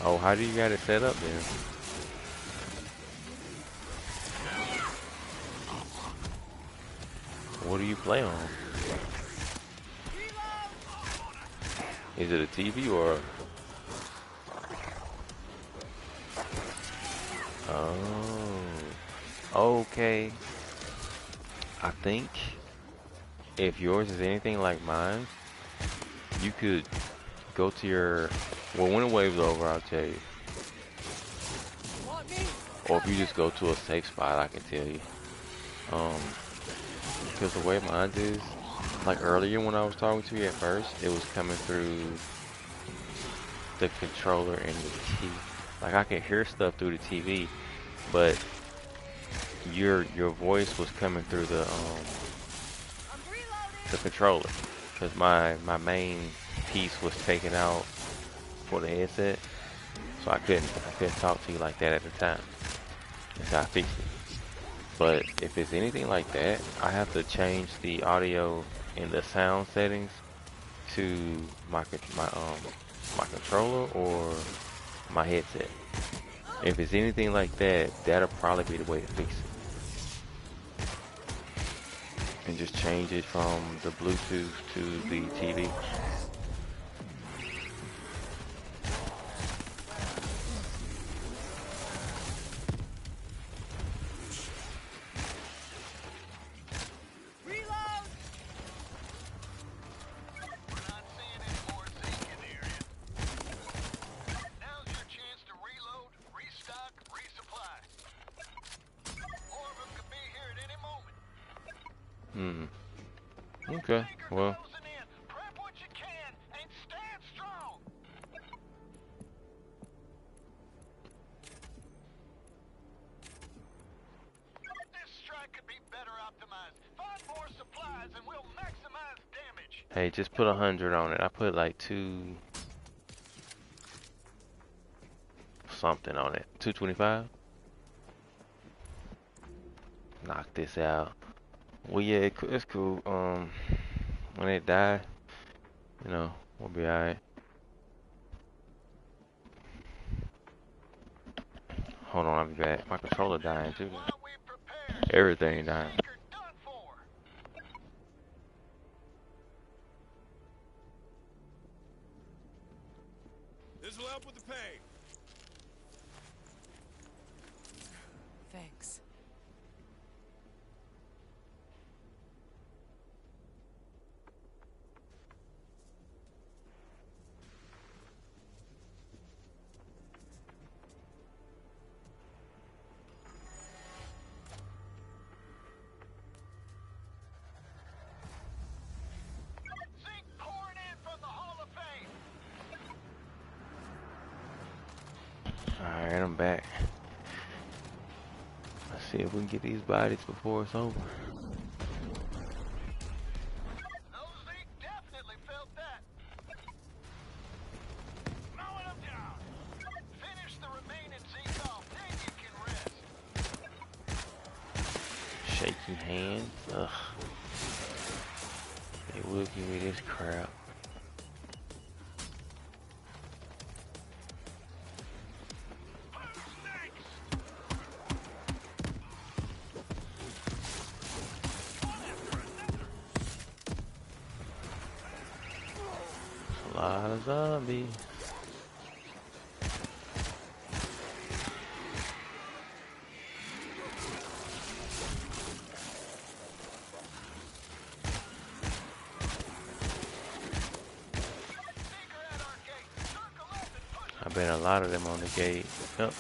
Oh, how do you got it set up then? What do you play on? Is it a TV or? Oh, okay. I think if yours is anything like mine, you could go to your. Well, when the wave's over, I'll tell you. Or if you just go to a safe spot, I can tell you. Because the way mine is, like earlier when I was talking to you at first, it was coming through the controller and the TV. Like I could hear stuff through the TV, but your voice was coming through the controller. Because my main piece was taken out for the headset, so I couldn't talk to you like that at the time. So I fixed it. But if it's anything like that, I have to change the audio in the sound settings to my controller or my headset. If it's anything like that, that'll probably be the way to fix it. And just change it from the Bluetooth to the TV. Okay, well. Hey, just put 100 on it. I put like 2 something on it. 225. Knock this out. Well, yeah, it's cool. When it die, you know, we'll be alright. Hold on, I'll be back. My controller dying too. Everything dying. This'll help with the pay. Thanks. Alright, I'm back. Let's see if we can get these bodies before it's over. Shaky hands. Ugh. They will give me this crap. A lot of zombies. been a lot of them on the gate. Yep.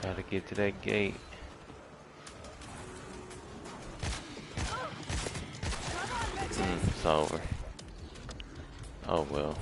Gotta get to that gate. It's over. Oh well.